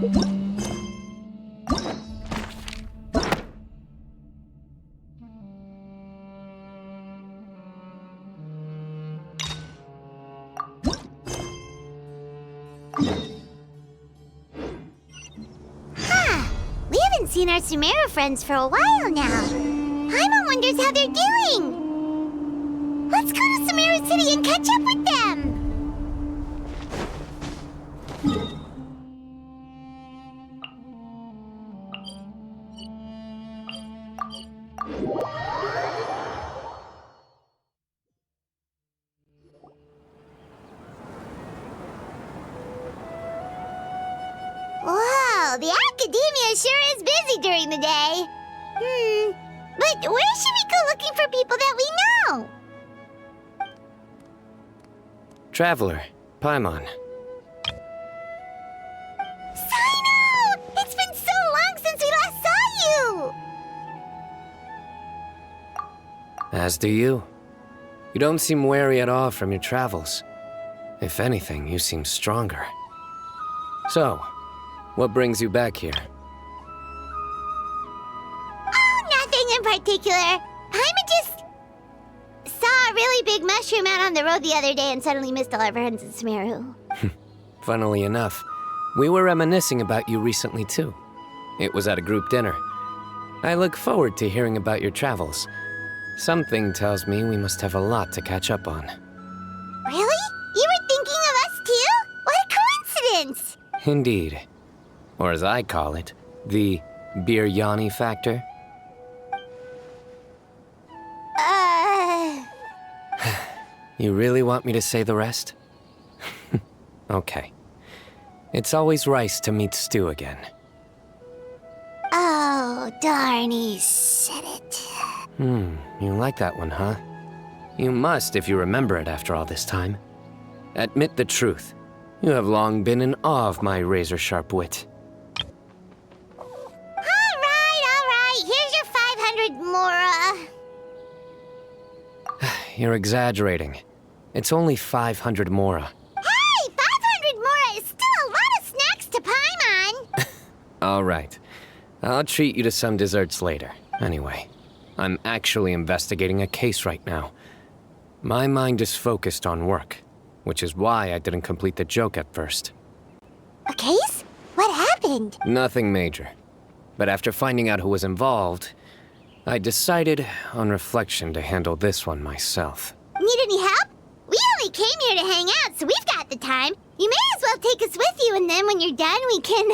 We haven't seen our Sumeru friends for a while now. Paimon wonders how they're doing. Let's go to Sumeru City and catch up with them. Whoa, the academia sure is busy during the day. But where should we go looking for people that we know? Traveler, Paimon. Cyno! It's been so long since we last saw you! As do you. You don't seem weary at all from your travels. If anything, you seem stronger. So, what brings you back here? Oh, nothing in particular. Paimon just saw a really big mushroom out on the road the other day and suddenly missed all our friends in Sumeru. Funnily enough, we were reminiscing about you recently too. It was at a group dinner. I look forward to hearing about your travels. Something tells me we must have a lot to catch up on. Really? You were thinking of us too? What a coincidence! Indeed. Or as I call it, the biryani factor. You really want me to say the rest? Okay. It's always rice to meet stew again. Oh, darn, he said it. You like that one, huh? You must if you remember it after all this time. Admit the truth. You have long been in awe of my razor-sharp wit. All right. Here's your 500 mora. You're exaggerating. It's only 500 mora. Hey, 500 mora is still a lot of snacks to Paimon. All right. I'll treat you to some desserts later. Anyway, I'm actually investigating a case right now. My mind is focused on work, which is why I didn't complete the joke at first. A case? What happened? Nothing major. But after finding out who was involved, I decided, on reflection, to handle this one myself. Need any help? We only came here to hang out, so we've got the time. You may as well take us with you, and then when you're done, we can,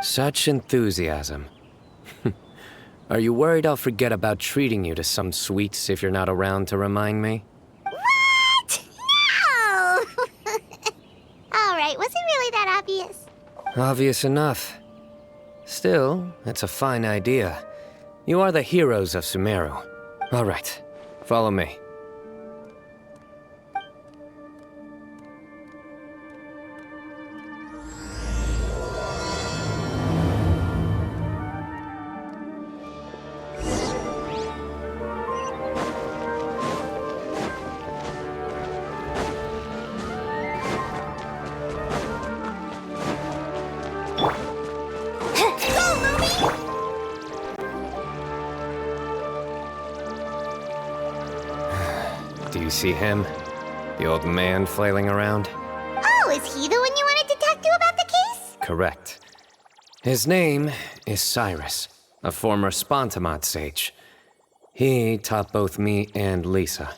Such enthusiasm. Are you worried I'll forget about treating you to some sweets if you're not around to remind me? What? No! All right, was it really that obvious? Obvious enough. Still, it's a fine idea. You are the heroes of Sumeru. All right, follow me. Do you see him? The old man flailing around? Oh, is he the one you wanted to talk to about the case? Correct. His name is Cyrus, a former Spontamot sage. He taught both me and Lisa.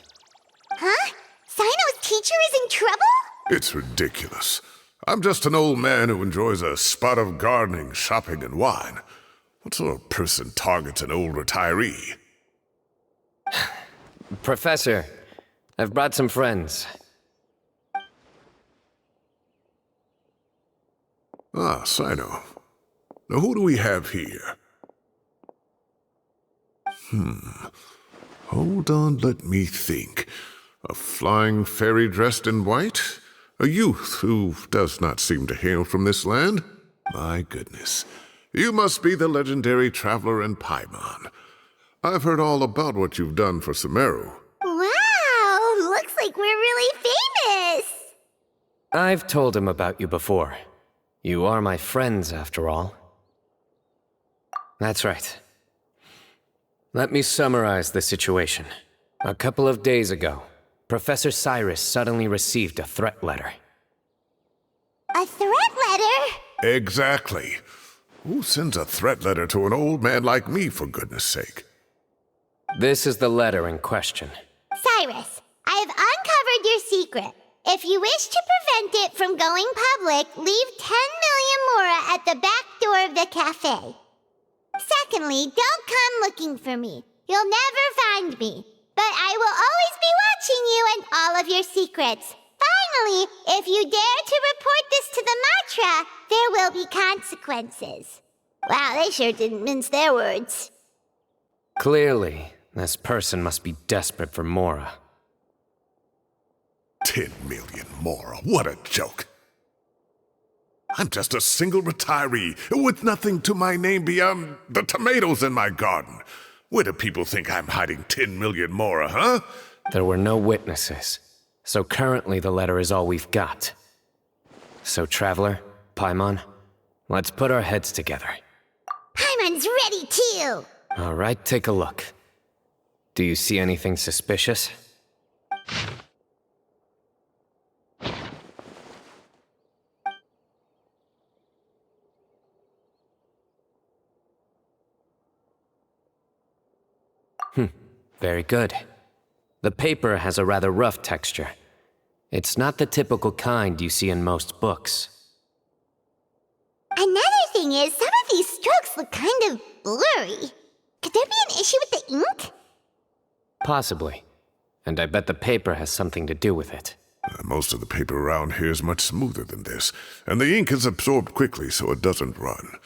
Huh? Cyno's teacher is in trouble? It's ridiculous. I'm just an old man who enjoys a spot of gardening, shopping, and wine. What sort of person targets an old retiree? Professor, I've brought some friends. Ah, Cyno. Now who do we have here? Hold on, let me think. A flying fairy dressed in white? A youth who does not seem to hail from this land? My goodness. You must be the legendary traveler in Paimon. I've heard all about what you've done for Sumeru. Wow, looks like we're really famous. I've told him about you before. You are my friends, after all. That's right. Let me summarize the situation. A couple of days ago, Professor Cyrus suddenly received a threat letter. A threat letter? Exactly. Who sends a threat letter to an old man like me, for goodness sake? This is the letter in question. Cyrus, I have uncovered your secret. If you wish to prevent it from going public, leave 10 million mora at the back door of the cafe. Secondly, don't come looking for me. You'll never find me. But I will always be watching you and all of your secrets. Finally, if you dare to report this to the mantra, there will be consequences. Wow, they sure didn't mince their words. Clearly, this person must be desperate for mora. 10 million mora, what a joke. I'm just a single retiree with nothing to my name beyond the tomatoes in my garden. Where do people think I'm hiding 10 million mora, huh? There were no witnesses, so currently the letter is all we've got. So, Traveler, Paimon, let's put our heads together. Paimon's ready too! All right, take a look. Do you see anything suspicious? Very good. The paper has a rather rough texture. It's not the typical kind you see in most books. Another thing is, some of these strokes look kind of blurry. Could there be an issue with the ink? Possibly. And I bet the paper has something to do with it. Most of the paper around here is much smoother than this, and the ink is absorbed quickly so it doesn't run.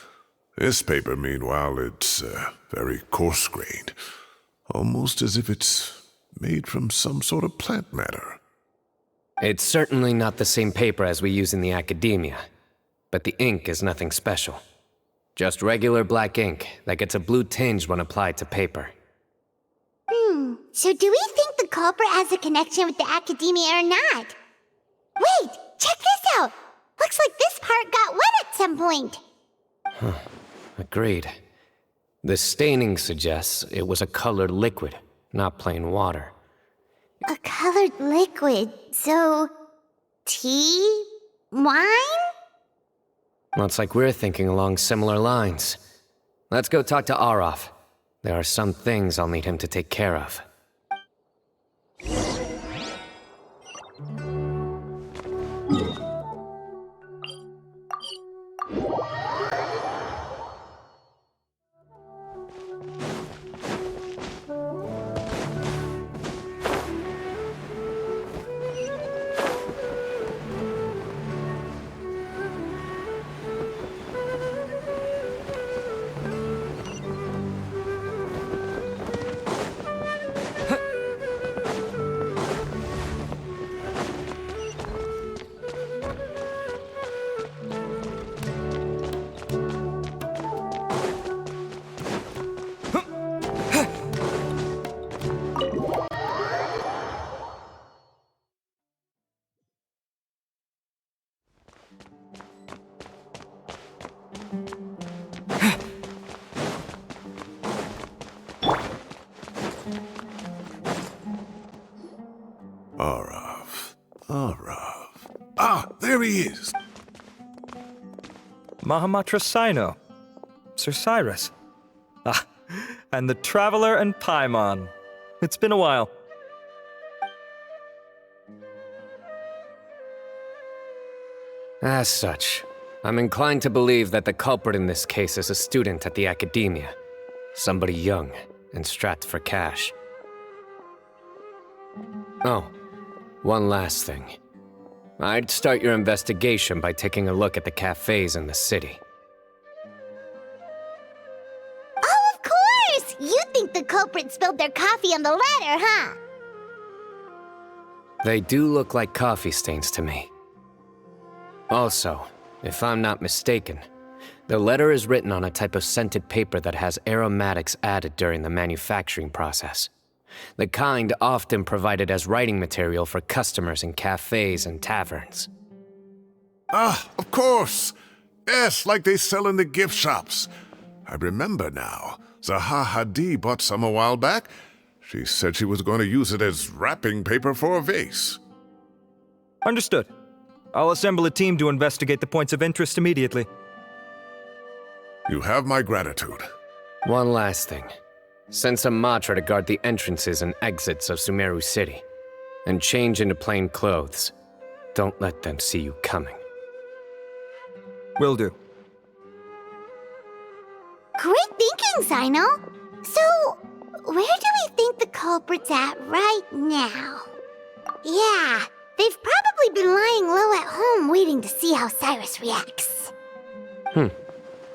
This paper, meanwhile, it's very coarse-grained. Almost as if it's made from some sort of plant matter. It's certainly not the same paper as we use in the academia, but the ink is nothing special. Just regular black ink that gets a blue tinge when applied to paper. So do we think the culprit has a connection with the academia or not? Wait, check this out! Looks like this part got wet at some point. Agreed. The staining suggests it was a colored liquid, not plain water. A colored liquid, so... tea? Wine? Looks like we're thinking along similar lines. Let's go talk to Aureus. There are some things I'll need him to take care of. Aureus. Ah, there he is. Mahamatra Cyno. Sir Cyrus. Ah, and the Traveler and Paimon. It's been a while. As such, I'm inclined to believe that the culprit in this case is a student at the academia. Somebody young and strapped for cash. Oh, one last thing. I'd start your investigation by taking a look at the cafes in the city. Oh, of course! You think the culprit spilled their coffee on the ladder, huh? They do look like coffee stains to me. Also, if I'm not mistaken, the letter is written on a type of scented paper that has aromatics added during the manufacturing process. The kind often provided as writing material for customers in cafes and taverns. Ah, of course. Yes, like they sell in the gift shops. I remember now. Zaha Hadid bought some a while back. She said she was going to use it as wrapping paper for a vase. Understood. I'll assemble a team to investigate the points of interest immediately. You have my gratitude. One last thing. Send some matra to guard the entrances and exits of Sumeru City. And change into plain clothes. Don't let them see you coming. Will do. Great thinking, Cyno. So, where do we think the culprit's at right now? Yeah, they've probably been lying low at home waiting to see how Cyrus reacts.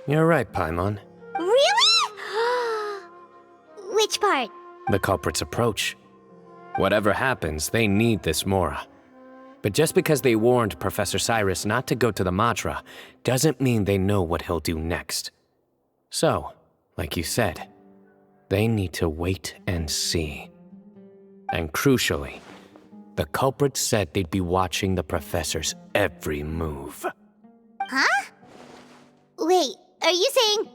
You're right, Paimon. Really? Which part? The culprit's approach. Whatever happens, they need this mora. But just because they warned Professor Cyrus not to go to the Matra, doesn't mean they know what he'll do next. So, like you said, they need to wait and see. And crucially, the culprit said they'd be watching the Professor's every move. Huh? Wait, are you saying...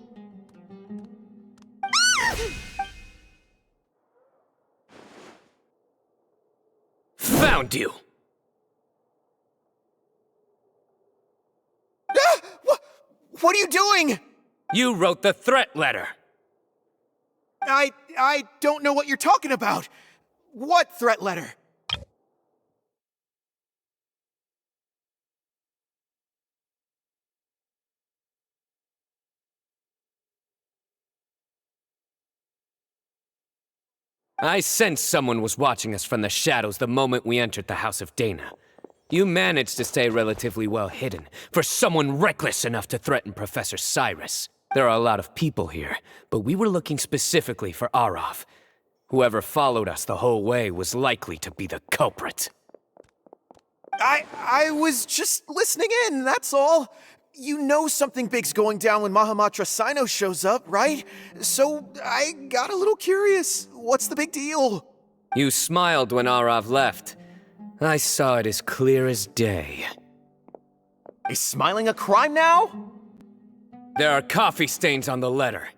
Found you! What are you doing? You wrote the threat letter! I don't know what you're talking about. What threat letter? I sensed someone was watching us from the shadows the moment we entered the House of Dana. You managed to stay relatively well hidden for someone reckless enough to threaten Professor Cyrus. There are a lot of people here, but we were looking specifically for Arav. Whoever followed us the whole way was likely to be the culprit. I was just listening in, that's all. You know something big's going down when Mahamatra Cyno shows up, right? So I got a little curious. What's the big deal? You smiled when Arav left. I saw it as clear as day. Is smiling a crime now? There are coffee stains on the letter.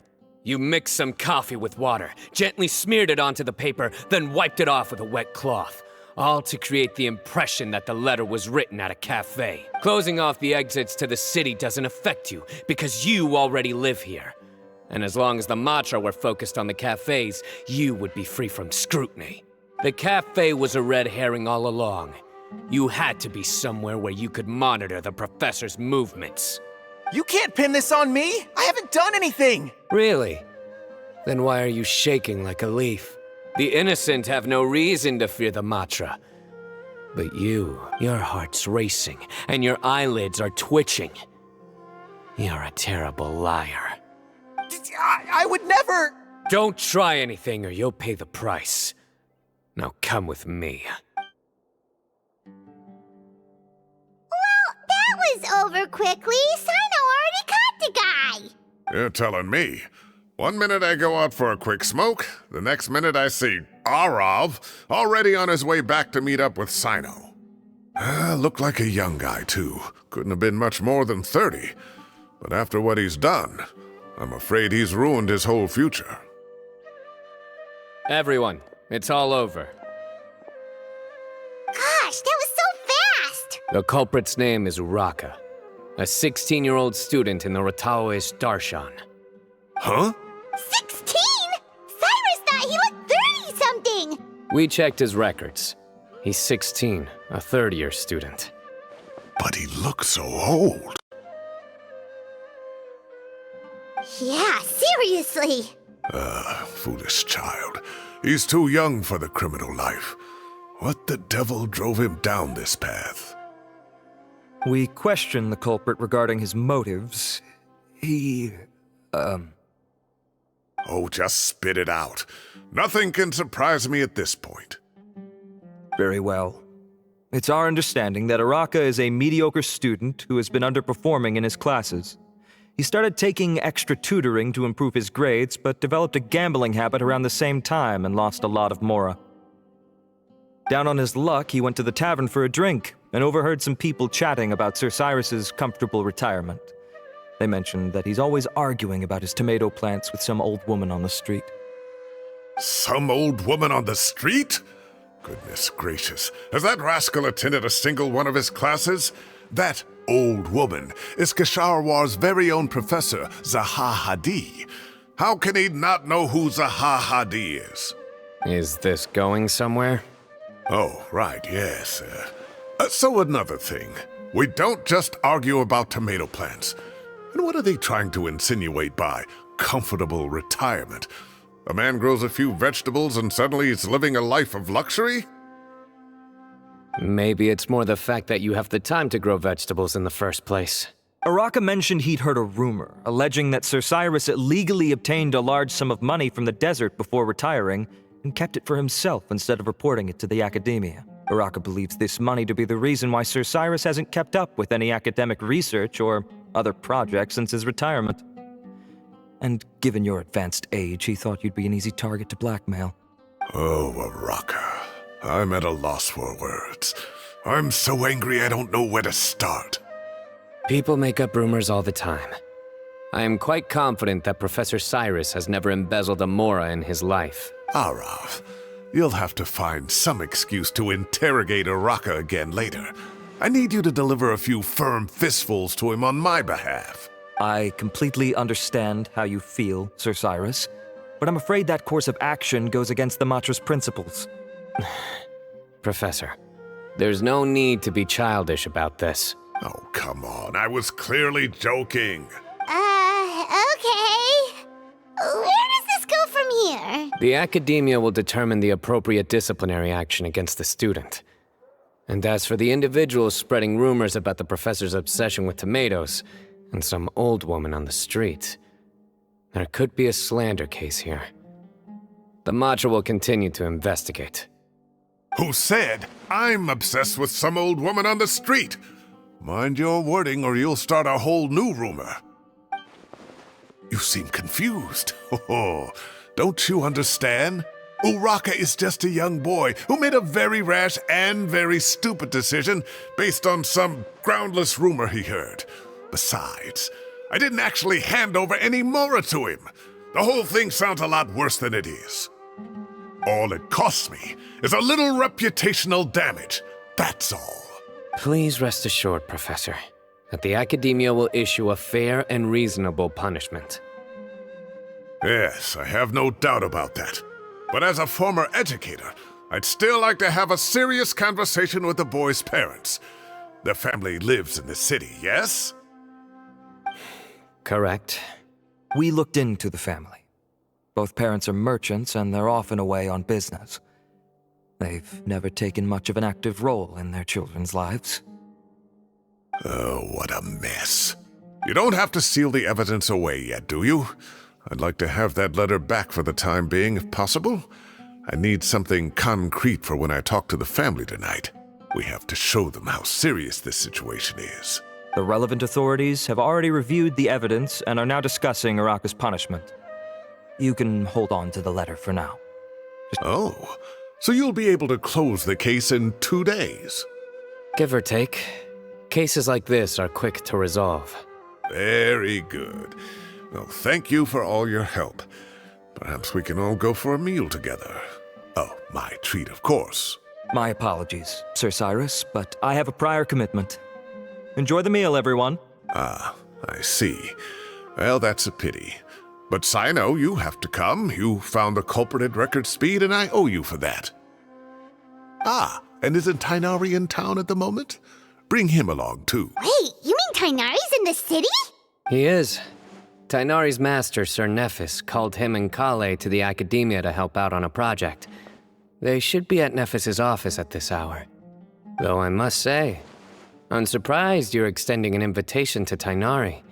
You mixed some coffee with water, gently smeared it onto the paper, then wiped it off with a wet cloth. All to create the impression that the letter was written at a cafe. Closing off the exits to the city doesn't affect you, because you already live here. And as long as the Matra were focused on the cafes, you would be free from scrutiny. The cafe was a red herring all along. You had to be somewhere where you could monitor the professor's movements. You can't pin this on me! I haven't done anything! Really? Then why are you shaking like a leaf? The innocent have no reason to fear the Matra. But your heart's racing, and your eyelids are twitching. You're a terrible liar. I would never... Don't try anything or you'll pay the price. Now come with me. Well, that was over quickly. Cyno already caught the guy. You're telling me. One minute I go out for a quick smoke, the next minute I see Arav already on his way back to meet up with Cyno. Looked like a young guy, too. Couldn't have been much more than 30. But after what he's done, I'm afraid he's ruined his whole future. Everyone, it's all over. Gosh, that was so fast! The culprit's name is Uraka, a 16-year-old student in the Rataoist Darshan. Huh? 16? Cyrus thought he looked 30-something! We checked his records. He's 16, a third-year student. But he looks so old. Yeah, seriously. Foolish child. He's too young for the criminal life. What the devil drove him down this path? We questioned the culprit regarding his motives. Oh, just spit it out. Nothing can surprise me at this point. Very well. It's our understanding that Araka is a mediocre student who has been underperforming in his classes. He started taking extra tutoring to improve his grades, but developed a gambling habit around the same time and lost a lot of mora. Down on his luck, he went to the tavern for a drink, and overheard some people chatting about Sir Cyrus's comfortable retirement. They mentioned that he's always arguing about his tomato plants with some old woman on the street. Some old woman on the street? Goodness gracious, has that rascal attended a single one of his classes? That old woman is Kasharwar's very own Professor Zaha Hadi. How can he not know who Zaha Hadi is? Is this going somewhere? Oh, right, yes. So another thing. We don't just argue about tomato plants. And what are they trying to insinuate by comfortable retirement? A man grows a few vegetables and suddenly he's living a life of luxury? Maybe it's more the fact that you have the time to grow vegetables in the first place. Araka mentioned he'd heard a rumor, alleging that Sir Cyrus illegally obtained a large sum of money from the desert before retiring and kept it for himself instead of reporting it to the academia. Araka believes this money to be the reason why Sir Cyrus hasn't kept up with any academic research or other projects since his retirement. And given your advanced age, he thought you'd be an easy target to blackmail. Oh, Araka. I'm at a loss for words. I'm so angry I don't know where to start. People make up rumors all the time. I am quite confident that Professor Cyrus has never embezzled a mora in his life. Arav, you'll have to find some excuse to interrogate Araka again later. I need you to deliver a few firm fistfuls to him on my behalf. I completely understand how you feel, Sir Cyrus, but I'm afraid that course of action goes against the Matra's principles. Professor, there's no need to be childish about this. Oh, come on. I was clearly joking. Okay. Where does this go from here? The academia will determine the appropriate disciplinary action against the student. And as for the individuals spreading rumors about the professor's obsession with tomatoes and some old woman on the street, there could be a slander case here. The Matra will continue to investigate. Who said I'm obsessed with some old woman on the street? Mind your wording or you'll start a whole new rumor. You seem confused. Oh, don't you understand? Uraka is just a young boy who made a very rash and very stupid decision based on some groundless rumor he heard. Besides, I didn't actually hand over any mora to him. The whole thing sounds a lot worse than it is. All it costs me is a little reputational damage. That's all. Please rest assured, Professor, that the academia will issue a fair and reasonable punishment. Yes, I have no doubt about that. But as a former educator, I'd still like to have a serious conversation with the boy's parents. Their family lives in the city, yes? Correct. We looked into the family. Both parents are merchants and they're often away on business. They've never taken much of an active role in their children's lives. Oh, what a mess. You don't have to seal the evidence away yet, do you? I'd like to have that letter back for the time being, if possible. I need something concrete for when I talk to the family tonight. We have to show them how serious this situation is. The relevant authorities have already reviewed the evidence and are now discussing Araka's punishment. You can hold on to the letter for now. Oh, so you'll be able to close the case in 2 days? Give or take. Cases like this are quick to resolve. Very good. Well, thank you for all your help. Perhaps we can all go for a meal together. Oh, my treat, of course. My apologies, Sir Cyrus, but I have a prior commitment. Enjoy the meal, everyone. Ah, I see. Well, that's a pity. But Cyno, you have to come. You found the culprit at record speed, and I owe you for that. Ah, and isn't Tighnari in town at the moment? Bring him along, too. Wait, you mean Tighnari's in the city? He is. Tighnari's master, Sir Nephis, called him and Kale to the academia to help out on a project. They should be at Nephis's office at this hour. Though I must say, I'm surprised you're extending an invitation to Tighnari.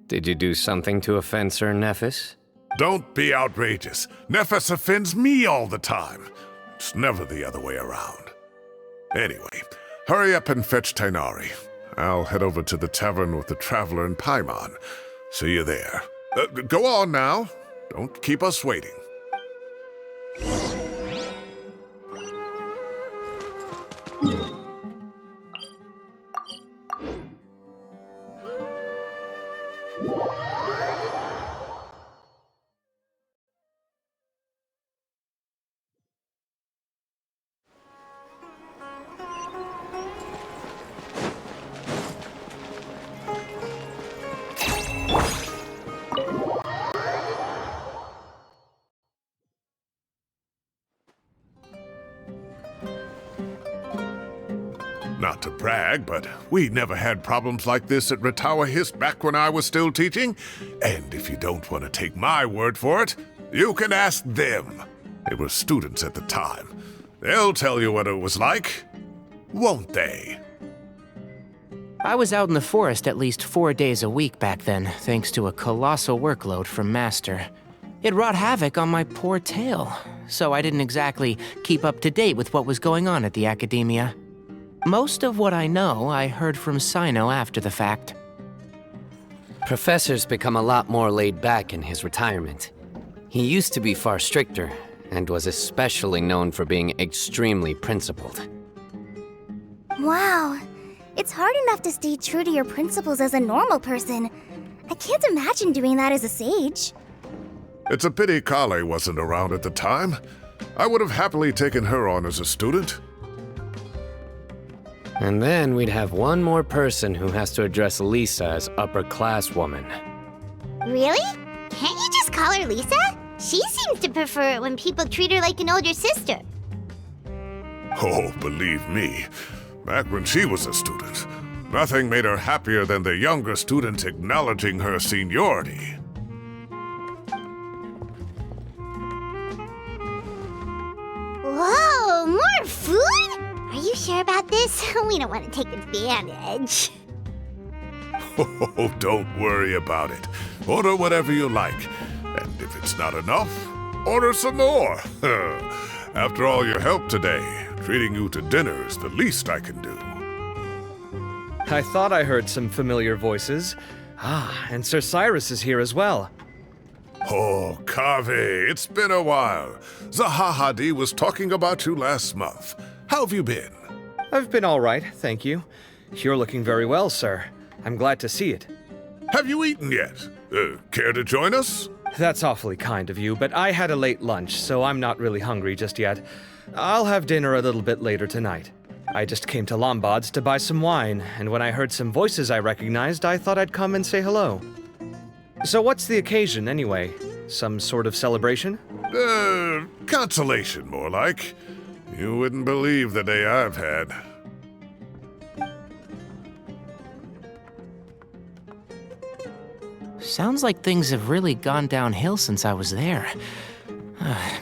Did you do something to offend Sir Nephis? Don't be outrageous. Nephis offends me all the time. It's never the other way around. Anyway, hurry up and fetch Tighnari. I'll head over to the tavern with the Traveler and Paimon. See you there. Go on now. Don't keep us waiting. Not to brag, but we never had problems like this at Ratawa Hist back when I was still teaching. And if you don't want to take my word for it, you can ask them. They were students at the time. They'll tell you what it was like, won't they? I was out in the forest at least 4 days a week back then, thanks to a colossal workload from Master. It wrought havoc on my poor tail, so I didn't exactly keep up to date with what was going on at the academia. Most of what I know, I heard from Cyno after the fact. Professor's become a lot more laid back in his retirement. He used to be far stricter, and was especially known for being extremely principled. Wow. It's hard enough to stay true to your principles as a normal person. I can't imagine doing that as a sage. It's a pity Kale wasn't around at the time. I would have happily taken her on as a student. And then we'd have one more person who has to address Lisa as upper-class woman. Really? Can't you just call her Lisa? She seems to prefer it when people treat her like an older sister. Oh, believe me, back when she was a student, nothing made her happier than the younger students acknowledging her seniority. Whoa, more food? Are you sure about this? We don't want to take advantage. Oh, don't worry about it. Order whatever you like. And if it's not enough, order some more. After all your help today, treating you to dinner is the least I can do. I thought I heard some familiar voices. And Sir Cyrus is here as well. Oh, Kaveh, it's been a while. Zahahadi was talking about you last month. How have you been? I've been all right, thank you. You're looking very well, sir. I'm glad to see it. Have you eaten yet? Care to join us? That's awfully kind of you, but I had a late lunch, so I'm not really hungry just yet. I'll have dinner a little bit later tonight. I just came to Lombard's to buy some wine, and when I heard some voices I recognized, I thought I'd come and say hello. So what's the occasion, anyway? Some sort of celebration? Consolation, more like. You wouldn't believe the day I've had. Sounds like things have really gone downhill since I was there.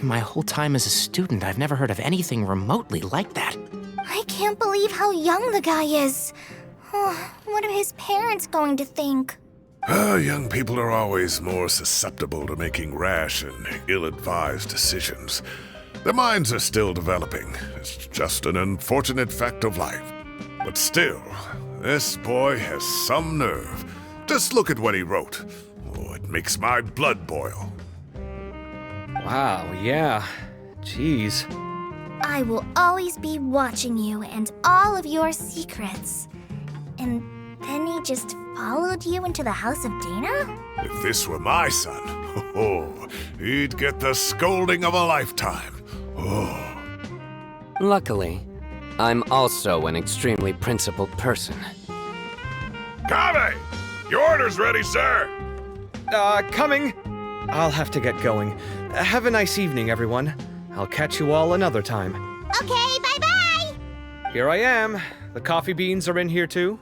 My whole time as a student, I've never heard of anything remotely like that. I can't believe how young the guy is. What are his parents going to think? Young people are always more susceptible to making rash and ill-advised decisions. Their minds are still developing. It's just an unfortunate fact of life. But still, this boy has some nerve. Just look at what he wrote. Oh, it makes my blood boil. Wow, yeah. Jeez. I will always be watching you and all of your secrets. And then he just followed you into the house of Dana? If this were my son, he'd get the scolding of a lifetime. Oh. Luckily, I'm also an extremely principled person. Kaveh! Your order's ready, sir! Coming. I'll have to get going. Have a nice evening, everyone. I'll catch you all another time. Okay, bye-bye! Here I am. The coffee beans are in here too.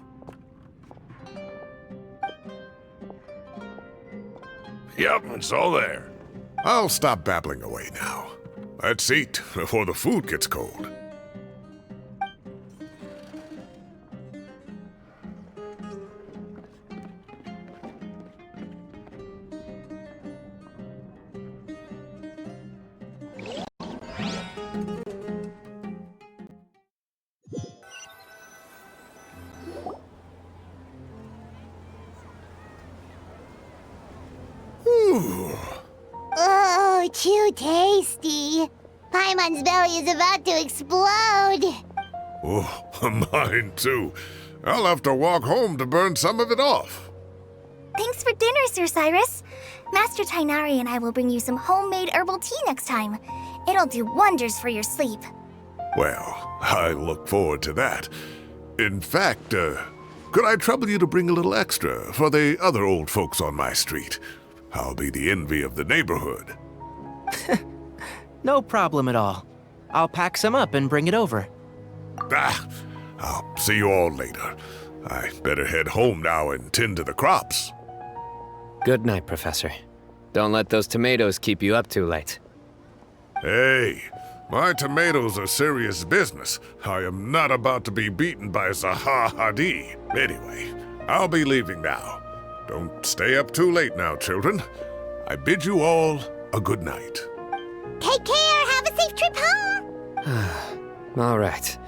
Yep, it's all there. I'll stop babbling away now. Let's eat before the food gets cold. Oh, too tasty. Paimon's belly is about to explode. Oh, mine too. I'll have to walk home to burn some of it off. Thanks for dinner, Sir Cyrus. Master Tainari and I will bring you some homemade herbal tea next time. It'll do wonders for your sleep. Well, I look forward to that. In fact, could I trouble you to bring a little extra for the other old folks on my street? I'll be the envy of the neighborhood. No problem at all. I'll pack some up and bring it over. I'll see you all later. I better head home now and tend to the crops. Good night, Professor. Don't let those tomatoes keep you up too late. Hey, my tomatoes are serious business. I am not about to be beaten by Zaha Hadi. Anyway, I'll be leaving now. Don't stay up too late now, children. I bid you all a good night. Take care. Have a safe trip home. All right.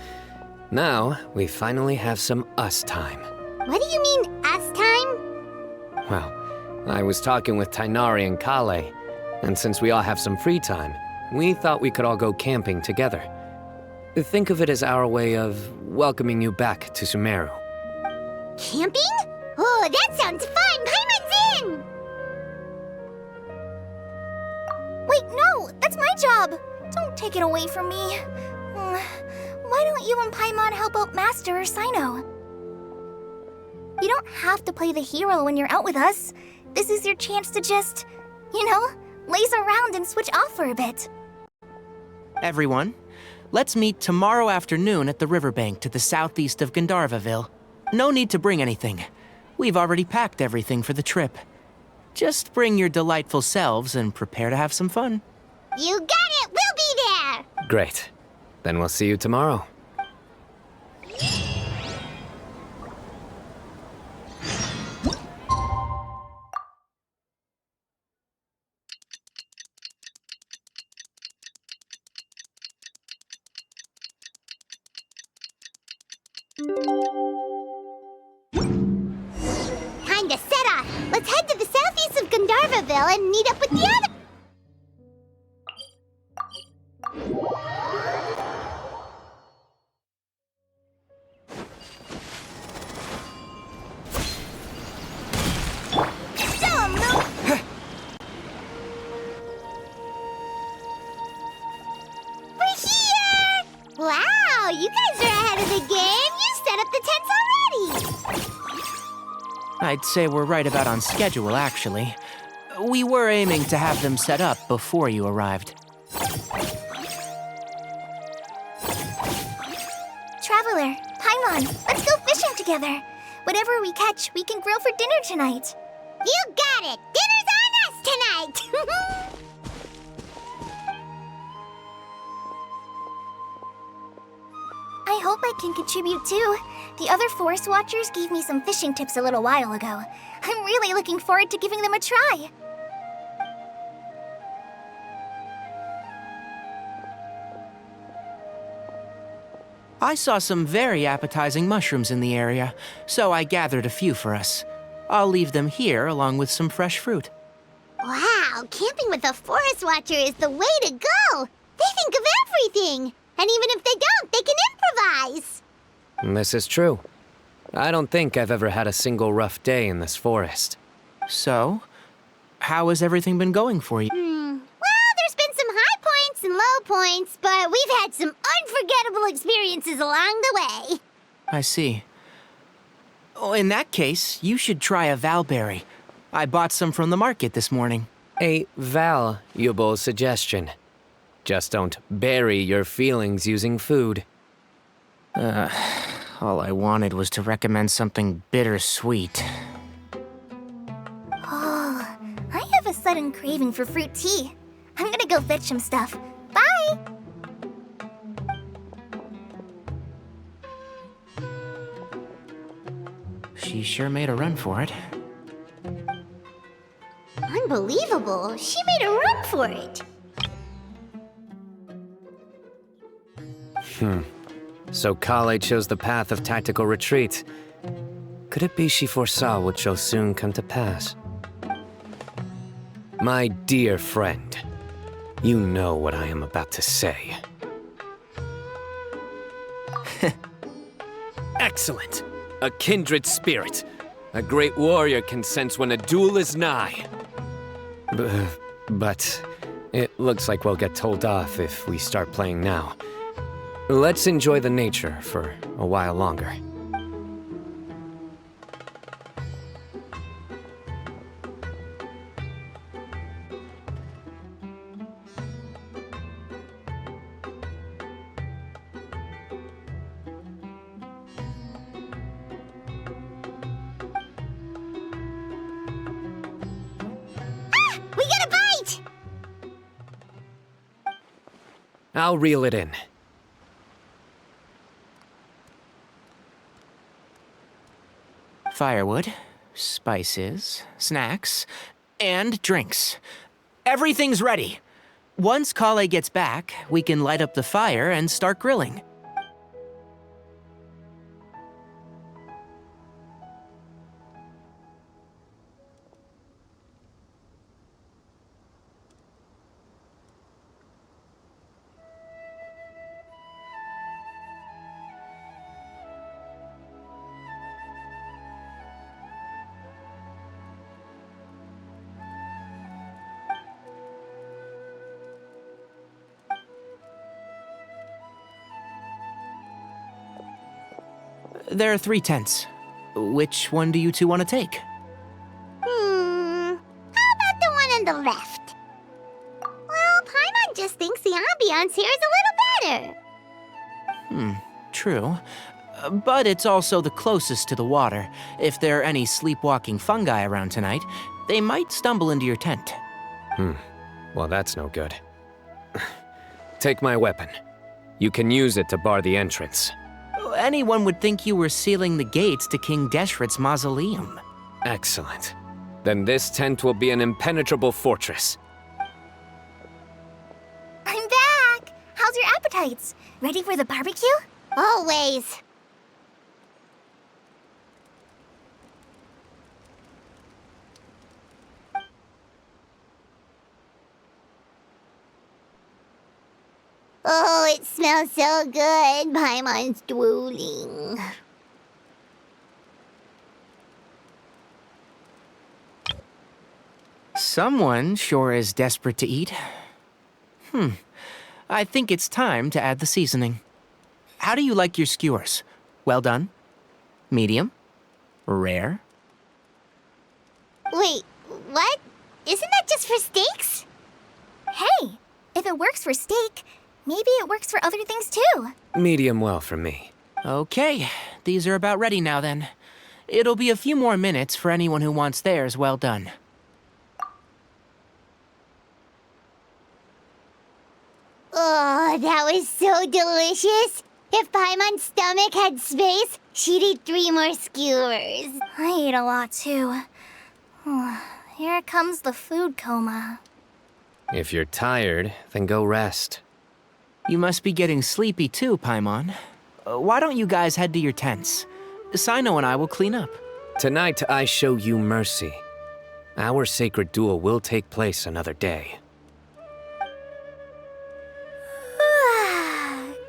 Now, we finally have some us time. What do you mean, us time? Well, I was talking with Tainari and Kale, and since we all have some free time, we thought we could all go camping together. Think of it as our way of welcoming you back to Sumeru. Camping? Oh, that sounds fun. Paimon's in! Wait, no! That's my job! Don't take it away from me. Why don't you and Paimon help out Master or Cyno? You don't have to play the hero when you're out with us. This is your chance to just, laze around and switch off for a bit. Everyone, let's meet tomorrow afternoon at the riverbank to the southeast of Gandharvaville. No need to bring anything. We've already packed everything for the trip. Just bring your delightful selves and prepare to have some fun. You got it. We'll be there. Great. Then we'll see you tomorrow. Time to set off. Let's head to the southeast of Gandharvaville and meet up with the other. We're here! Wow, you guys are ahead of the game. You set up the tents already. I'd say we're right about on schedule, actually. We were aiming to have them set up before you arrived. Traveler, Paimon, let's go fishing together. Whatever we catch, we can grill for dinner tonight. You got it. Dinner's on us tonight. I hope I can contribute too. The other forest watchers gave me some fishing tips a little while ago. I'm really looking forward to giving them a try. I saw some very appetizing mushrooms in the area, so I gathered a few for us. I'll leave them here along with some fresh fruit. Wow, camping with a forest watcher is the way to go. They think of everything. And even if they don't, they can improvise. This is true. I don't think I've ever had a single rough day in this forest. So, how has everything been going for you? Well, there's been some high points and low points, but we've had some unforgettable experiences along the way. I see. Oh, in that case, you should try a valberry. I bought some from the market this morning. A valuable suggestion. Just don't bury your feelings using food. All I wanted was to recommend something bittersweet. Oh, I have a sudden craving for fruit tea. I'm gonna go fetch some stuff. Bye! She sure made a run for it. Unbelievable. She made a run for it. So Kale chose the path of tactical retreat. Could it be she foresaw what shall soon come to pass? My dear friend, you know what I am about to say. Excellent! A kindred spirit. A great warrior can sense when a duel is nigh. But it looks like we'll get told off if we start playing now. Let's enjoy the nature for a while longer. I'll reel it in. Firewood, spices, snacks, and drinks. Everything's ready. Once Kale gets back, we can light up the fire and start grilling. There are 3 tents. Which one do you two want to take? How about the one on the left? Well, Paimon just thinks the ambiance here is a little better. True. But it's also the closest to the water. If there are any sleepwalking fungi around tonight, they might stumble into your tent. Well, that's no good. Take my weapon. You can use it to bar the entrance. Anyone would think you were sealing the gates to King Deshret's mausoleum. Excellent. Then this tent will be an impenetrable fortress. I'm back! How's your appetites? Ready for the barbecue? Always. Oh, it smells so good. Paimon's drooling. Someone sure is desperate to eat. I think it's time to add the seasoning. How do you like your skewers? Well done? Medium? Rare? Wait, what? Isn't that just for steaks? Hey, if it works for steak, maybe it works for other things too. Medium well for me. Okay, these are about ready now then. It'll be a few more minutes for anyone who wants theirs well done. Oh, that was so delicious. If Paimon's stomach had space, she'd eat 3 more skewers. I ate a lot too. Here comes the food coma. If you're tired, then go rest. You must be getting sleepy too, Paimon. Why don't you guys head to your tents? Cyno and I will clean up. Tonight, I show you mercy. Our sacred duel will take place another day.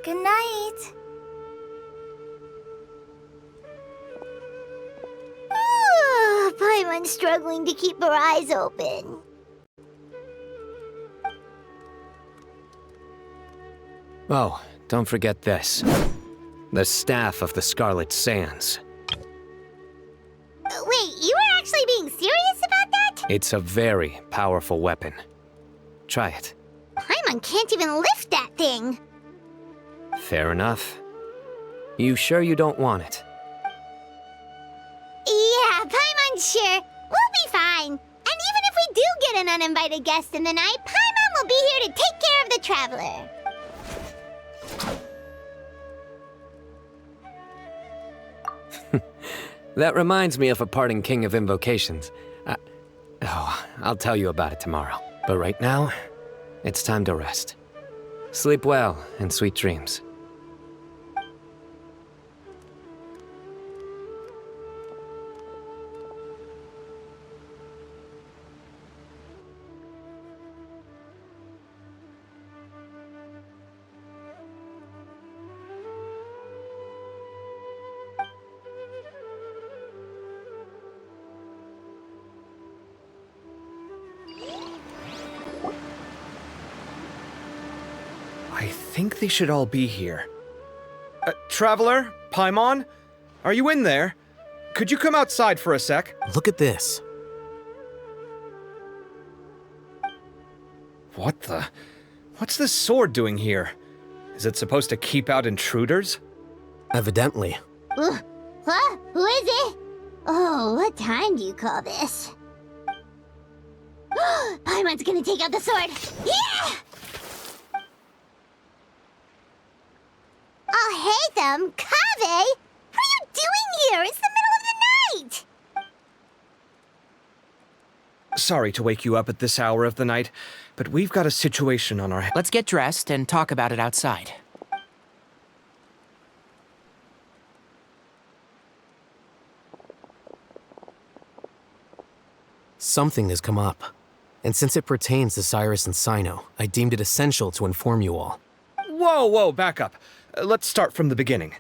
Good night. Paimon's struggling to keep her eyes open. Oh, don't forget this. The Staff of the Scarlet Sands. Wait, you were actually being serious about that? It's a very powerful weapon. Try it. Paimon can't even lift that thing. Fair enough. You sure you don't want it? Yeah, Paimon's sure. We'll be fine. And even if we do get an uninvited guest in the night, Paimon will be here to take care of the traveler. That reminds me of a parting king of invocations. I'll tell you about it tomorrow. But right now, it's time to rest. Sleep well and sweet dreams. I think they should all be here. Traveler? Paimon? Are you in there? Could you come outside for a sec? Look at this. What the? What's this sword doing here? Is it supposed to keep out intruders? Evidently. Huh? Who is it? Oh, what time do you call this? Paimon's gonna take out the sword. Yeah! awesome! Kaveh? What are you doing here? It's the middle of the night! Sorry to wake you up at this hour of the night, but we've got a situation on our hands. Let's get dressed and talk about it outside. Something has come up. And since it pertains to Cyrus and Cyno, I deemed it essential to inform you all. Whoa, back up. Let's start from the beginning.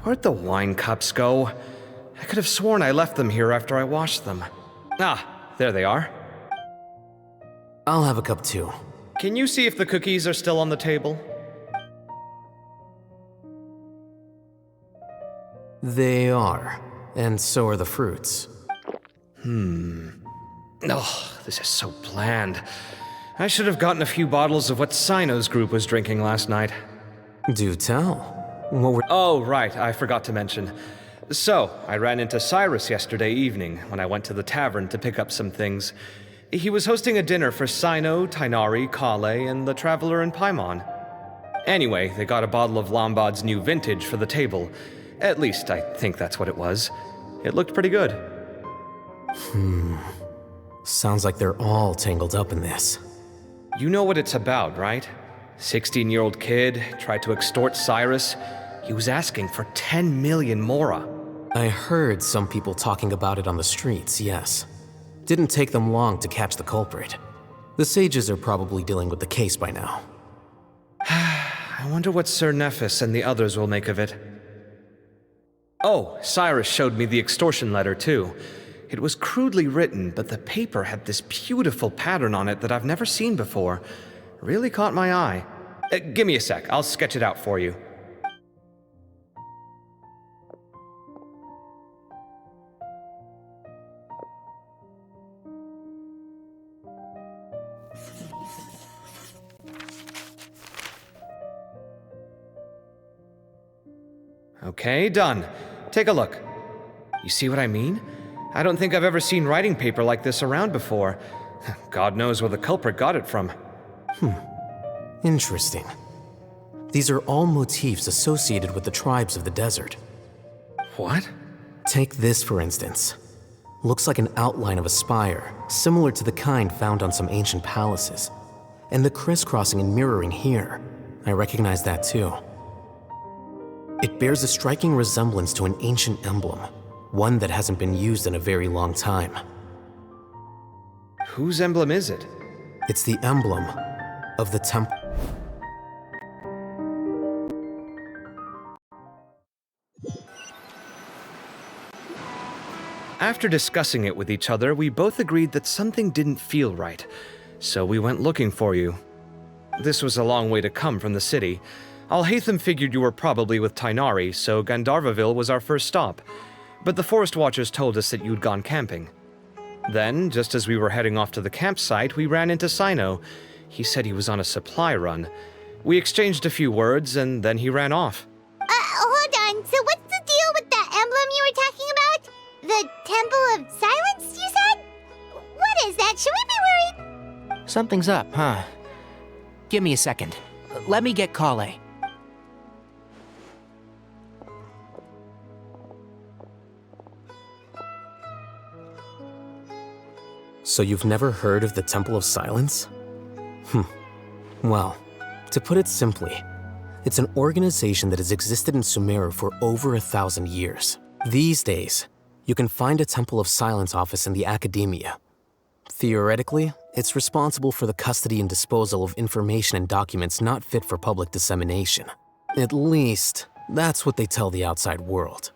Where'd the wine cups go? I could have sworn I left them here after I washed them. Ah, there they are. I'll have a cup too. Can you see if the cookies are still on the table? They are. And so are the fruits. Oh, this is so bland. I should have gotten a few bottles of what Cyno's group was drinking last night. Do tell. What were... Oh, right, I forgot to mention. So, I ran into Cyrus yesterday evening when I went to the tavern to pick up some things. He was hosting a dinner for Cyno, Tighnari, Kale, and the Traveler and Paimon. Anyway, they got a bottle of Lombard's new vintage for the table. At least, I think that's what it was. It looked pretty good. Sounds like they're all tangled up in this. You know what it's about, right? 16-year-old kid tried to extort Cyrus. He was asking for 10 million mora. I heard some people talking about it on the streets, yes. Didn't take them long to catch the culprit. The sages are probably dealing with the case by now. I wonder what Sir Nephis and the others will make of it. Oh, Cyrus showed me the extortion letter too. It was crudely written, but the paper had this beautiful pattern on it that I've never seen before. Really caught my eye. Give me a sec, I'll sketch it out for you. Okay, done. Take a look. You see what I mean? I don't think I've ever seen writing paper like this around before. God knows where the culprit got it from. Interesting. These are all motifs associated with the tribes of the desert. What? Take this, for instance. Looks like an outline of a spire, similar to the kind found on some ancient palaces. And the crisscrossing and mirroring here, I recognize that too. It bears a striking resemblance to an ancient emblem, one that hasn't been used in a very long time. Whose emblem is it? It's the emblem of the temple. After discussing it with each other, we both agreed that something didn't feel right, so we went looking for you. This was a long way to come from the city. Alhaitham figured you were probably with Tighnari, so Gandharvaville was our first stop. But the Forest Watchers told us that you'd gone camping. Then, just as we were heading off to the campsite, we ran into Cyno. He said he was on a supply run. We exchanged a few words, and then he ran off. Hold on. So what's the deal with that emblem you were talking about? The Temple of Silence, you said? What is that? Should we be worried? Something's up, huh? Give me a second. Let me get Kale. So you've never heard of the Temple of Silence? Well, to put it simply, it's an organization that has existed in Sumeru for over 1,000 years. These days, you can find a Temple of Silence office in the academia. Theoretically, it's responsible for the custody and disposal of information and documents not fit for public dissemination. At least, that's what they tell the outside world.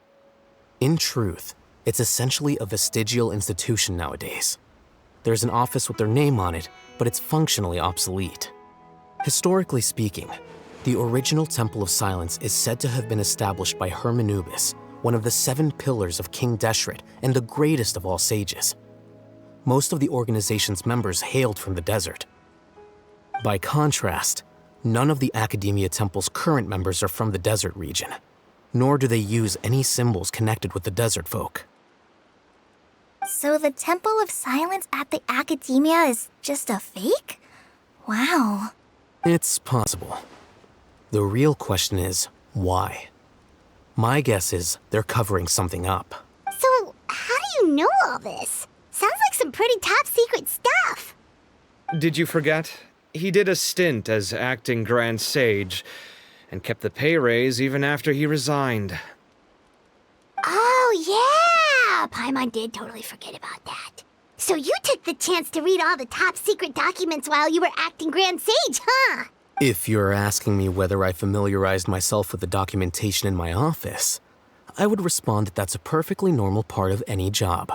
In truth, it's essentially a vestigial institution nowadays. There's an office with their name on it, but it's functionally obsolete. Historically speaking, the original Temple of Silence is said to have been established by Hermanubis, one of the 7 pillars of King Deshret and the greatest of all sages. Most of the organization's members hailed from the desert. By contrast, none of the Academia Temple's current members are from the desert region. nor do they use any symbols connected with the desert folk. So the Temple of Silence at the Academia is just a fake? Wow. It's possible. The real question is, why? My guess is they're covering something up. So, how do you know all this? Sounds like some pretty top secret stuff. Did you forget? He did a stint as acting Grand Sage, and kept the pay raise even after he resigned. Oh, yeah! Paimon did totally forget about that. So you took the chance to read all the top secret documents while you were acting Grand Sage, huh? If you're asking me whether I familiarized myself with the documentation in my office, I would respond that that's a perfectly normal part of any job.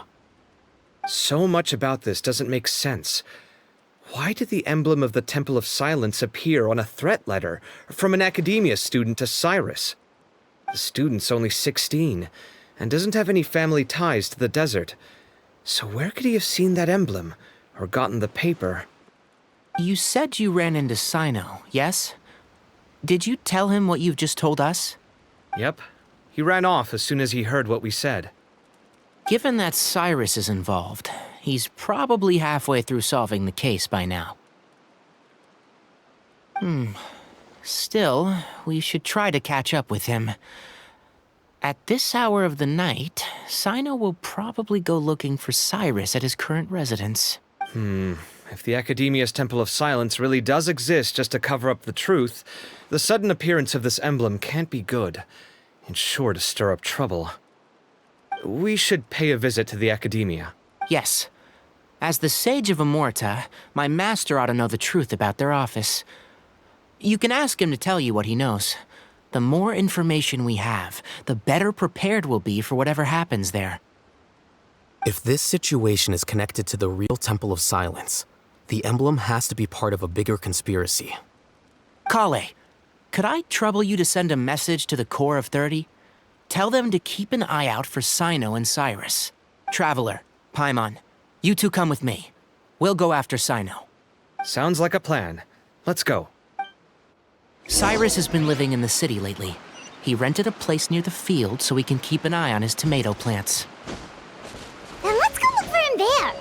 So much about this doesn't make sense. Why did the emblem of the Temple of Silence appear on a threat letter from an academia student to Cyrus? The student's only 16, and doesn't have any family ties to the desert. So where could he have seen that emblem, or gotten the paper? You said you ran into Cyno, yes? Did you tell him what you've just told us? Yep. He ran off as soon as he heard what we said. Given that Cyrus is involved, he's probably halfway through solving the case by now. Still, we should try to catch up with him. At this hour of the night, Cyno will probably go looking for Cyrus at his current residence. If the Academia's Temple of Silence really does exist just to cover up the truth, the sudden appearance of this emblem can't be good. It's sure to stir up trouble. We should pay a visit to the Academia. Yes. As the Sage of Amorta, my master ought to know the truth about their office. You can ask him to tell you what he knows. The more information we have, the better prepared we'll be for whatever happens there. If this situation is connected to the real Temple of Silence, the emblem has to be part of a bigger conspiracy. Kale, could I trouble you to send a message to the Core of 30? Tell them to keep an eye out for Cyno and Cyrus. Traveler, Paimon, you two come with me. We'll go after Cyno. Sounds like a plan. Let's go. Cyrus has been living in the city lately. He rented a place near the field so he can keep an eye on his tomato plants. Then let's go look for him there.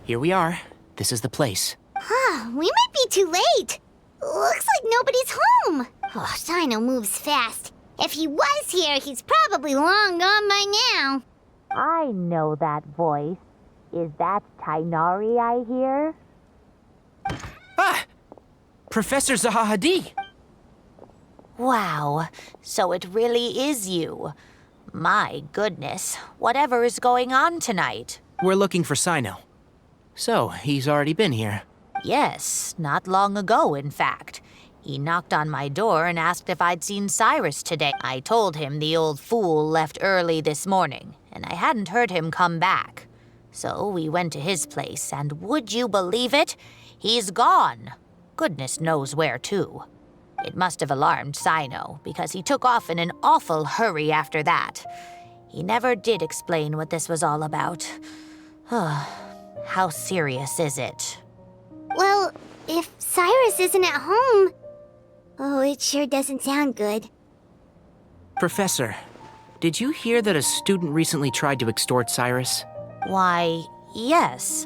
Here we are. This is the place. We might be too late. Looks like nobody's home. Oh, Cyno moves fast. If he was here, he's probably long gone by now. I know that voice. Is that Tainari I hear? Ah! Professor Zahahadi! Wow, so it really is you. My goodness, whatever is going on tonight? We're looking for Cyno. So, he's already been here. Yes, not long ago, in fact. He knocked on my door and asked if I'd seen Cyrus today. I told him the old fool left early this morning, and I hadn't heard him come back. So we went to his place, and would you believe it? He's gone. Goodness knows where to. It must have alarmed Cyno, because he took off in an awful hurry after that. He never did explain what this was all about. How serious is it? Well, if Cyrus isn't at home... Oh, it sure doesn't sound good. Professor, did you hear that a student recently tried to extort Cyrus? Why, yes.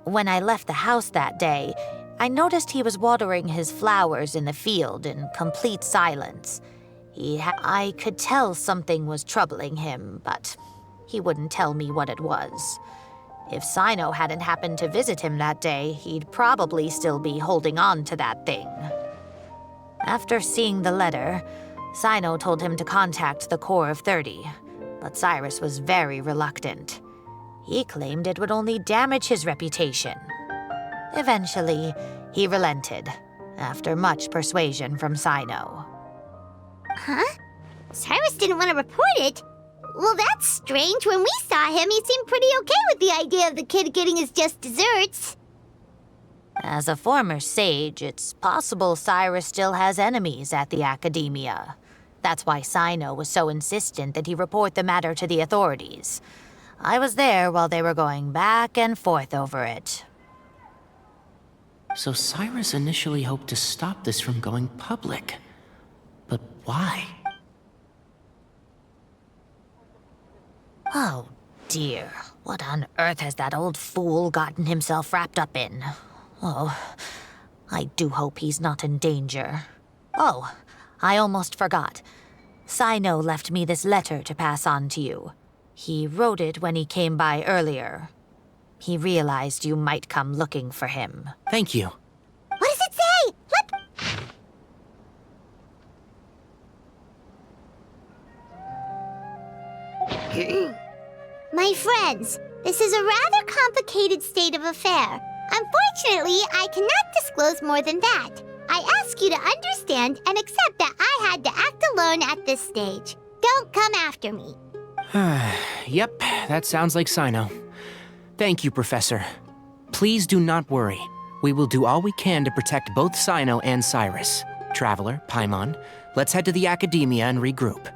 When I left the house that day, I noticed he was watering his flowers in the field in complete silence. I could tell something was troubling him, but he wouldn't tell me what it was. If Cyno hadn't happened to visit him that day, he'd probably still be holding on to that thing. After seeing the letter, Cyno told him to contact the Core of 30, but Cyrus was very reluctant. He claimed it would only damage his reputation. Eventually, he relented, after much persuasion from Cyno. Huh? Cyrus didn't want to report it? Well, that's strange. When we saw him, he seemed pretty okay with the idea of the kid getting his just desserts. As a former sage, it's possible Cyrus still has enemies at the Academia. That's why Cyno was so insistent that he report the matter to the authorities. I was there while they were going back and forth over it. So Cyrus initially hoped to stop this from going public. But why? Oh dear, what on earth has that old fool gotten himself wrapped up in? Oh, I do hope he's not in danger. Oh, I almost forgot. Cyno left me this letter to pass on to you. He wrote it when he came by earlier. He realized you might come looking for him. Thank you. What does it say? My friends, this is a rather complicated state of affair. Unfortunately, I cannot disclose more than that. I ask you to understand and accept that I had to act alone at this stage. Don't come after me. Yep, that sounds like Cyno. Thank you, Professor. Please do not worry. We will do all we can to protect both Cyno and Cyrus. Traveler, Paimon, let's head to the Academia and regroup.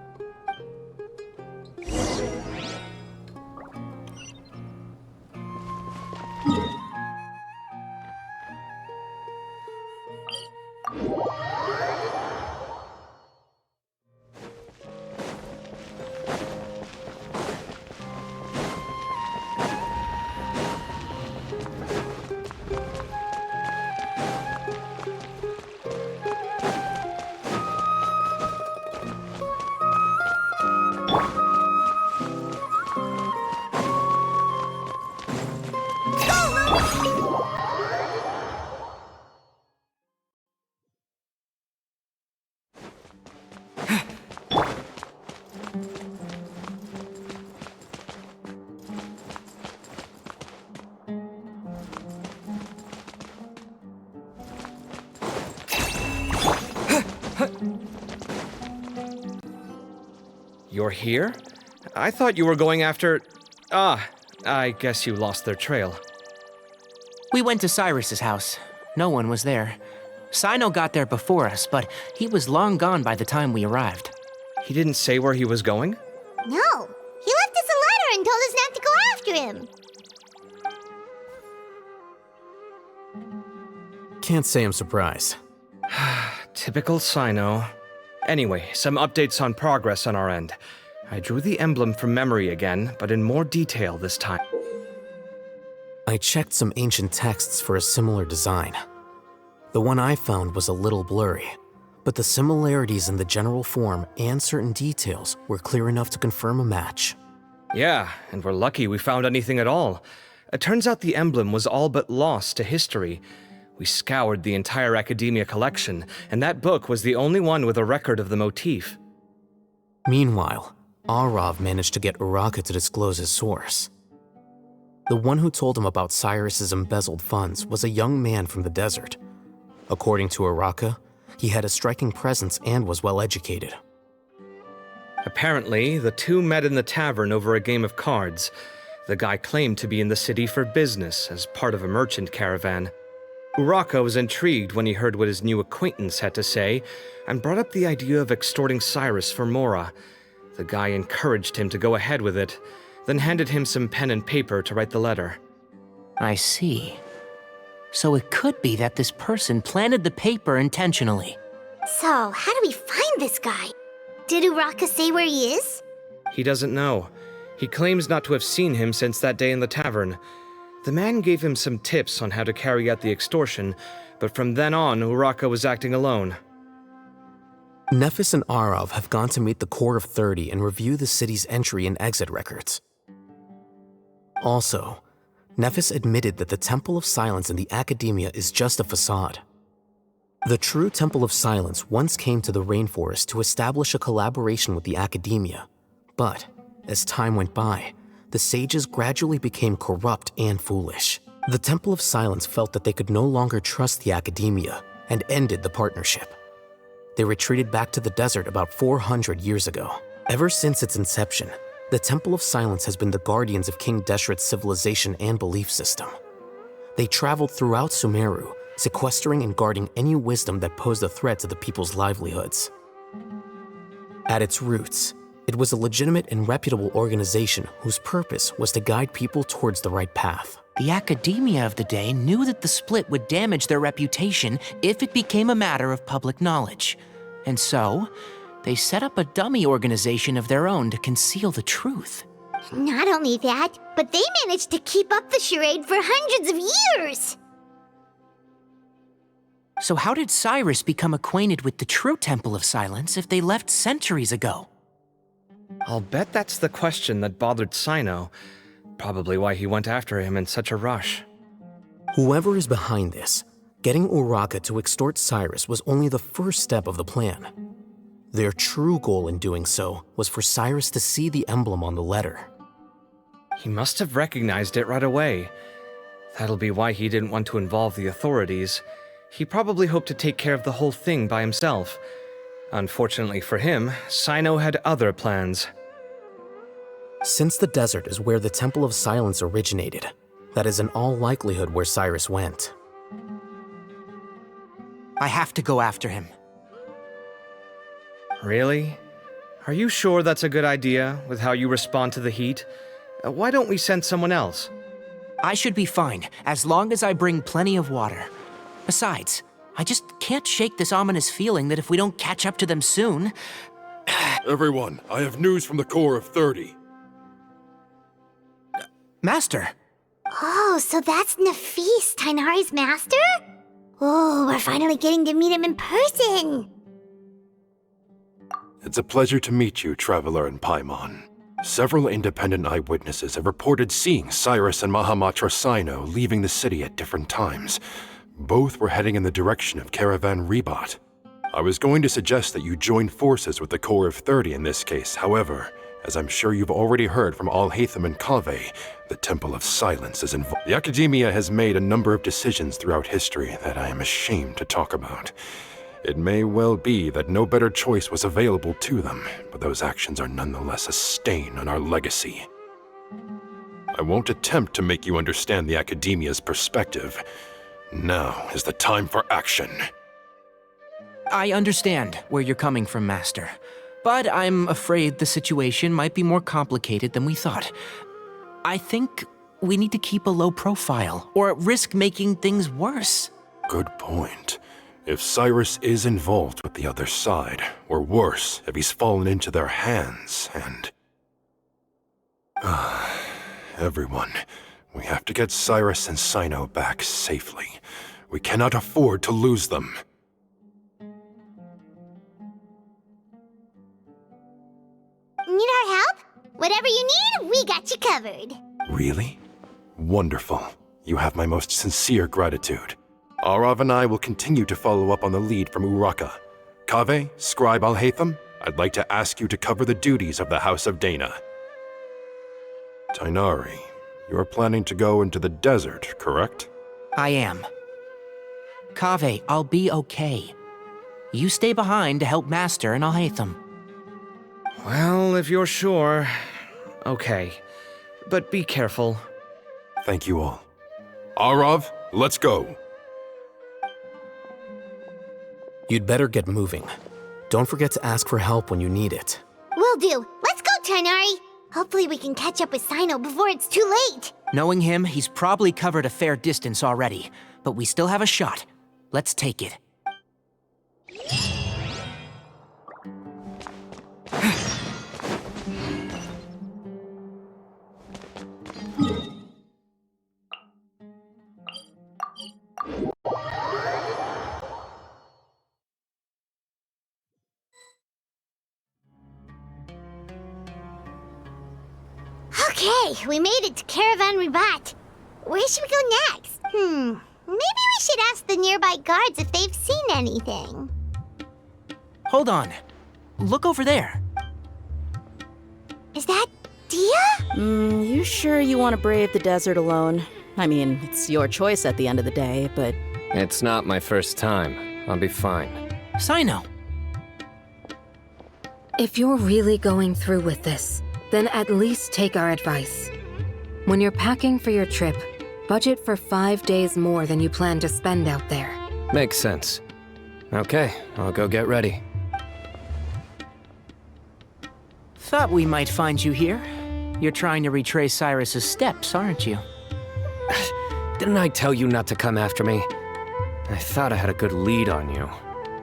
You're here? I thought you were going after... I guess you lost their trail. We went to Cyrus's house. No one was there. Cyno got there before us, but he was long gone by the time we arrived. He didn't say where he was going? No, he left us a letter and told us not to go after him. Can't say I'm surprised. Typical Cyno. Anyway, some updates on progress on our end. I drew the emblem from memory again, but in more detail this time. I checked some ancient texts for a similar design. The one I found was a little blurry, but the similarities in the general form and certain details were clear enough to confirm a match. Yeah, and we're lucky we found anything at all. It turns out the emblem was all but lost to history. We scoured the entire Academia collection, and that book was the only one with a record of the motif. Meanwhile, Arav managed to get Uraka to disclose his source. The one who told him about Cyrus's embezzled funds was a young man from the desert. According to Uraka, he had a striking presence and was well educated. Apparently, the two met in the tavern over a game of cards. The guy claimed to be in the city for business as part of a merchant caravan. Uraka was intrigued when he heard what his new acquaintance had to say, and brought up the idea of extorting Cyrus for mora. The guy encouraged him to go ahead with it, then handed him some pen and paper to write the letter. I see. So it could be that this person planted the paper intentionally. So, how do we find this guy? Did Uraka say where he is? He doesn't know. He claims not to have seen him since that day in the tavern. The man gave him some tips on how to carry out the extortion, but from then on, Uraka was acting alone. Nephis and Arav have gone to meet the Court of 30 and review the city's entry and exit records. Also, Nephis admitted that the Temple of Silence in the Academia is just a facade. The true Temple of Silence once came to the rainforest to establish a collaboration with the Academia, but as time went by, the sages gradually became corrupt and foolish. The Temple of Silence felt that they could no longer trust the Academia and ended the partnership. They retreated back to the desert about 400 years ago. Ever since its inception, the Temple of Silence has been the guardians of King Deshret's civilization and belief system. They traveled throughout Sumeru, sequestering and guarding any wisdom that posed a threat to the people's livelihoods. At its roots, it was a legitimate and reputable organization whose purpose was to guide people towards the right path. The academia of the day knew that the split would damage their reputation if it became a matter of public knowledge. And so, they set up a dummy organization of their own to conceal the truth. Not only that, but they managed to keep up the charade for hundreds of years! So how did Cyrus become acquainted with the true Temple of Silence if they left centuries ago? I'll bet that's the question that bothered Cyno. Probably why he went after him in such a rush. Whoever is behind this, getting Uraka to extort Cyrus was only the first step of the plan. Their true goal in doing so was for Cyrus to see the emblem on the letter. He must have recognized it right away. That'll be why he didn't want to involve the authorities. He probably hoped to take care of the whole thing by himself. Unfortunately for him, Cyno had other plans. Since the desert is where the Temple of Silence originated, that is in all likelihood where Cyrus went. I have to go after him. Really? Are you sure that's a good idea, with how you respond to the heat? Why don't we send someone else? I should be fine, as long as I bring plenty of water. Besides, I just can't shake this ominous feeling that if we don't catch up to them soon... Everyone, I have news from the Core of 30. Master! Oh, so that's Nafis, Tainari's master? Oh, we're finally getting to meet him in person! It's a pleasure to meet you, Traveler in Paimon. Several independent eyewitnesses have reported seeing Cyrus and Mahamatra Cyno leaving the city at different times. Both were heading in the direction of Caravan Ribat. I was going to suggest that you join forces with the Core of 30 in this case. However, as I'm sure you've already heard from Alhaitham and Kaveh, the Temple of Silence is involved. The Academia has made a number of decisions throughout history that I am ashamed to talk about. It may well be that no better choice was available to them, but those actions are nonetheless a stain on our legacy. I won't attempt to make you understand the Academia's perspective. Now is the time for action. I understand where you're coming from, Master. But I'm afraid the situation might be more complicated than we thought. I think we need to keep a low profile, or risk making things worse. Good point. If Cyrus is involved with the other side, or worse, if he's fallen into their hands, and... everyone, we have to get Cyrus and Cyno back safely. We cannot afford to lose them. Need our help? Whatever you need, we got you covered. Really? Wonderful. You have my most sincere gratitude. Arav and I will continue to follow up on the lead from Uraka. Kaveh, Scribe Alhaitham, I'd like to ask you to cover the duties of the House of Dana. Tainari, you're planning to go into the desert, correct? I am. Kaveh, I'll be okay. You stay behind to help Master and Alhaitham. Well, if you're sure... Okay. But be careful. Thank you all. Arav, let's go. You'd better get moving. Don't forget to ask for help when you need it. Will do. Let's go, Tainari. Hopefully we can catch up with Cyno before it's too late. Knowing him, he's probably covered a fair distance already. But we still have a shot. Let's take it. Okay, we made it to Caravan Ribat. Where should we go next? Maybe we should ask the nearby guards if they've seen anything. Hold on. Look over there. Is that Dia? You sure you want to brave the desert alone? I mean, it's your choice at the end of the day, but... It's not my first time. I'll be fine. Cyno. If you're really going through with this, then at least take our advice. When you're packing for your trip, Budget for 5 days more than you plan to spend out there. Makes sense. Okay, I'll go get ready. Thought we might find you here. You're trying to retrace Cyrus's steps, aren't you? Didn't I tell you not to come after me? I thought I had a good lead on you.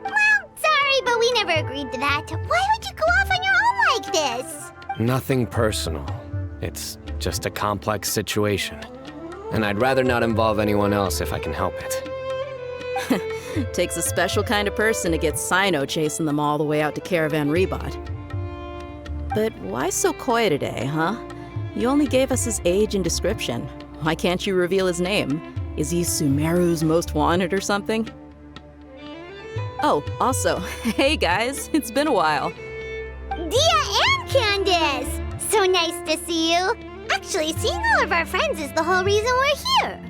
Well, sorry, but we never agreed to that. Why would you go off on your own like this? Nothing personal. It's just a complex situation. And I'd rather not involve anyone else if I can help it. Takes a special kind of person to get Cyno chasing them all the way out to Caravan Rebot. But why so coy today, huh? You only gave us his age and description. Why can't you reveal his name? Is he Sumeru's most wanted or something? Oh, also, hey guys, it's been a while. Dia and Candace! So nice to see you. Actually, seeing all of our friends is the whole reason we're here.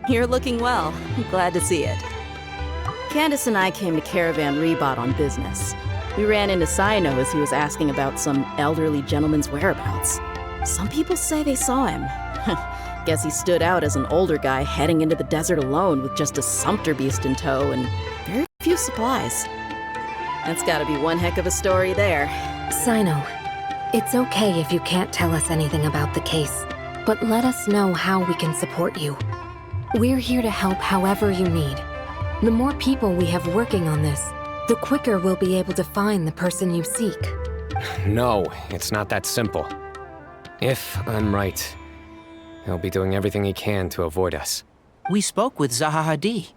You're looking well. Glad to see it. Candace and I came to Caravan Rebot on business. We ran into Cyno as he was asking about some elderly gentleman's whereabouts. Some people say they saw him. Guess he stood out as an older guy heading into the desert alone with just a sumpter beast in tow and very few supplies. That's gotta be one heck of a story there. Cyno, it's okay if you can't tell us anything about the case, but let us know how we can support you. We're here to help however you need. The more people we have working on this, the quicker we'll be able to find the person you seek. No, it's not that simple. If I'm right, he'll be doing everything he can to avoid us. We spoke with Zaha Hadid.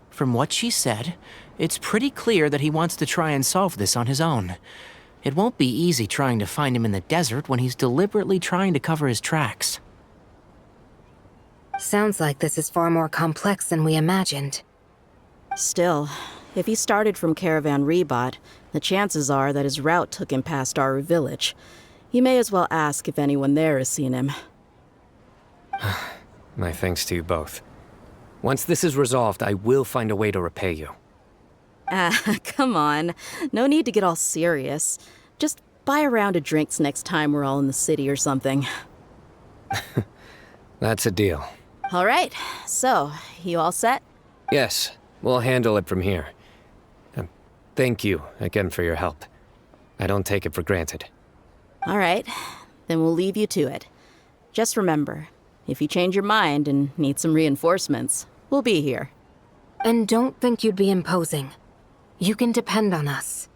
From what she said, it's pretty clear that he wants to try and solve this on his own. It won't be easy trying to find him in the desert when he's deliberately trying to cover his tracks. Sounds like this is far more complex than we imagined. Still, if he started from Caravan Rebot, the chances are that his route took him past our village. You may as well ask if anyone there has seen him. My thanks to you both. Once this is resolved, I will find a way to repay you. Come on. No need to get all serious. Just buy a round of drinks next time we're all in the city or something. That's a deal. All right, so, you all set? Yes, we'll handle it from here. Thank you again for your help. I don't take it for granted. All right, then we'll leave you to it. Just remember, if you change your mind and need some reinforcements, we'll be here. And don't think you'd be imposing. You can depend on us.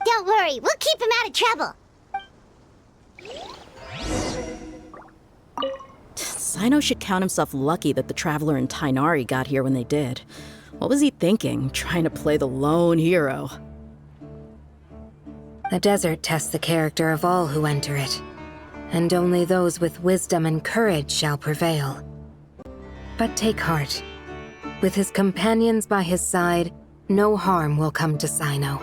Don't worry, we'll keep him out of trouble. Cyno should count himself lucky that the Traveler and Tighnari got here when they did. What was he thinking, trying to play the lone hero? The desert tests the character of all who enter it, and only those with wisdom and courage shall prevail. But take heart. With his companions by his side, no harm will come to Cyno.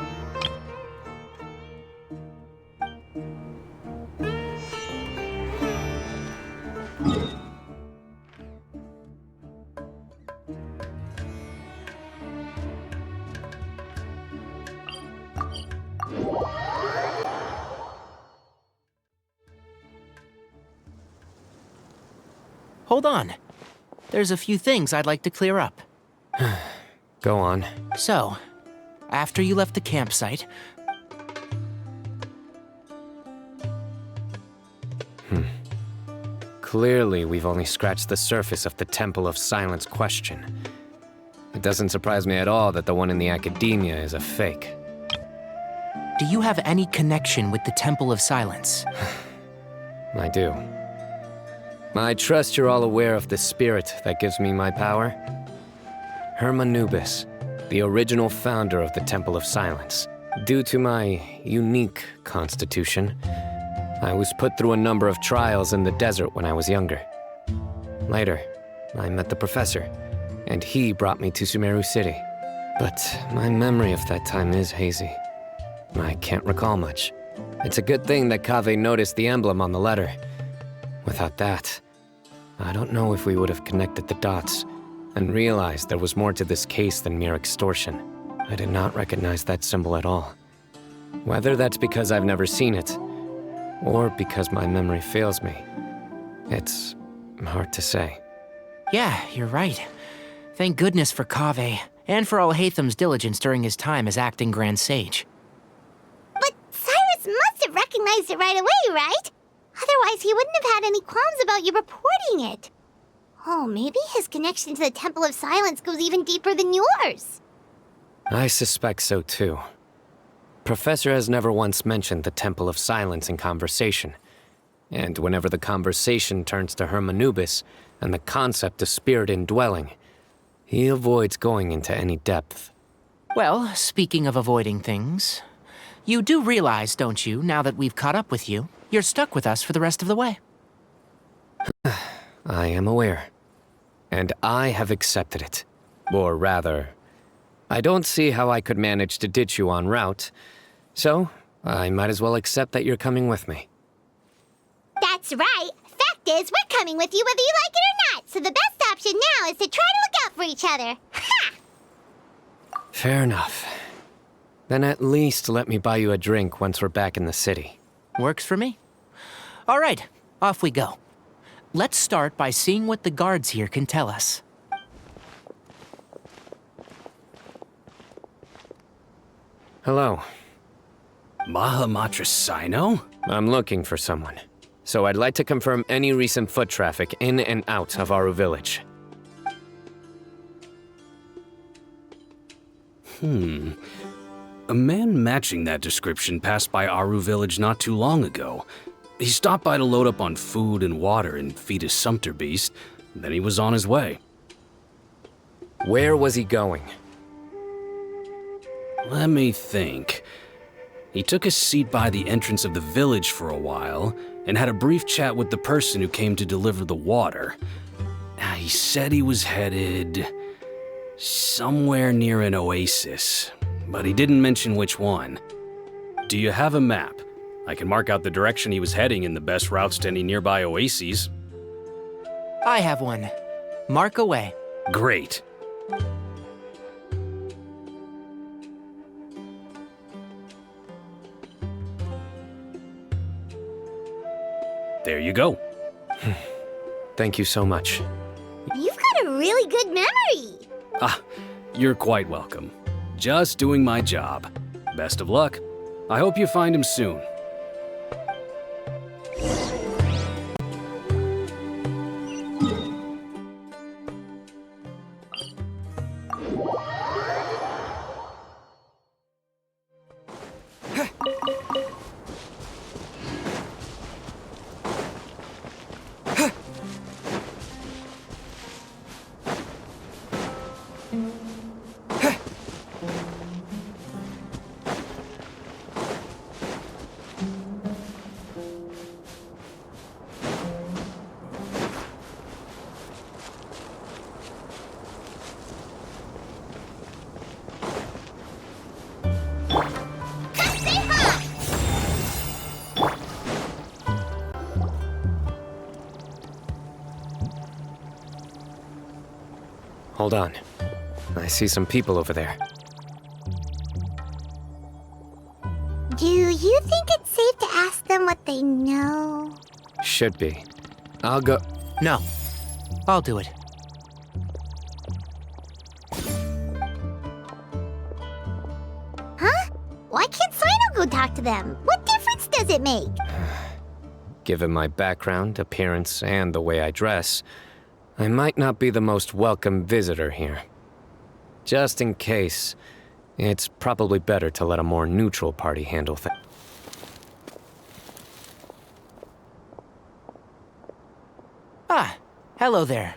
Hold on. There's a few things I'd like to clear up. Go on. So, after you left the campsite... Clearly, we've only scratched the surface of the Temple of Silence question. It doesn't surprise me at all that the one in the academia is a fake. Do you have any connection with the Temple of Silence? I do. I trust you're all aware of the spirit that gives me my power. Hermanubis, the original founder of the Temple of Silence. Due to my unique constitution, I was put through a number of trials in the desert when I was younger. Later, I met the professor, and he brought me to Sumeru City. But my memory of that time is hazy. I can't recall much. It's a good thing that Kaveh noticed the emblem on the letter. Without that, I don't know if we would have connected the dots and realized there was more to this case than mere extortion. I did not recognize that symbol at all. Whether that's because I've never seen it, or because my memory fails me, it's hard to say. Yeah, you're right. Thank goodness for Kaveh, and for Alhaitham's diligence during his time as acting Grand Sage. But Cyrus must have recognized it right away, right? Otherwise, he wouldn't have had any qualms about you reporting it. Oh, maybe his connection to the Temple of Silence goes even deeper than yours. I suspect so too. Professor has never once mentioned the Temple of Silence in conversation. And whenever the conversation turns to Hermanubis and the concept of spirit indwelling, he avoids going into any depth. Well, speaking of avoiding things, you do realize, don't you, now that we've caught up with you, you're stuck with us for the rest of the way. I am aware. And I have accepted it. Or rather, I don't see how I could manage to ditch you en route, so I might as well accept that you're coming with me. That's right. Fact is, we're coming with you whether you like it or not, so the best option now is to try to look out for each other. Ha! Fair enough. Then at least let me buy you a drink once we're back in the city. Works for me. All right, off we go. Let's start by seeing what the guards here can tell us. Hello. Mahamatra Cyno? I'm looking for someone. So I'd like to confirm any recent foot traffic in and out of Aru Village. A man matching that description passed by Aru Village not too long ago. He stopped by to load up on food and water and feed his sumpter beast, then he was on his way. Where was he going? Let me think. He took a seat by the entrance of the village for a while and had a brief chat with the person who came to deliver the water. He said he was headed somewhere near an oasis, but he didn't mention which one. Do you have a map? I can mark out the direction he was heading and the best routes to any nearby oases. I have one. Mark away. Great. There you go. Thank you so much. You've got a really good memory. You're quite welcome. Just doing my job. Best of luck. I hope you find him soon. Hold on. I see some people over there. Do you think it's safe to ask them what they know? Should be. I'll go. No. I'll do it. Huh? Why can't Cyno go talk to them? What difference does it make? Given my background, appearance, and the way I dress, I might not be the most welcome visitor here. Just in case, it's probably better to let a more neutral party handle things. Hello there.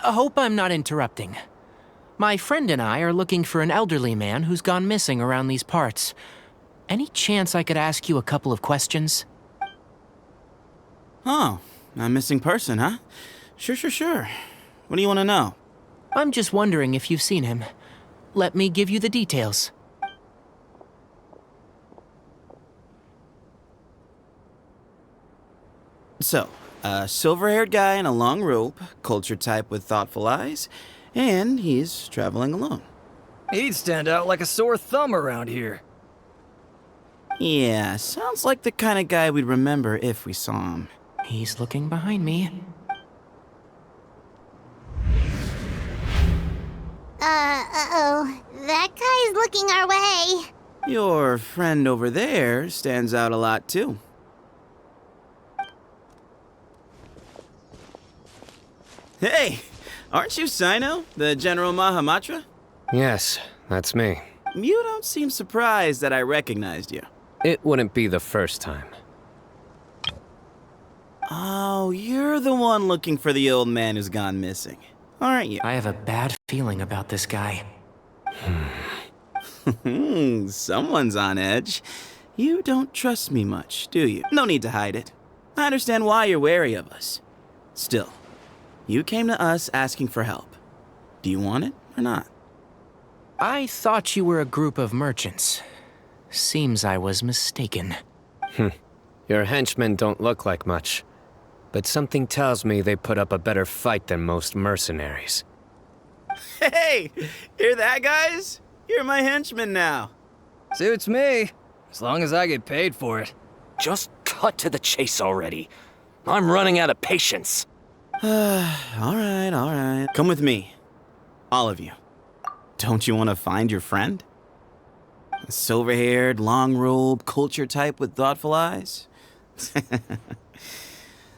I hope I'm not interrupting. My friend and I are looking for an elderly man who's gone missing around these parts. Any chance I could ask you a couple of questions? Oh, a missing person, huh? Sure. What do you want to know? I'm just wondering if you've seen him. Let me give you the details. So, a silver-haired guy in a long robe, culture type with thoughtful eyes, and he's traveling alone. He'd stand out like a sore thumb around here. Yeah, sounds like the kind of guy we'd remember if we saw him. He's looking behind me. that guy's looking our way. Your friend over there stands out a lot, too. Hey, aren't you Cyno, the General Mahamatra? Yes, that's me. You don't seem surprised that I recognized you. It wouldn't be the first time. Oh, you're the one looking for the old man who's gone missing, aren't you? I have a bad feeling about this guy. Someone's on edge. You don't trust me much, do you? No need to hide it. I understand why you're wary of us. Still, you came to us asking for help. Do you want it or not? I thought you were a group of merchants. Seems I was mistaken. Your henchmen don't look like much, but something tells me they put up a better fight than most mercenaries. Hey, hear that, guys? You're my henchmen now. Suits me, as long as I get paid for it. Just cut to the chase already. I'm running out of patience. All right. Come with me. All of you. Don't you want to find your friend? A silver-haired, long-robed, culture type with thoughtful eyes?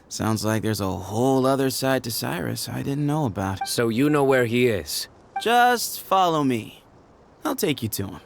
Sounds like there's a whole other side to Cyrus I didn't know about. So you know where he is? Just follow me. I'll take you to him.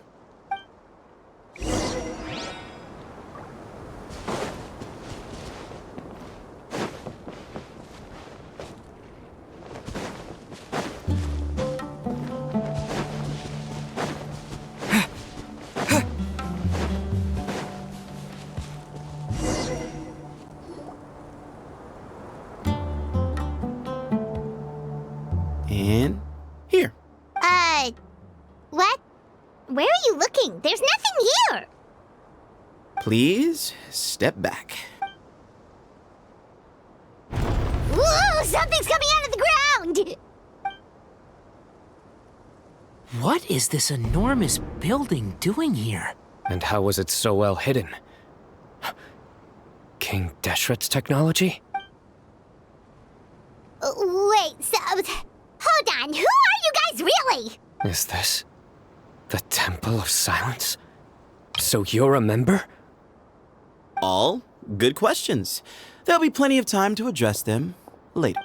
And here. What? Where are you looking? There's nothing here. Please step back. Whoa, something's coming out of the ground! What is this enormous building doing here? And how was it so well hidden? King Deshret's technology? Wait, so... Hold on, who are you guys really? Is this the Temple of Silence? So you're a member? All good questions. There'll be plenty of time to address them later.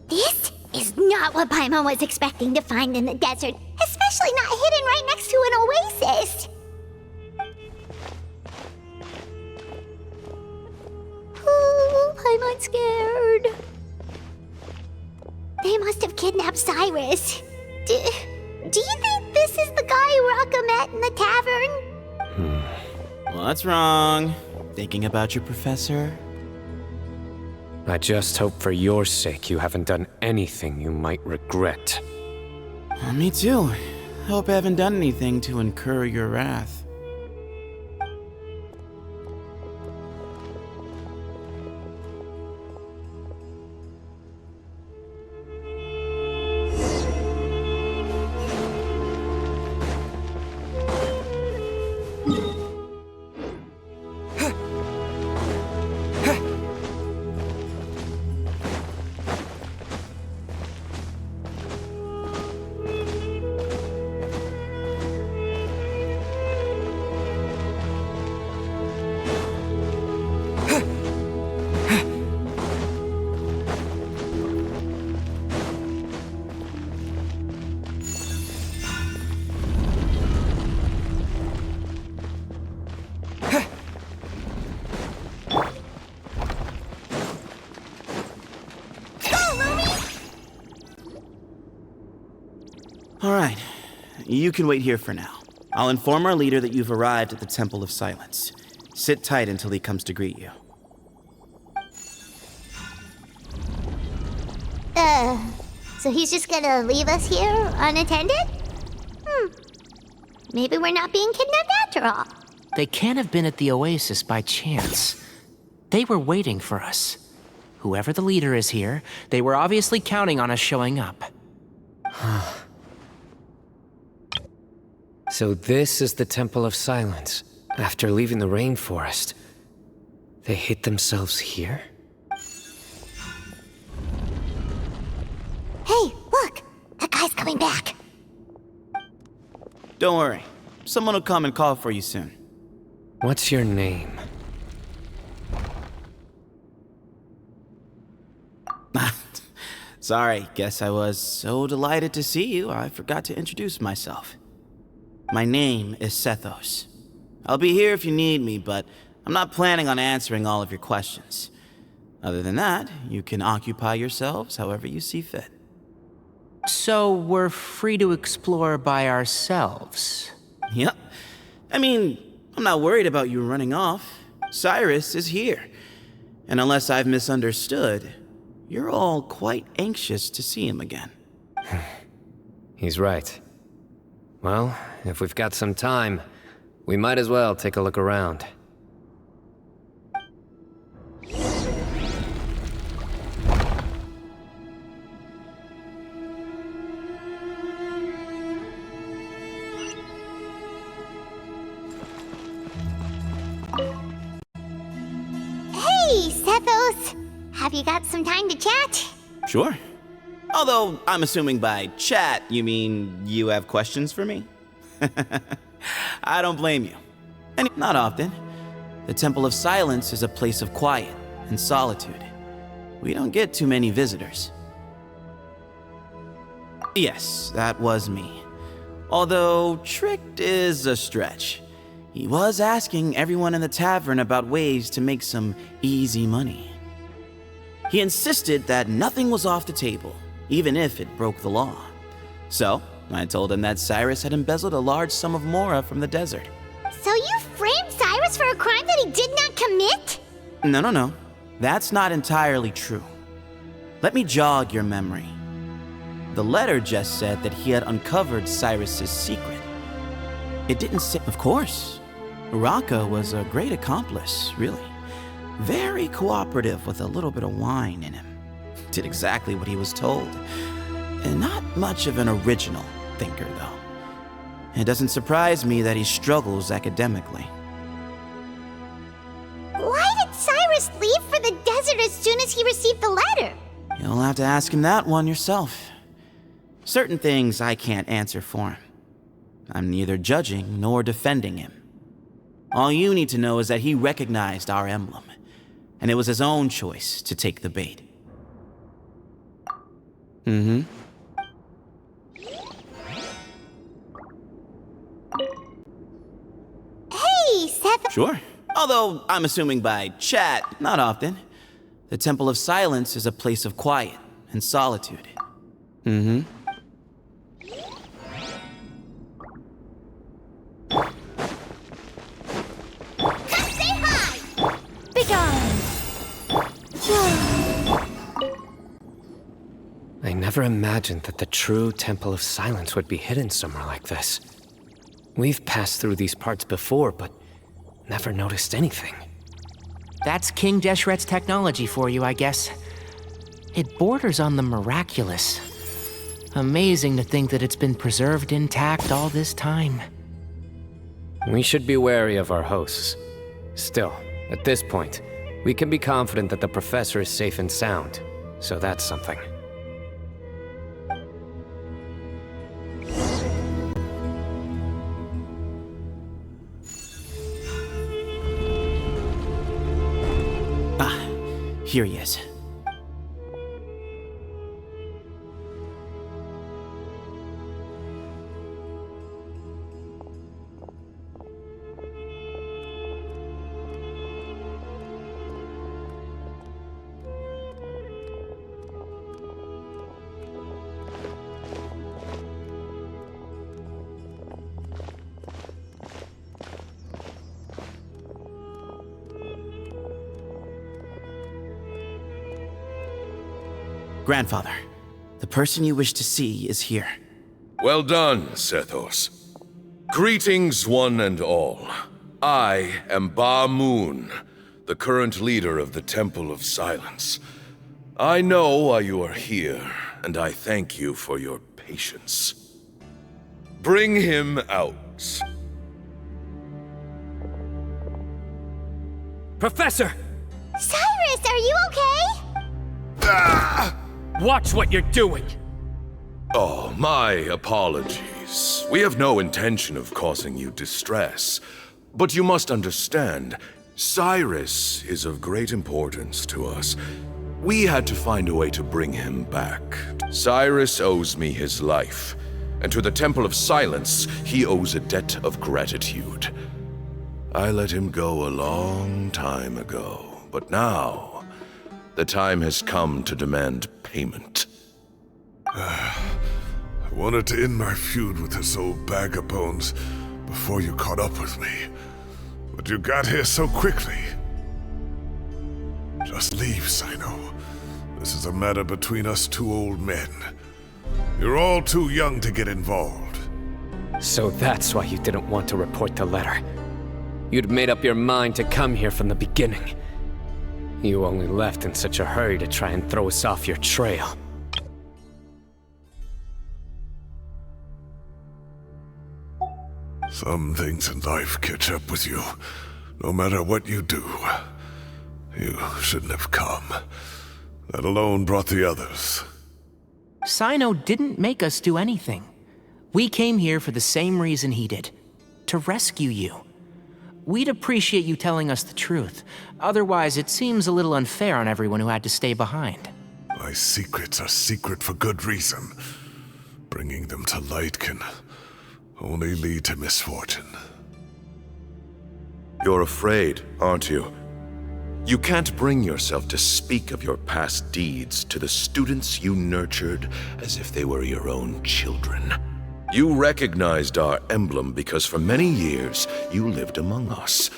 This is not what Paimon was expecting to find in the desert, especially not hidden right next to an oasis. Oh, Paimon's scared. They must have kidnapped Cyrus. Do you think this is the guy Raka met in the tavern? What's wrong? Thinking about your professor? I just hope for your sake you haven't done anything you might regret. Me too. Hope I haven't done anything to incur your wrath. All right, you can wait here for now. I'll inform our leader that you've arrived at the Temple of Silence. Sit tight until he comes to greet you. So he's just gonna leave us here unattended? Maybe we're not being kidnapped after all. They can't have been at the oasis by chance. They were waiting for us. Whoever the leader is here, they were obviously counting on us showing up. So this is the Temple of Silence. After leaving the rainforest, they hid themselves here? Hey, look! That guy's coming back. Don't worry. Someone will come and call for you soon. What's your name? Sorry, guess I was so delighted to see you, I forgot to introduce myself. My name is Sethos. I'll be here if you need me, but I'm not planning on answering all of your questions. Other than that, you can occupy yourselves however you see fit. So we're free to explore by ourselves? Yep. I mean, I'm not worried about you running off. Cyrus is here. And unless I've misunderstood, you're all quite anxious to see him again. He's right. Well, if we've got some time, we might as well take a look around. Hey, Sethos! Have you got some time to chat? Sure. Although, I'm assuming by chat, you mean you have questions for me? I don't blame you. And not often. The Temple of Silence is a place of quiet and solitude. We don't get too many visitors. Yes, that was me. Although, tricked is a stretch. He was asking everyone in the tavern about ways to make some easy money. He insisted that nothing was off the table, even if it broke the law. So, I told him that Cyrus had embezzled a large sum of mora from the desert. So you framed Cyrus for a crime that he did not commit? No. That's not entirely true. Let me jog your memory. The letter just said that he had uncovered Cyrus's secret. It didn't say... Of course. Raka was a great accomplice, really. Very cooperative with a little bit of wine in him. Did exactly what he was told. And not much of an original thinker, though. It doesn't surprise me that he struggles academically. Why did Cyrus leave for the desert as soon as he received the letter? You'll have to ask him that one yourself. Certain things I can't answer for him. I'm neither judging nor defending him. All you need to know is that he recognized our emblem, and it was his own choice to take the bait. Mm-hmm. Hey, Seth. Sure. Although, I'm assuming by chat, not often. The Temple of Silence is a place of quiet and solitude. Mm-hmm. Come say hi! I never imagined that the true Temple of Silence would be hidden somewhere like this. We've passed through these parts before, but never noticed anything. That's King Deshret's technology for you, I guess. It borders on the miraculous. Amazing to think that it's been preserved intact all this time. We should be wary of our hosts. Still, at this point, we can be confident that the professor is safe and sound, so that's something. Here he is. Grandfather, the person you wish to see is here. Well done, Sethos. Greetings, one and all. I am Ba Moon, the current leader of the Temple of Silence. I know why you are here, and I thank you for your patience. Bring him out. Professor! Cyrus, are you okay? Watch what you're doing! Oh, my apologies. We have no intention of causing you distress. But you must understand, Cyrus is of great importance to us. We had to find a way to bring him back. Cyrus owes me his life, and to the Temple of Silence, he owes a debt of gratitude. I let him go a long time ago, but now, the time has come to demand payment. I wanted to end my feud with this old bag of bones before you caught up with me. But you got here so quickly. Just leave, Cyno. This is a matter between us two old men. You're all too young to get involved. So that's why you didn't want to report the letter. You'd made up your mind to come here from the beginning. You only left in such a hurry to try and throw us off your trail. Some things in life catch up with you, no matter what you do. You shouldn't have come. That alone brought the others. Cyno didn't make us do anything. We came here for the same reason he did. To rescue you. We'd appreciate you telling us the truth. Otherwise, it seems a little unfair on everyone who had to stay behind. My secrets are secret for good reason. Bringing them to light can only lead to misfortune. You're afraid, aren't you? You can't bring yourself to speak of your past deeds to the students you nurtured as if they were your own children. You recognized our emblem because for many years you lived among us.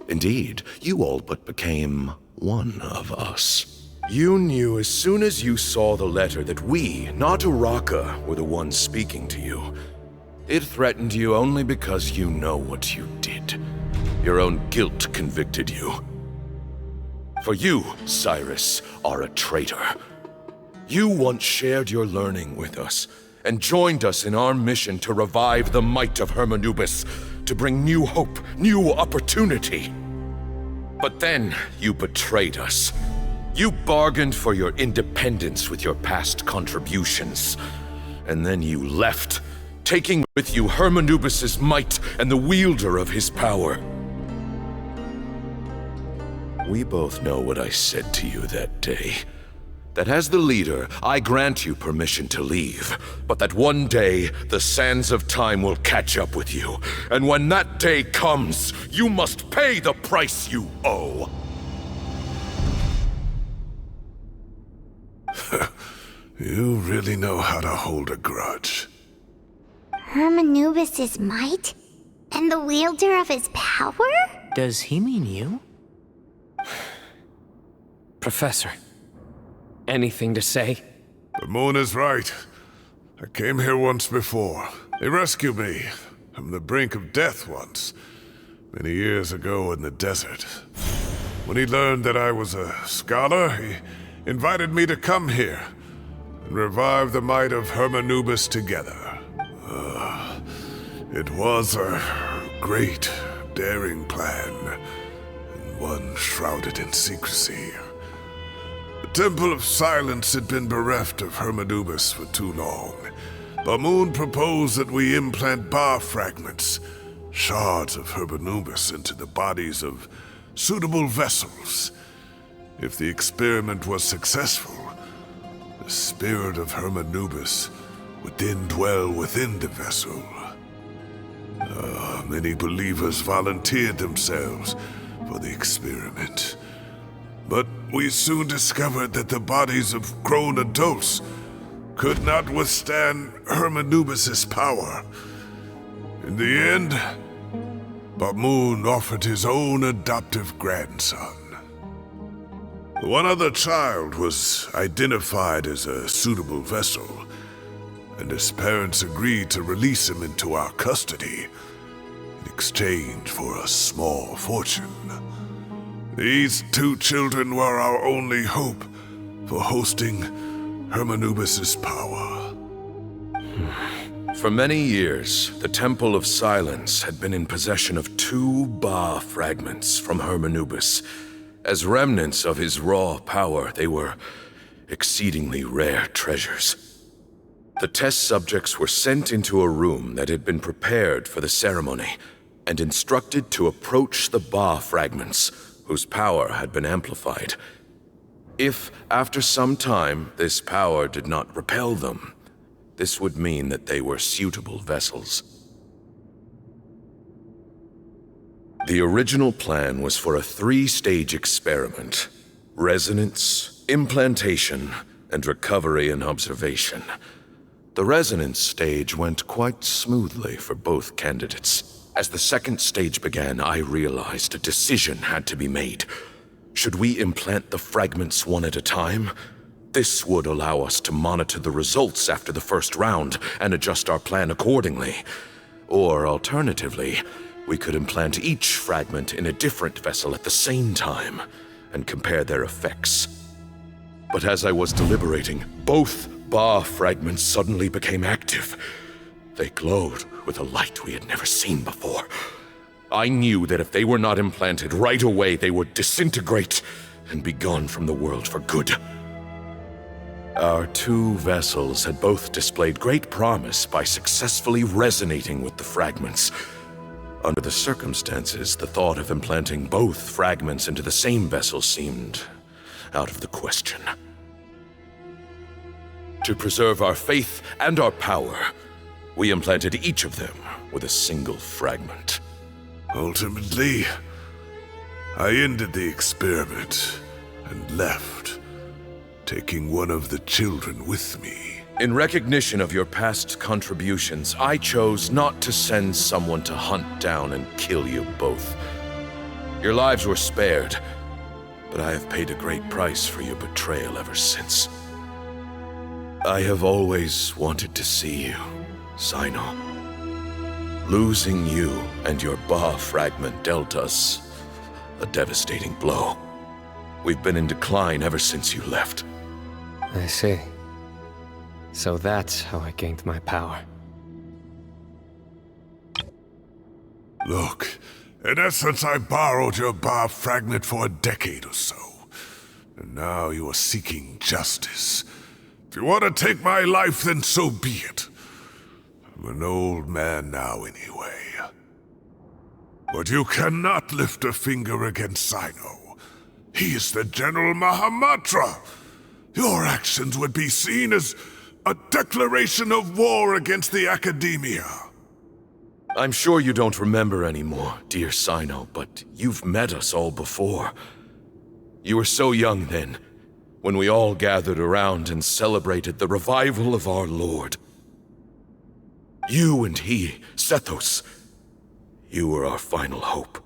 Indeed, you all but became one of us. You knew as soon as you saw the letter that we, not Uraka, were the ones speaking to you. It threatened you only because you know what you did. Your own guilt convicted you. For you, Cyrus, are a traitor. You once shared your learning with us, and joined us in our mission to revive the might of Hermanubis, to bring new hope, new opportunity. But then you betrayed us. You bargained for your independence with your past contributions. And then you left, taking with you Hermanubis' might and the wielder of his power. We both know what I said to you that day. That as the leader, I grant you permission to leave, but that one day, the sands of time will catch up with you. And when that day comes, you must pay the price you owe. You really know how to hold a grudge. Hermanubis' might? And the wielder of his power? Does he mean you? Professor, anything to say? The moon is right. I came here once before. He rescued me from the brink of death once, many years ago in the desert. When he learned that I was a scholar, he invited me to come here and revive the might of Hermanubis together. It was a great, daring plan, and one shrouded in secrecy. The Temple of Silence had been bereft of Hermanubis for too long. Bamoon proposed that we implant bar fragments, shards of Hermanubis, into the bodies of suitable vessels. If the experiment was successful, the spirit of Hermanubis would then dwell within the vessel. Many believers volunteered themselves for the experiment. But we soon discovered that the bodies of grown adults could not withstand Hermanubis' power. In the end, Bamoon offered his own adoptive grandson. One other child was identified as a suitable vessel, and his parents agreed to release him into our custody in exchange for a small fortune. These two children were our only hope for hosting Hermanubis' power. For many years, the Temple of Silence had been in possession of 2 Ba fragments from Hermanubis. As remnants of his raw power, they were exceedingly rare treasures. The test subjects were sent into a room that had been prepared for the ceremony and instructed to approach the Ba fragments, whose power had been amplified. If, after some time, this power did not repel them, this would mean that they were suitable vessels. The original plan was for a 3-stage experiment: resonance, implantation, and recovery and observation. The resonance stage went quite smoothly for both candidates. As the second stage began, I realized a decision had to be made. Should we implant the fragments one at a time? This would allow us to monitor the results after the first round and adjust our plan accordingly. Or alternatively, we could implant each fragment in a different vessel at the same time and compare their effects. But as I was deliberating, both Ba fragments suddenly became active. They glowed with a light we had never seen before. I knew that if they were not implanted right away, they would disintegrate and be gone from the world for good. Our 2 vessels had both displayed great promise by successfully resonating with the fragments. Under the circumstances, the thought of implanting both fragments into the same vessel seemed out of the question. To preserve our faith and our power, we implanted each of them with a single fragment. Ultimately, I ended the experiment and left, taking one of the children with me. In recognition of your past contributions, I chose not to send someone to hunt down and kill you both. Your lives were spared, but I have paid a great price for your betrayal ever since. I have always wanted to see you, Cyno. Losing you and your Ba fragment dealt us a devastating blow. We've been in decline ever since you left. I see. So that's how I gained my power. Look, in essence, I borrowed your Ba fragment for a decade or so. And now you are seeking justice. If you want to take my life, then so be it. I'm an old man now anyway. But you cannot lift a finger against Cyno. He is the General Mahamatra. Your actions would be seen as a declaration of war against the Academia. I'm sure you don't remember anymore, dear Cyno, but you've met us all before. You were so young then, when we all gathered around and celebrated the revival of our Lord. You and he, Sethos, you were our final hope.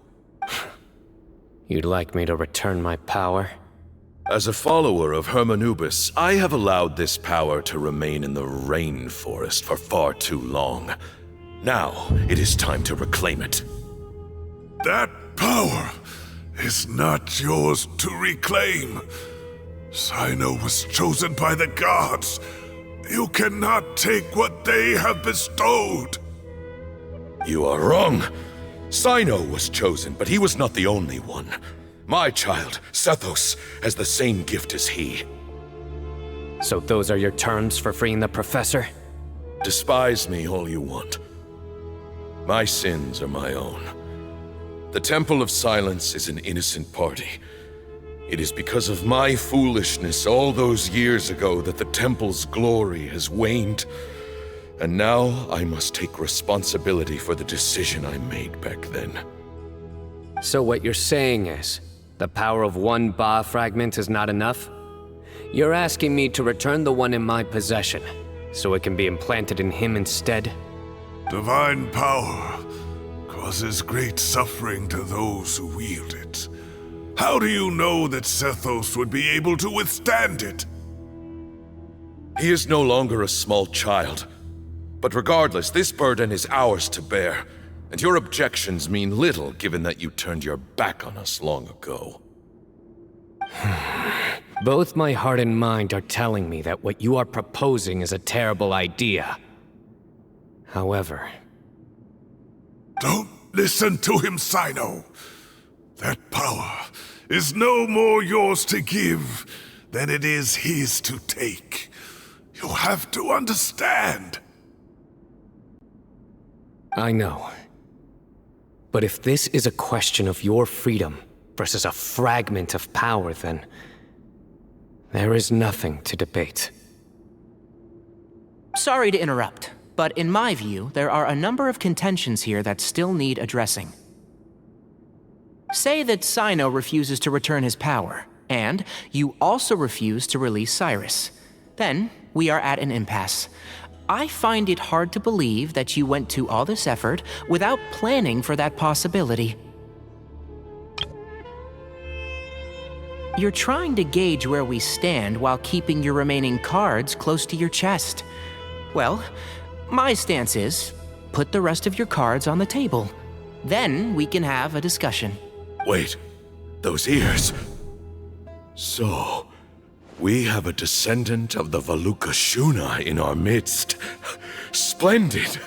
You'd like me to return my power? As a follower of Hermanubis, I have allowed this power to remain in the rainforest for far too long. Now, it is time to reclaim it. That power is not yours to reclaim. Cyno was chosen by the gods. You cannot take what they have bestowed. You are wrong. Cyno was chosen, but he was not the only one. My child, Sethos, has the same gift as he. So those are your terms for freeing the professor? Despise me all you want. My sins are my own. The Temple of Silence is an innocent party. It is because of my foolishness all those years ago that the Temple's glory has waned. And now I must take responsibility for the decision I made back then. So what you're saying is, the power of one Ba fragment is not enough? You're asking me to return the one in my possession, so it can be implanted in him instead? Divine power causes great suffering to those who wield it. How do you know that Sethos would be able to withstand it? He is no longer a small child. But regardless, this burden is ours to bear, and your objections mean little given that you turned your back on us long ago. Both my heart and mind are telling me that what you are proposing is a terrible idea. However... Don't listen to him, Cyno. That power is no more yours to give than it is his to take. You have to understand. I know. But if this is a question of your freedom versus a fragment of power, then there is nothing to debate. Sorry to interrupt, but in my view, there are a number of contentions here that still need addressing. Say that Cyno refuses to return his power, and you also refuse to release Cyrus. Then, we are at an impasse. I find it hard to believe that you went to all this effort without planning for that possibility. You're trying to gauge where we stand while keeping your remaining cards close to your chest. Well, my stance is, put the rest of your cards on the table. Then we can have a discussion. Wait, those ears. So, we have a descendant of the Valukashuna in our midst. Splendid!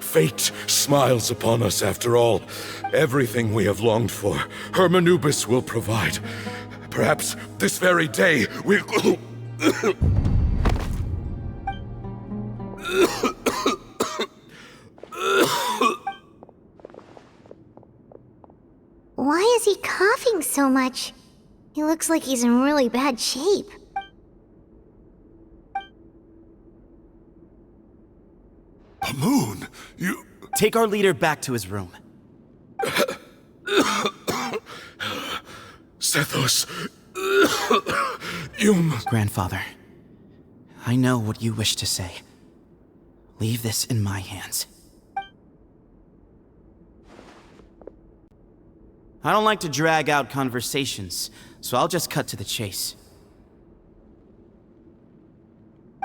Fate smiles upon us after all. Everything we have longed for, Hermanubis will provide. Perhaps this very day we'll... Why is he coughing so much? He looks like he's in really bad shape. Moon, you... Take our leader back to his room. Sethos... you... Grandfather, I know what you wish to say. Leave this in my hands. I don't like to drag out conversations, so I'll just cut to the chase.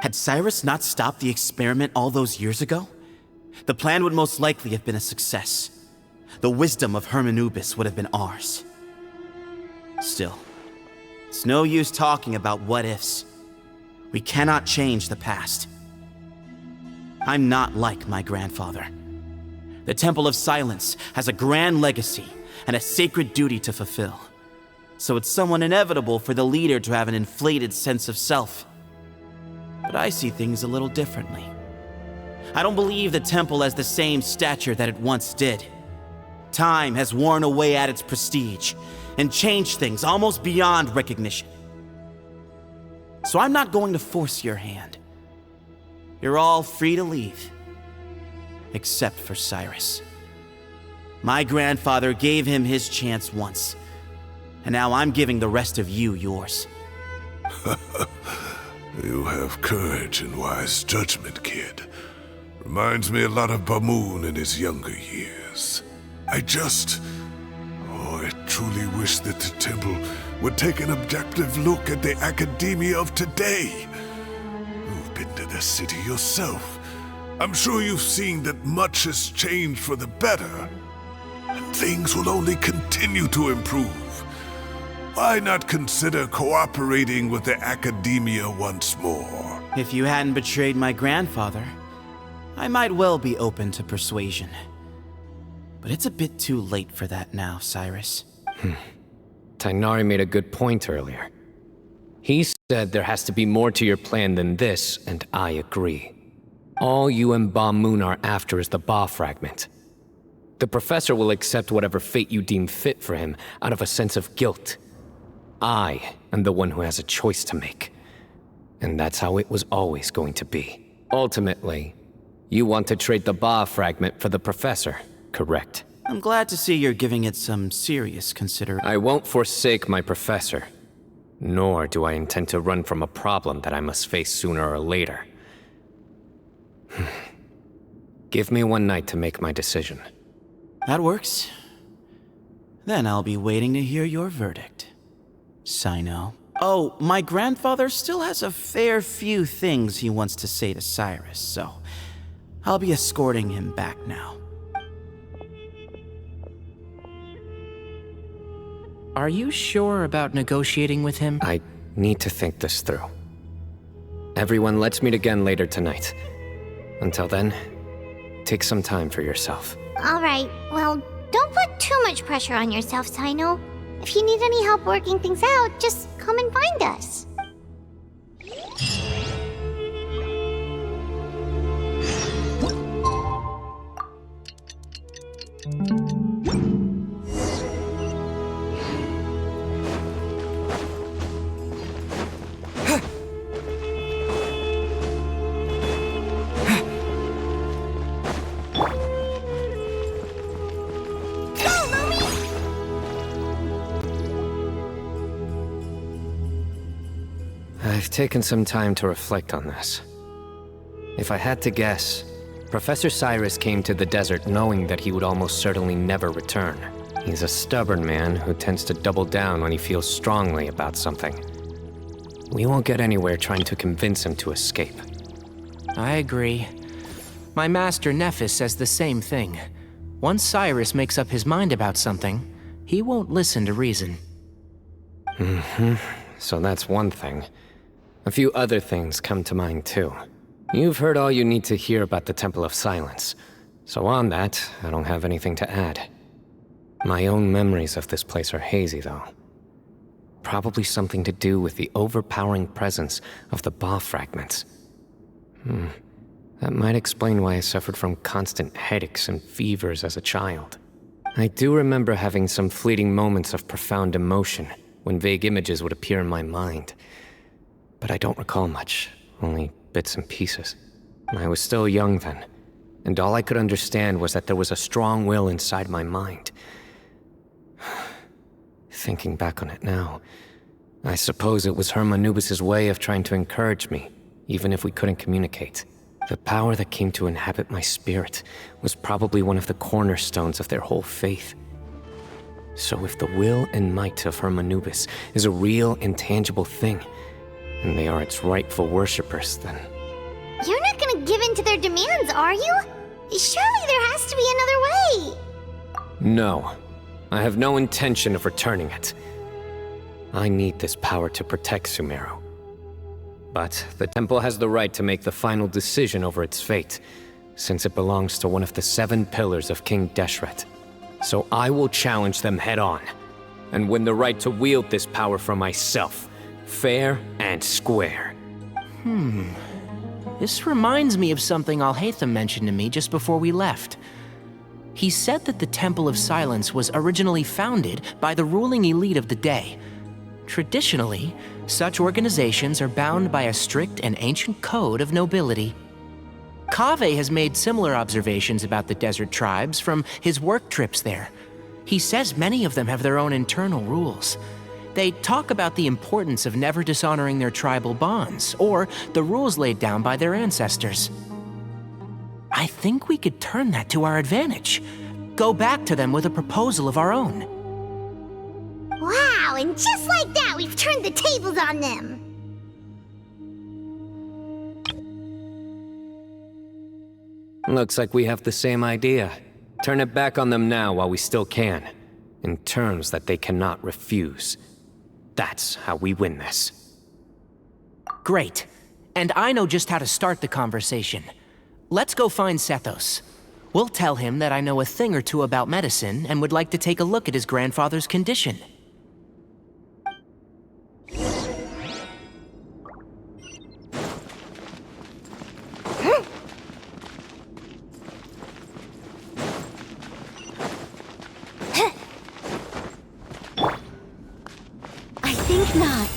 Had Cyrus not stopped the experiment all those years ago, the plan would most likely have been a success. The wisdom of Hermanubis would have been ours. Still, it's no use talking about what-ifs. We cannot change the past. I'm not like my grandfather. The Temple of Silence has a grand legacy and a sacred duty to fulfill. So it's somewhat inevitable for the leader to have an inflated sense of self. But I see things a little differently. I don't believe the temple has the same stature that it once did. Time has worn away at its prestige and changed things almost beyond recognition. So I'm not going to force your hand. You're all free to leave. Except for Cyrus. My grandfather gave him his chance once, and now I'm giving the rest of you yours. You have courage and wise judgment, kid. Reminds me a lot of Bamoon in his younger years. I truly wish that the temple would take an objective look at the academia of today. You've been to the city yourself. I'm sure you've seen that much has changed for the better. And things will only continue to improve. Why not consider cooperating with the academia once more? If you hadn't betrayed my grandfather, I might well be open to persuasion. But it's a bit too late for that now, Cyrus. Tighnari made a good point earlier. He said there has to be more to your plan than this, and I agree. All you and Ba Moon are after is the Ba fragment. The professor will accept whatever fate you deem fit for him out of a sense of guilt. I am the one who has a choice to make. And that's how it was always going to be. Ultimately, you want to trade the Ba fragment for the professor, correct? I'm glad to see you're giving it some serious consideration. I won't forsake my professor. Nor do I intend to run from a problem that I must face sooner or later. Give me one night to make my decision. That works. Then I'll be waiting to hear your verdict, Cyno. Oh, my grandfather still has a fair few things he wants to say to Cyrus, so I'll be escorting him back now. Are you sure about negotiating with him? I need to think this through. Everyone, let's meet again later tonight. Until then, take some time for yourself. Alright, well, don't put too much pressure on yourself, Cyno. If you need any help working things out, just come and find us. I've taken some time to reflect on this. If I had to guess, Professor Cyrus came to the desert knowing that he would almost certainly never return. He's a stubborn man who tends to double down when he feels strongly about something. We won't get anywhere trying to convince him to escape. I agree. My master Nephis says the same thing. Once Cyrus makes up his mind about something, he won't listen to reason. So that's one thing. A few other things come to mind too. You've heard all you need to hear about the Temple of Silence, so on that, I don't have anything to add. My own memories of this place are hazy, though. Probably something to do with the overpowering presence of the Ba fragments. That might explain why I suffered from constant headaches and fevers as a child. I do remember having some fleeting moments of profound emotion when vague images would appear in my mind. But I don't recall much, only bits and pieces. I was still young then, and all I could understand was that there was a strong will inside my mind. Thinking back on it now, I suppose it was Hermanubis' way of trying to encourage me, even if we couldn't communicate. The power that came to inhabit my spirit was probably one of the cornerstones of their whole faith. So if the will and might of Hermanubis is a real, intangible thing, and they are its rightful worshippers, then... You're not gonna give in to their demands, are you? Surely there has to be another way! No. I have no intention of returning it. I need this power to protect Sumeru. But the temple has the right to make the final decision over its fate, since it belongs to one of the 7 pillars of King Deshret. So I will challenge them head-on, and win the right to wield this power for myself, fair and square. This reminds me of something Alhaitham mentioned to me just before we left. He said that the Temple of Silence was originally founded by the ruling elite of the day. Traditionally, such organizations are bound by a strict and ancient code of nobility. Kaveh has made similar observations about the desert tribes from his work trips there. He says many of them have their own internal rules. They talk about the importance of never dishonoring their tribal bonds, or the rules laid down by their ancestors. I think we could turn that to our advantage. Go back to them with a proposal of our own. Wow, and just like that, we've turned the tables on them! Looks like we have the same idea. Turn it back on them now while we still can, in terms that they cannot refuse. That's how we win this. Great. And I know just how to start the conversation. Let's go find Sethos. We'll tell him that I know a thing or two about medicine and would like to take a look at his grandfather's condition. I think not.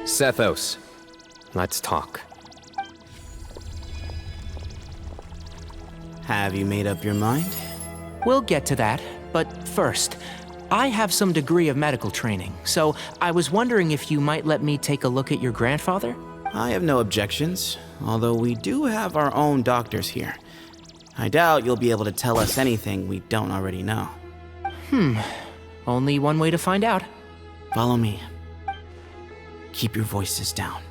Sethos, let's talk. Have you made up your mind? We'll get to that, but first, I have some degree of medical training, so I was wondering if you might let me take a look at your grandfather? I have no objections, although we do have our own doctors here. I doubt you'll be able to tell us anything we don't already know. Only one way to find out. Follow me. Keep your voices down.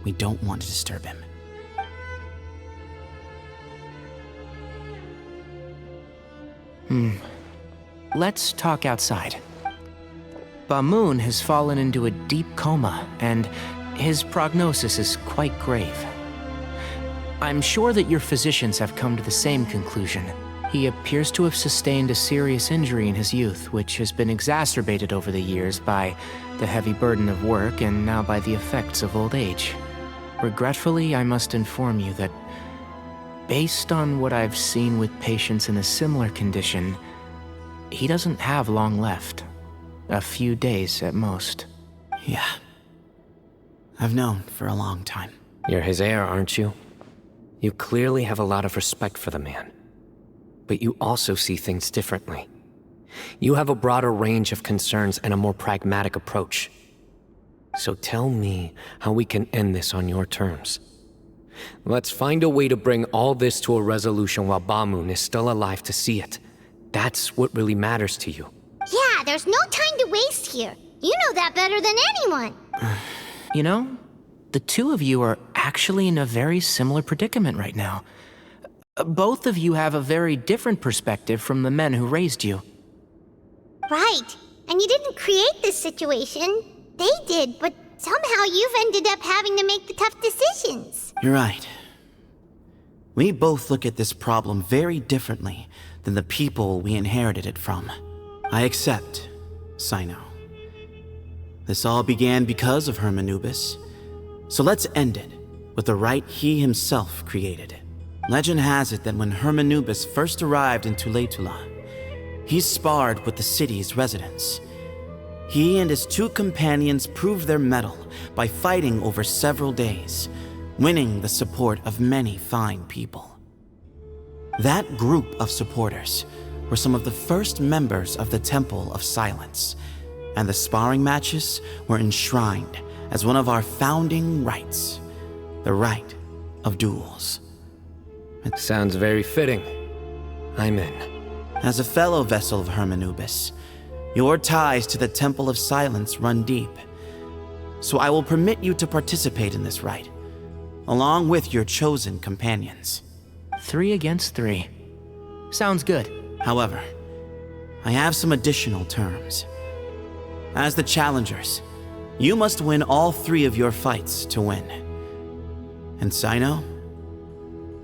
We don't want to disturb him. Let's talk outside. Bamoon has fallen into a deep coma, and his prognosis is quite grave. I'm sure that your physicians have come to the same conclusion. He appears to have sustained a serious injury in his youth, which has been exacerbated over the years by the heavy burden of work and now by the effects of old age. Regretfully, I must inform you that, based on what I've seen with patients in a similar condition, he doesn't have long left. A few days at most. Yeah. I've known for a long time. You're his heir, aren't you? You clearly have a lot of respect for the man. But you also see things differently. You have a broader range of concerns and a more pragmatic approach. So tell me how we can end this on your terms. Let's find a way to bring all this to a resolution while Bamoon is still alive to see it. That's what really matters to you. Yeah, there's no time to waste here. You know that better than anyone. You know, the two of you are actually in a very similar predicament right now. Both of you have a very different perspective from the men who raised you. Right. And you didn't create this situation. They did, but somehow you've ended up having to make the tough decisions. You're right. We both look at this problem very differently than the people we inherited it from. I accept, Cyno. This all began because of Hermanubis, so let's end it with the right he himself created. Legend has it that when Hermanubis first arrived in Tuletula, he sparred with the city's residents. He and his two companions proved their mettle by fighting over several days, winning the support of many fine people. That group of supporters were some of the first members of the Temple of Silence, and the sparring matches were enshrined as one of our founding rights, the right of duels. It sounds very fitting. I'm in. As a fellow vessel of Hermanubis, your ties to the Temple of Silence run deep, so I will permit you to participate in this rite, along with your chosen companions. 3 against 3. Sounds good. However, I have some additional terms. As the challengers, you must win all 3 of your fights to win. And Cyno,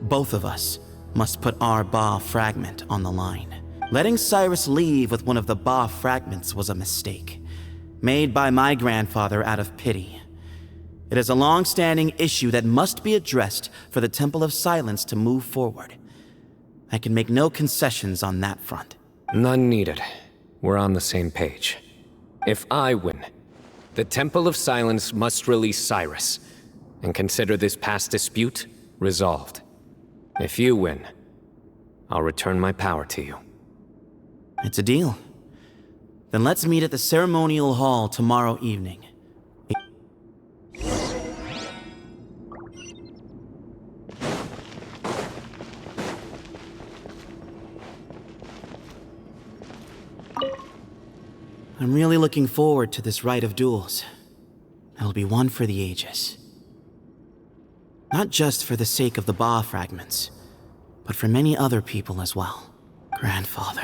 both of us must put our Ba fragment on the line. Letting Cyrus leave with one of the Ba fragments was a mistake, made by my grandfather out of pity. It is a long-standing issue that must be addressed for the Temple of Silence to move forward. I can make no concessions on that front. None needed. We're on the same page. If I win, the Temple of Silence must release Cyrus, and consider this past dispute resolved. If you win, I'll return my power to you. It's a deal. Then let's meet at the ceremonial hall tomorrow evening. I'm really looking forward to this rite of duels. It'll be one for the ages. Not just for the sake of the Ba fragments, but for many other people as well. Grandfather.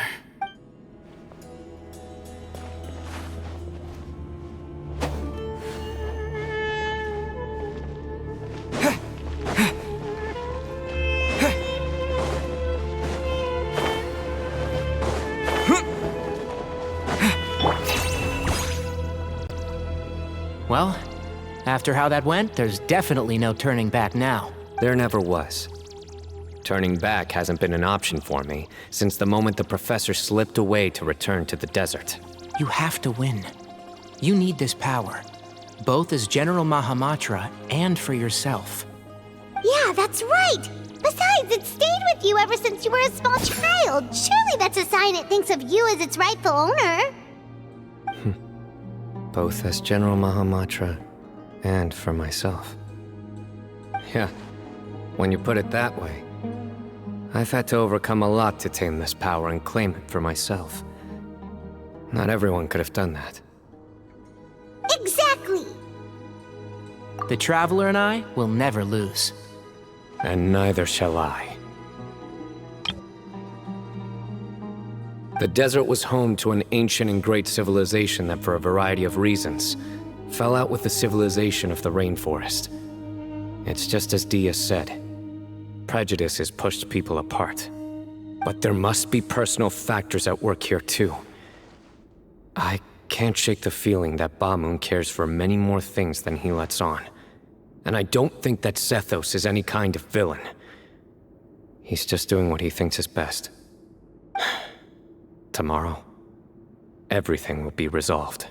Well, after how that went, there's definitely no turning back now. There never was. Turning back hasn't been an option for me since the moment the professor slipped away to return to the desert. You have to win. You need this power, both as General Mahamatra and for yourself. Yeah, that's right. Besides, it stayed with you ever since you were a small child. Surely that's a sign it thinks of you as its rightful owner. Both as General Mahamatra and for myself. Yeah, when you put it that way, I've had to overcome a lot to tame this power and claim it for myself. Not everyone could have done that. Exactly! The Traveler and I will never lose. And neither shall I. The desert was home to an ancient and great civilization that, for a variety of reasons, fell out with the civilization of the rainforest. It's just as Dia said. Prejudice has pushed people apart. But there must be personal factors at work here too. I can't shake the feeling that Bamun cares for many more things than he lets on. And I don't think that Zethos is any kind of villain. He's just doing what he thinks is best. Tomorrow, everything will be resolved.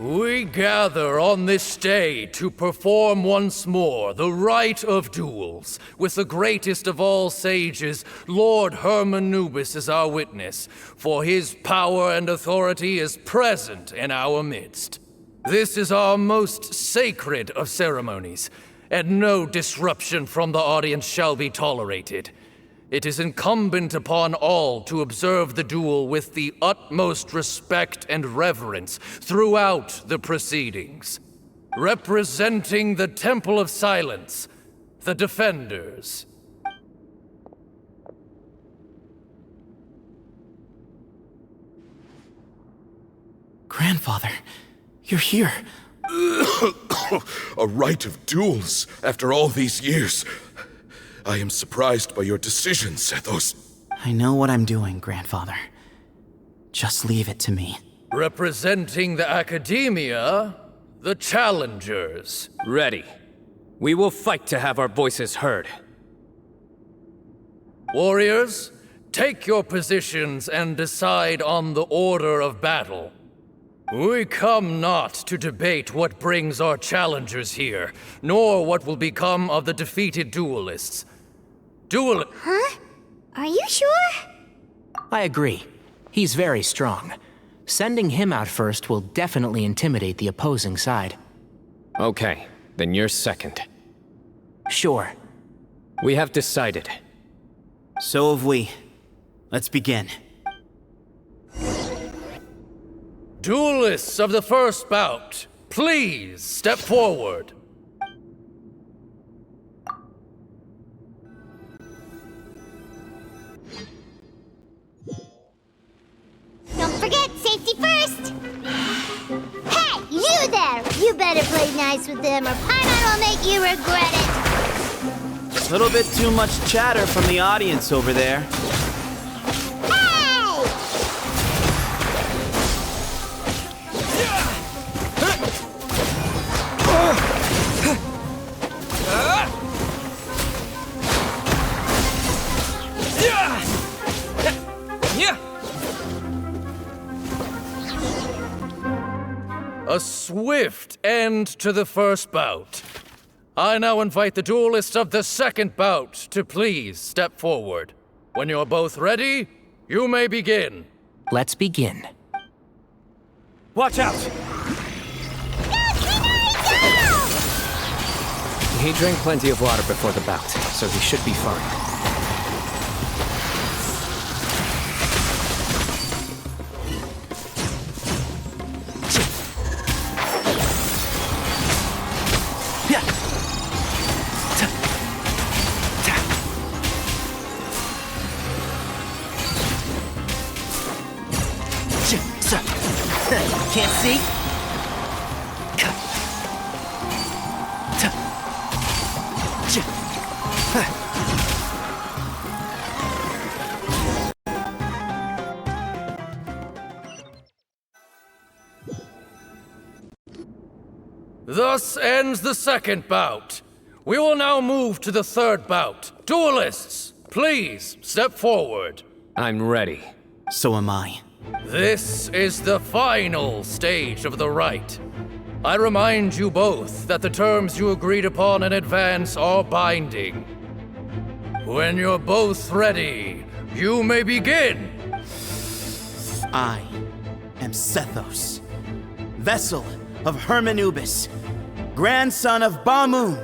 We gather on this day to perform once more the rite of duels, with the greatest of all sages, Lord Hermanubis, as our witness, for his power and authority is present in our midst. This is our most sacred of ceremonies, and no disruption from the audience shall be tolerated. It is incumbent upon all to observe the duel with the utmost respect and reverence throughout the proceedings. Representing the Temple of Silence, the Defenders. Grandfather, you're here. A rite of duels after all these years. I am surprised by your decision, Zethos. I know what I'm doing, Grandfather. Just leave it to me. Representing the Academia, the Challengers. Ready. We will fight to have our voices heard. Warriors, take your positions and decide on the order of battle. We come not to debate what brings our challengers here, nor what will become of the defeated duelists. Huh? Are you sure? I agree. He's very strong. Sending him out first will definitely intimidate the opposing side. Okay, then you're second. Sure. We have decided. So have we. Let's begin. Duelists of the first bout, please step forward. Don't forget, safety first! Hey, you there! You better play nice with them or Paimon will make you regret it! A little bit too much chatter from the audience over there. A swift end to the first bout. I now invite the duelists of the second bout to please step forward. When you're both ready, you may begin. Let's begin. Watch out! He drank plenty of water before the bout, so he should be fine. Can't see? Thus ends the second bout. We will now move to the third bout. Duelists, please step forward. I'm ready. So am I. This is the final stage of the rite. I remind you both that the terms you agreed upon in advance are binding. When you're both ready, you may begin. I am Sethos, vessel of Hermanubis, grandson of Bamun,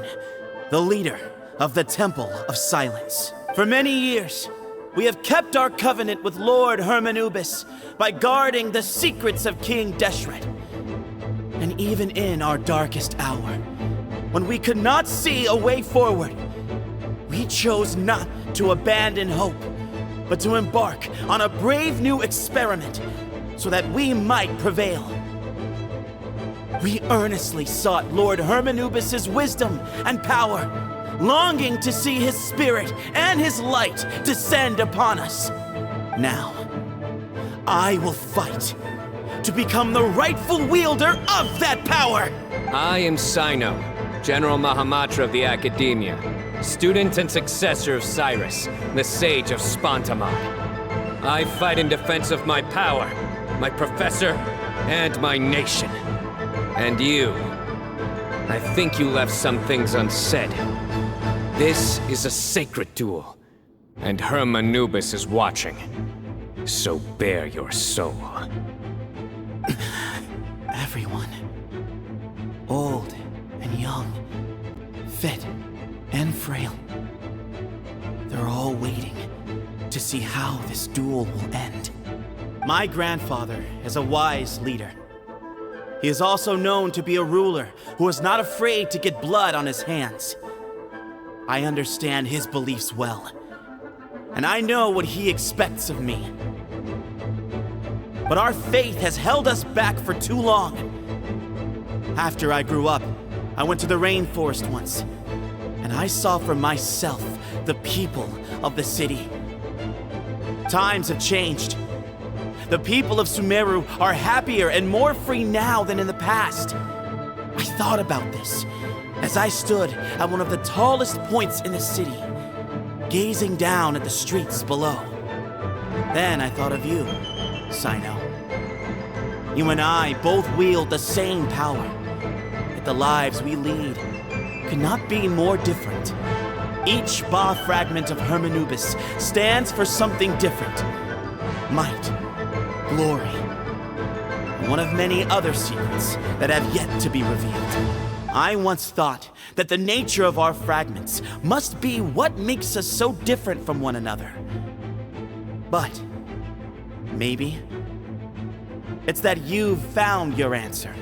the leader of the Temple of Silence. For many years, we have kept our covenant with Lord Hermanubis by guarding the secrets of King Deshret. And even in our darkest hour, when we could not see a way forward, we chose not to abandon hope, but to embark on a brave new experiment so that we might prevail. We earnestly sought Lord Hermanubis' wisdom and power, longing to see his spirit and his light descend upon us. Now, I will fight to become the rightful wielder of that power! I am Cyno, General Mahamatra of the Academia, student and successor of Cyrus, the Sage of Spantamad. I fight in defense of my power, my professor, and my nation. And you, I think you left some things unsaid. This is a sacred duel, and Hermanubis is watching. So bare your soul. Everyone, old and young, fit and frail, they're all waiting to see how this duel will end. My grandfather is a wise leader. He is also known to be a ruler who is not afraid to get blood on his hands. I understand his beliefs well, and I know what he expects of me. But our faith has held us back for too long. After I grew up, I went to the rainforest once, and I saw for myself the people of the city. Times have changed. The people of Sumeru are happier and more free now than in the past. I thought about this as I stood at one of the tallest points in the city, gazing down at the streets below. Then I thought of you, Cyno. You and I both wield the same power, yet the lives we lead could not be more different. Each Ba fragment of Hermanubis stands for something different. Might, glory, and one of many other secrets that have yet to be revealed. I once thought that the nature of our fragments must be what makes us so different from one another. But maybe it's that you've found your answer,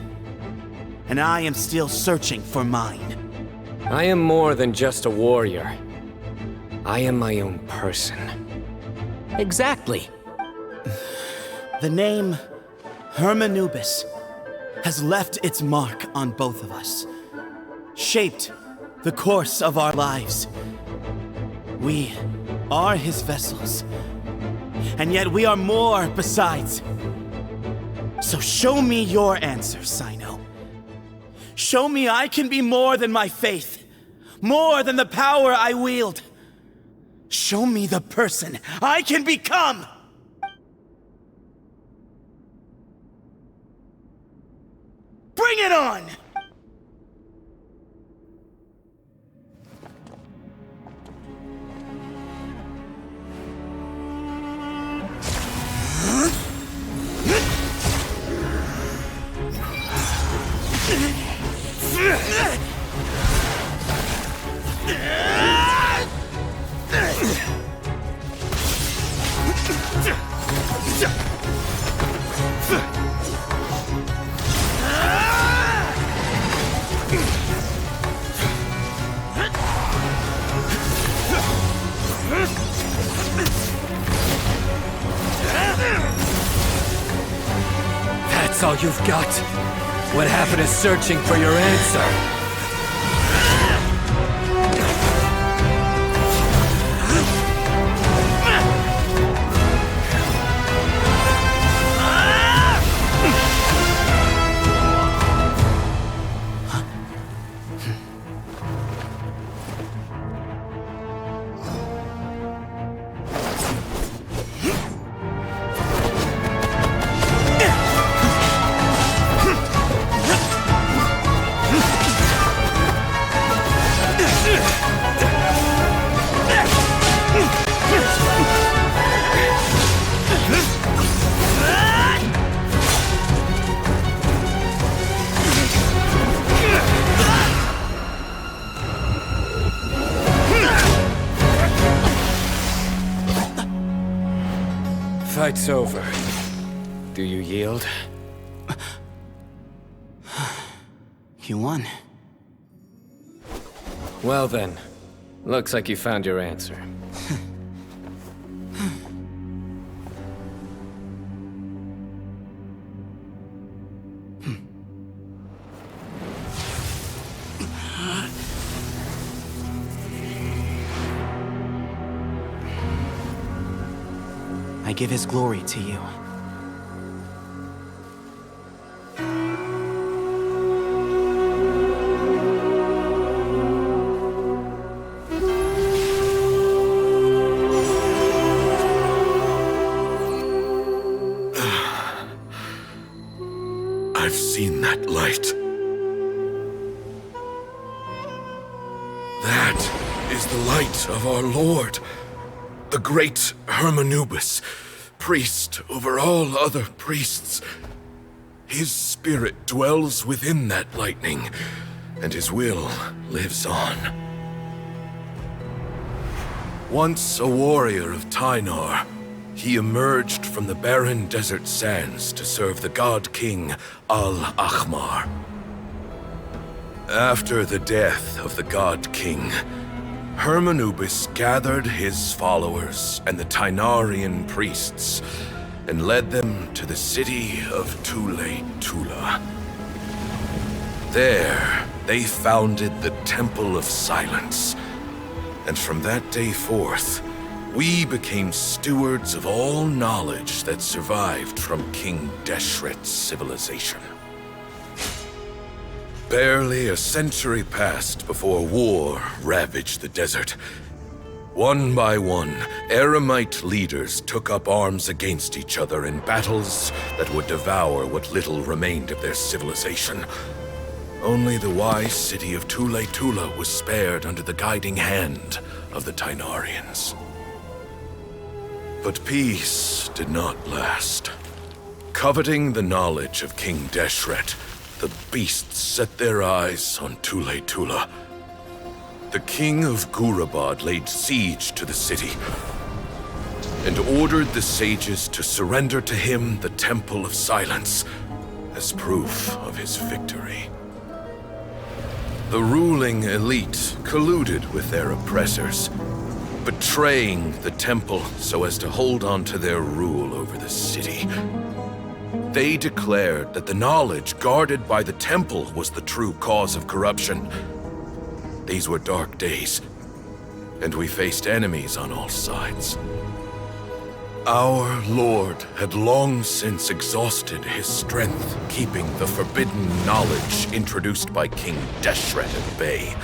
and I am still searching for mine. I am more than just a warrior. I am my own person. Exactly. The name Hermanubis has left its mark on both of us, shaped the course of our lives. We are his vessels, and yet we are more besides. So show me your answer, Cyno. Show me I can be more than my faith, more than the power I wield. Show me the person I can become! Bring it on! That's all you've got? What happened to searching for your answer? Fight's over. Do you yield? You won. Well then, looks like you found your answer. I give his glory to you. I've seen that light. That is the light of our Lord, the great Hermanubis, priest over all other priests. His spirit dwells within that lightning, and his will lives on. Once a warrior of Tynar, he emerged from the barren desert sands to serve the god king Al-Ahmar. After the death of the god king, Hermanubis gathered his followers and the Tynarian priests and led them to the city of Tule-Tula. There, they founded the Temple of Silence, and from that day forth, we became stewards of all knowledge that survived from King Deshret's civilization. Barely a century passed before war ravaged the desert. One by one, Eremite leaders took up arms against each other in battles that would devour what little remained of their civilization. Only the wise city of Tule-Tula was spared under the guiding hand of the Tynarians. But peace did not last. Coveting the knowledge of King Deshret, the beasts set their eyes on Tule-Tula. The king of Gurabad laid siege to the city and ordered the sages to surrender to him the Temple of Silence as proof of his victory. The ruling elite colluded with their oppressors, betraying the temple so as to hold on to their rule over the city. They declared that the knowledge guarded by the temple was the true cause of corruption. These were dark days, and we faced enemies on all sides. Our Lord had long since exhausted his strength, keeping the forbidden knowledge introduced by King Deshret at bay.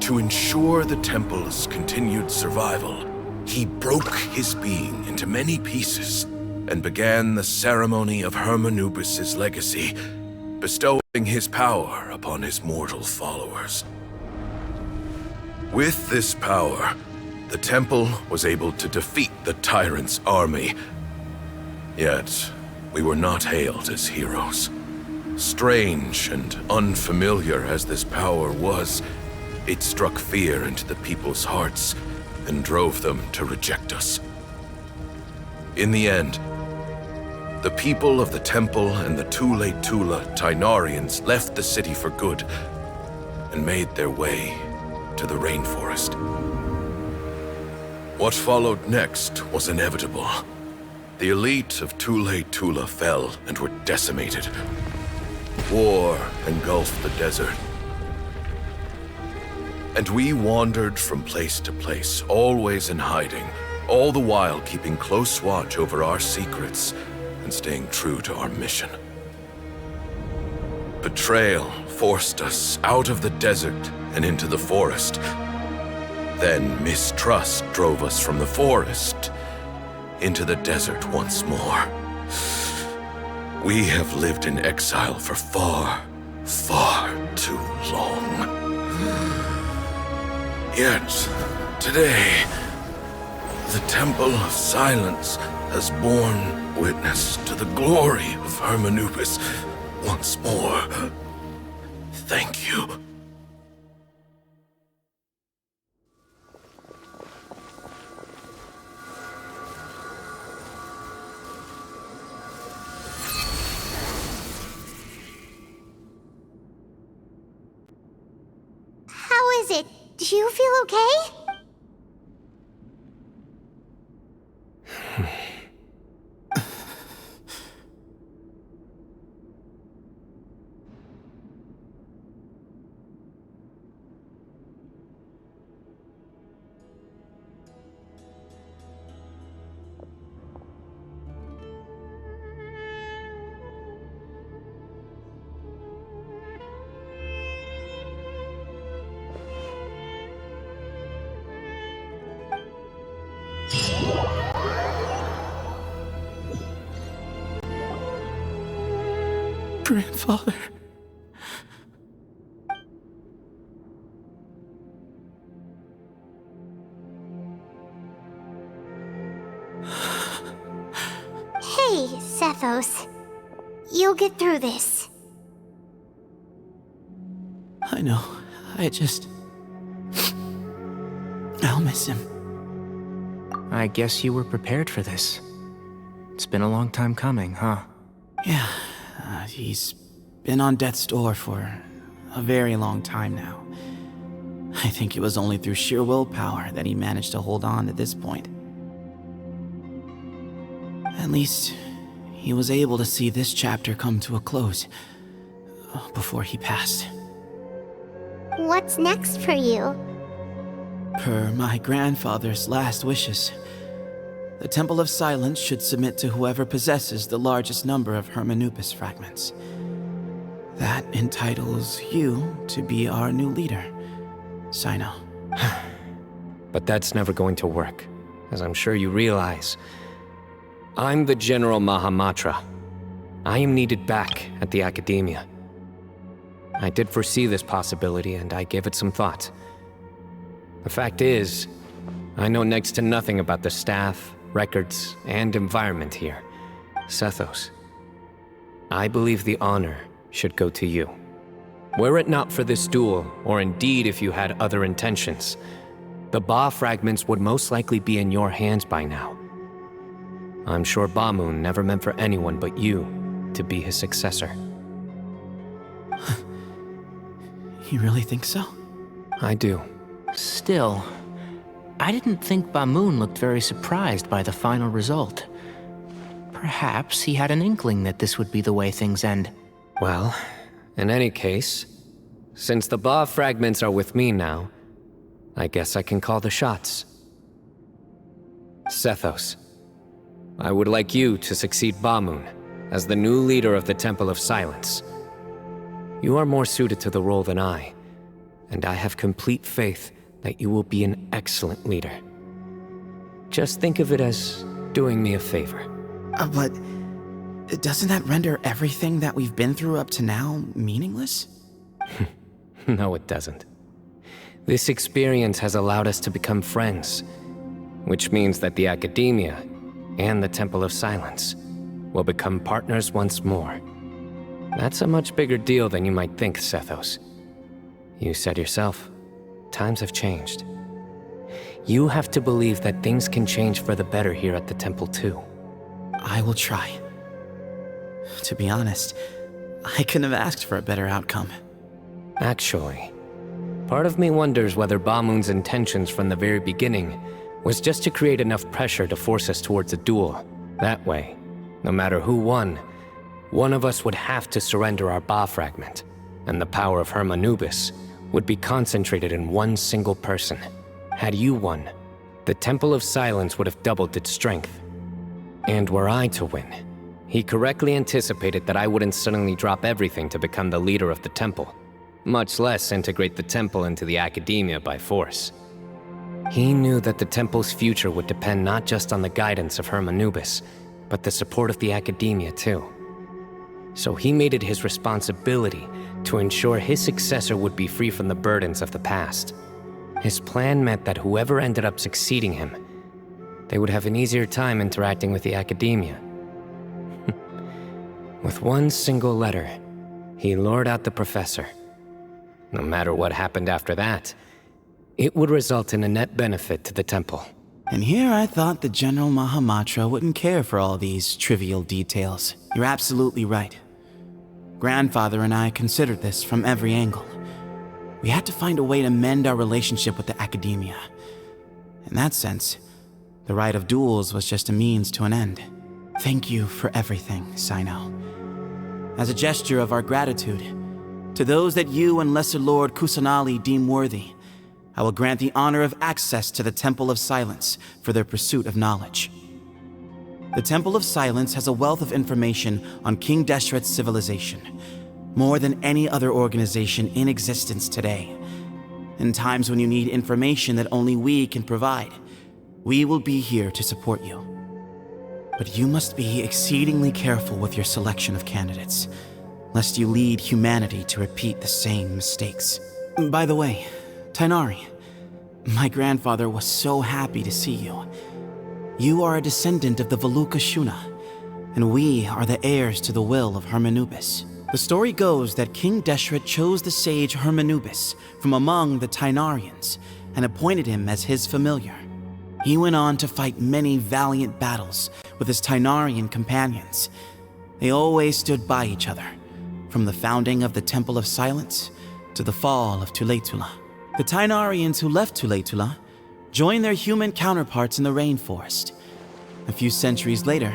To ensure the temple's continued survival, he broke his being into many pieces and began the ceremony of Hermanubis' legacy, bestowing his power upon his mortal followers. With this power, the temple was able to defeat the tyrant's army. Yet, we were not hailed as heroes. Strange and unfamiliar as this power was, it struck fear into the people's hearts and drove them to reject us. In the end, the people of the temple and the Tule-Tula Tynarians left the city for good and made their way to the rainforest. What followed next was inevitable. The elite of Tule Tula fell and were decimated. War engulfed the desert. And we wandered from place to place, always in hiding, all the while keeping close watch over our secrets and staying true to our mission. Betrayal forced us out of the desert and into the forest. Then mistrust drove us from the forest into the desert once more. We have lived in exile for far, far too long. Yet, today, the Temple of Silence has borne witness to the glory of Hermanubis once more. Thank you. How is it? Do you feel okay? Grandfather. Hey, Sethos. You'll get through this. I know. I'll miss him. I guess you were prepared for this. It's been a long time coming, huh? Yeah. He's been on death's door for a very long time now. I think it was only through sheer willpower that he managed to hold on to this point. At least, he was able to see this chapter come to a close before he passed. What's next for you? Per my grandfather's last wishes, the Temple of Silence should submit to whoever possesses the largest number of Hermanubis fragments. That entitles you to be our new leader, Cyno. But that's never going to work, as I'm sure you realize. I'm the General Mahamatra. I am needed back at the Academia. I did foresee this possibility, and I gave it some thought. The fact is, I know next to nothing about the staff, records, and environment here. Sethos, I believe the honor should go to you. Were it not for this duel, or indeed if you had other intentions, the Ba fragments would most likely be in your hands by now. I'm sure Bamoon never meant for anyone but you to be his successor. You really think so? I do. Still, I didn't think Bamoon looked very surprised by the final result. Perhaps he had an inkling that this would be the way things end. Well, in any case, since the Ba fragments are with me now, I guess I can call the shots. Sethos, I would like you to succeed Bamoon as the new leader of the Temple of Silence. You are more suited to the role than I, and I have complete faith that you will be an excellent leader. Just think of it as doing me a favor. But doesn't that render everything that we've been through up to now meaningless? No, it doesn't. This experience has allowed us to become friends, which means that the Academia and the Temple of Silence will become partners once more. That's a much bigger deal than you might think, Sethos. You said yourself, times have changed. You have to believe that things can change for the better here at the temple too. I will try. To be honest, I couldn't have asked for a better outcome. Actually, part of me wonders whether Bamoon's intentions from the very beginning was just to create enough pressure to force us towards a duel, That way, no matter who won, one of us would have to surrender our Ba fragment, and the power of Hermanubis would be concentrated in one single person. Had you won, the Temple of Silence would have doubled its strength. And were I to win, he correctly anticipated that I wouldn't suddenly drop everything to become the leader of the temple, much less integrate the temple into the academia by force. He knew that the temple's future would depend not just on the guidance of Hermanubis, but the support of the academia too. So he made it his responsibility to ensure his successor would be free from the burdens of the past. His plan meant that whoever ended up succeeding him, they would have an easier time interacting with the academia. With one single letter, he lured out the professor. No matter what happened after that, it would result in a net benefit to the temple. And here I thought the General Mahamatra wouldn't care for all these trivial details. You're absolutely right. Grandfather and I considered this from every angle. We had to find a way to mend our relationship with the academia. In that sense, the right of duels was just a means to an end. Thank you for everything, Cyno. As a gesture of our gratitude, to those that you and Lesser Lord Kusanali deem worthy, I will grant the honor of access to the Temple of Silence for their pursuit of knowledge. The Temple of Silence has a wealth of information on King Deshret's civilization, more than any other organization in existence today. In times when you need information that only we can provide, we will be here to support you. But you must be exceedingly careful with your selection of candidates, lest you lead humanity to repeat the same mistakes. By the way, Tainari, my grandfather was so happy to see you. You are a descendant of the Veluka Shuna, and we are the heirs to the will of Hermanubis. The story goes that King Deshret chose the sage Hermanubis from among the Tainarians and appointed him as his familiar. He went on to fight many valiant battles with his Tainarian companions. They always stood by each other, from the founding of the Temple of Silence to the fall of Tuletula. The Tainarians who left Tuletula joined their human counterparts in the rainforest. A few centuries later,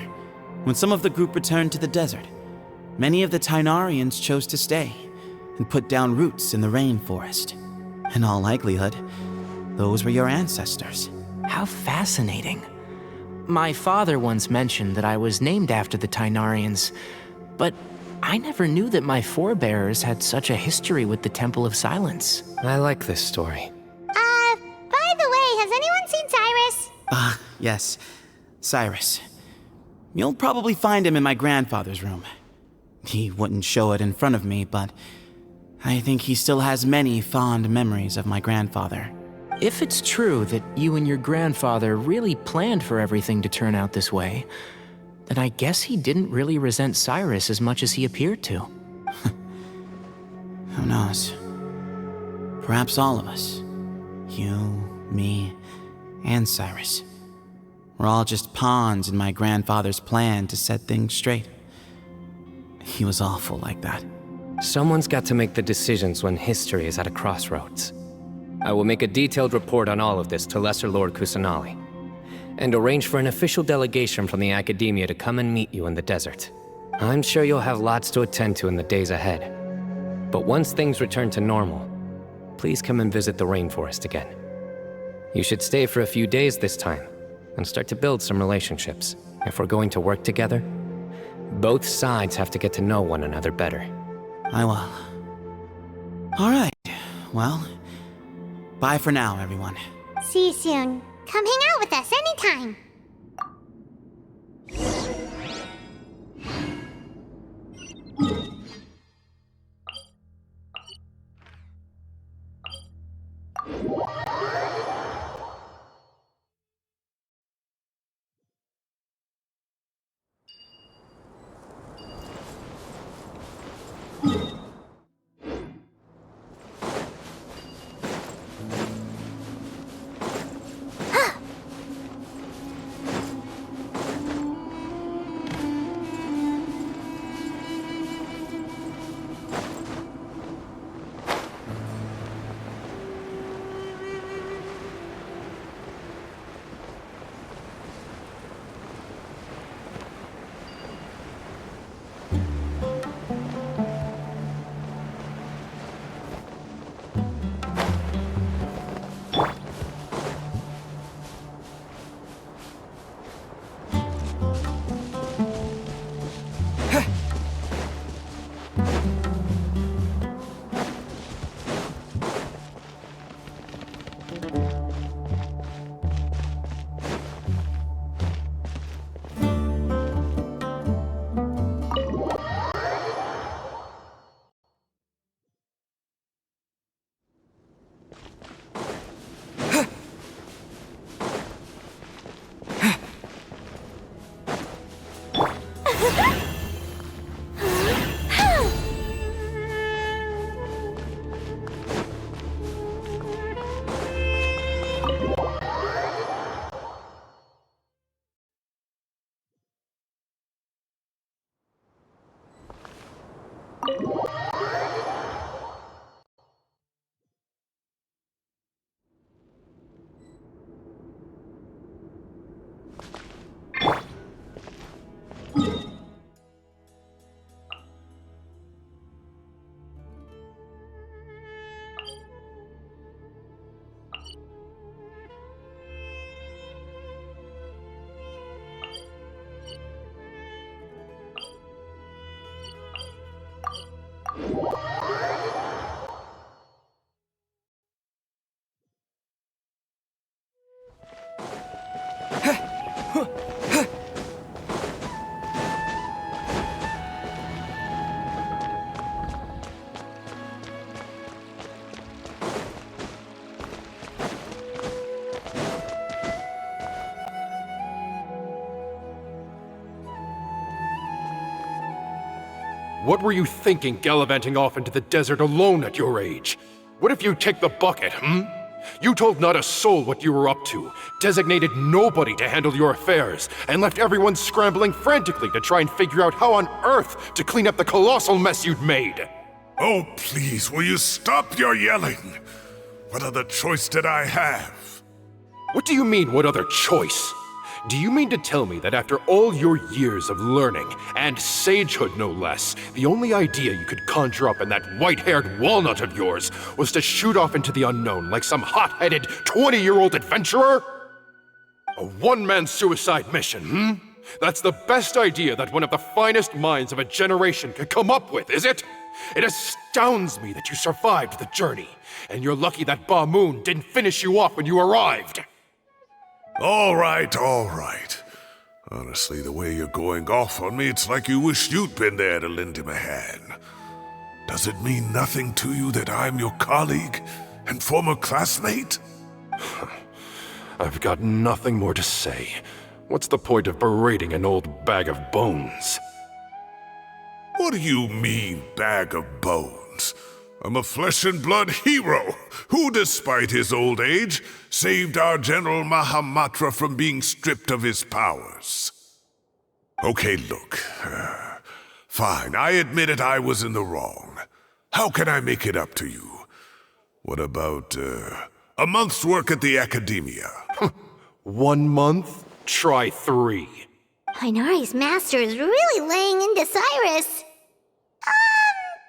when some of the group returned to the desert, many of the Tainarians chose to stay and put down roots in the rainforest. In all likelihood, those were your ancestors. How fascinating. My father once mentioned that I was named after the Tainarians, but I never knew that my forebears had such a history with the Temple of Silence. I like this story. By the way, has anyone seen Cyrus? Yes, Cyrus. You'll probably find him in my grandfather's room. He wouldn't show it in front of me, but I think he still has many fond memories of my grandfather. If it's true that you and your grandfather really planned for everything to turn out this way, then I guess he didn't really resent Cyrus as much as he appeared to. Who knows? Perhaps all of us, you, me, and Cyrus, we're all just pawns in my grandfather's plan to set things straight. He was awful like that. Someone's got to make the decisions when history is at a crossroads. I will make a detailed report on all of this to Lesser Lord Kusanali, and arrange for an official delegation from the Academia to come and meet you in the desert. I'm sure you'll have lots to attend to in the days ahead. But once things return to normal, please come and visit the rainforest again. You should stay for a few days this time, and start to build some relationships. If we're going to work together, both sides have to get to know one another better. I will. All right, well, bye for now, everyone. See you soon. Come hang out with us anytime. What were you thinking gallivanting off into the desert alone at your age? What if you take the bucket, You told not a soul what you were up to, designated nobody to handle your affairs, and left everyone scrambling frantically to try and figure out how on earth to clean up the colossal mess you'd made. Oh, please, will you stop your yelling? What other choice did I have? What do you mean, what other choice? Do you mean to tell me that after all your years of learning, and sagehood no less, the only idea you could conjure up in that white-haired walnut of yours was to shoot off into the unknown like some hot-headed 20-year-old adventurer? A one-man suicide mission, That's the best idea that one of the finest minds of a generation could come up with, is it? It astounds me that you survived the journey, and you're lucky that Ba Moon didn't finish you off when you arrived. All right. Honestly, the way you're going off on me, it's like you wish you'd been there to lend him a hand. Does it mean nothing to you that I'm your colleague and former classmate? I've got nothing more to say. What's the point of berating an old bag of bones? What do you mean, bag of bones? I'm a flesh and blood hero who, despite his old age, saved our General Mahamatra from being stripped of his powers. Okay, look. Fine, I admit it, I was in the wrong. How can I make it up to you? What about, a month's work at the Academia? 1 month? Try 3. Inari's master is really laying into Cyrus.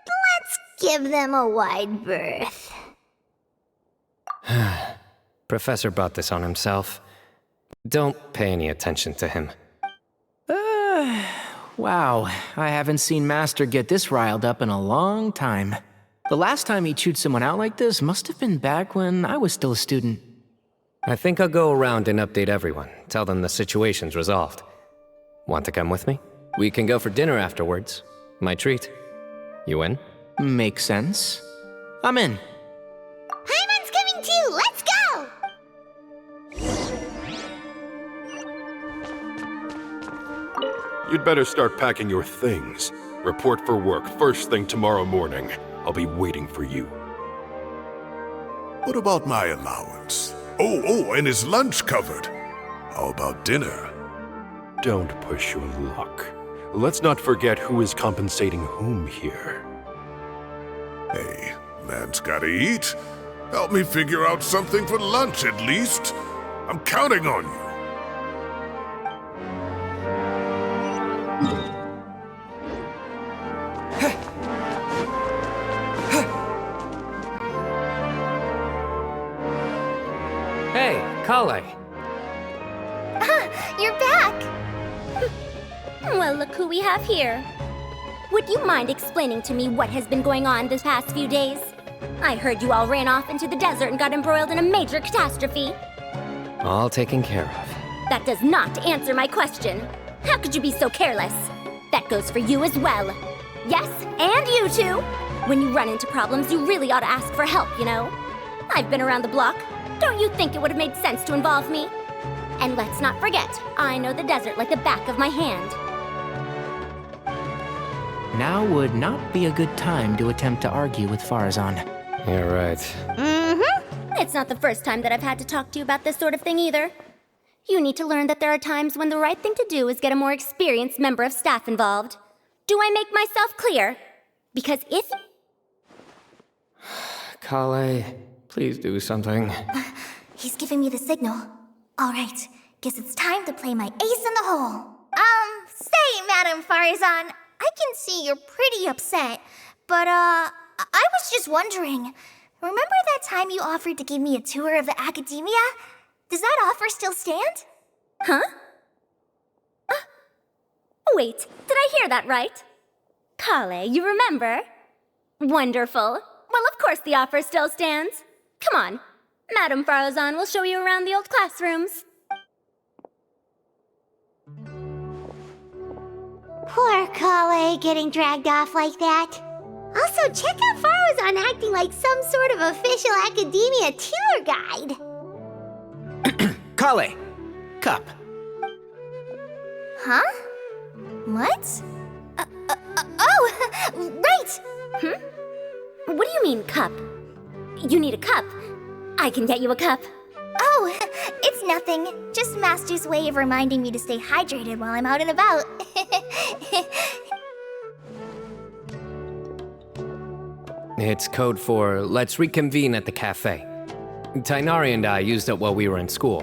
Let's give them a wide berth. Professor brought this on himself. Don't pay any attention to him. Wow, I haven't seen Master get this riled up in a long time. The last time he chewed someone out like this must have been back when I was still a student. I think I'll go around and update everyone, tell them the situation's resolved. Want to come with me? We can go for dinner afterwards. My treat. You in? Makes sense. I'm in. Paimon's coming too! Let's go! You'd better start packing your things. Report for work first thing tomorrow morning. I'll be waiting for you. What about my allowance? Oh, and his lunch covered. How about dinner? Don't push your luck. Let's not forget who is compensating whom here. Hey, man's gotta eat. Help me figure out something for lunch at least. I'm counting on you. Hey, Kale. You're back! Well, look who we have here. Would you mind explaining to me what has been going on this past few days? I heard you all ran off into the desert and got embroiled in a major catastrophe. All taken care of. That does not answer my question. How could you be so careless? That goes for you as well. Yes, and you too. When you run into problems, you really ought to ask for help, you know? I've been around the block. Don't you think it would have made sense to involve me? And let's not forget, I know the desert like the back of my hand. Now would not be a good time to attempt to argue with Farazan. You're right. It's not the first time that I've had to talk to you about this sort of thing either. You need to learn that there are times when the right thing to do is get a more experienced member of staff involved. Do I make myself clear? Because if... Kale, please do something. He's giving me the signal. All right, guess it's time to play my ace in the hole. Say, Madam Farazan, I can see you're pretty upset, but, I was just wondering, remember that time you offered to give me a tour of the Academia? Does that offer still stand? Huh? Wait, did I hear that right? Kale, you remember? Wonderful. Well, of course the offer still stands. Come on, Madam Farazan will show you around the old classrooms. Poor Kale getting dragged off like that. Also, check out Farazan acting like some sort of official Academia tour guide. Kale! Cup. Huh? What? Oh, Right! What do you mean, cup? You need a cup. I can get you a cup. Oh, it's nothing. Just Master's way of reminding me to stay hydrated while I'm out and about. It's code for let's reconvene at the cafe. Tainari and I used it while we were in school,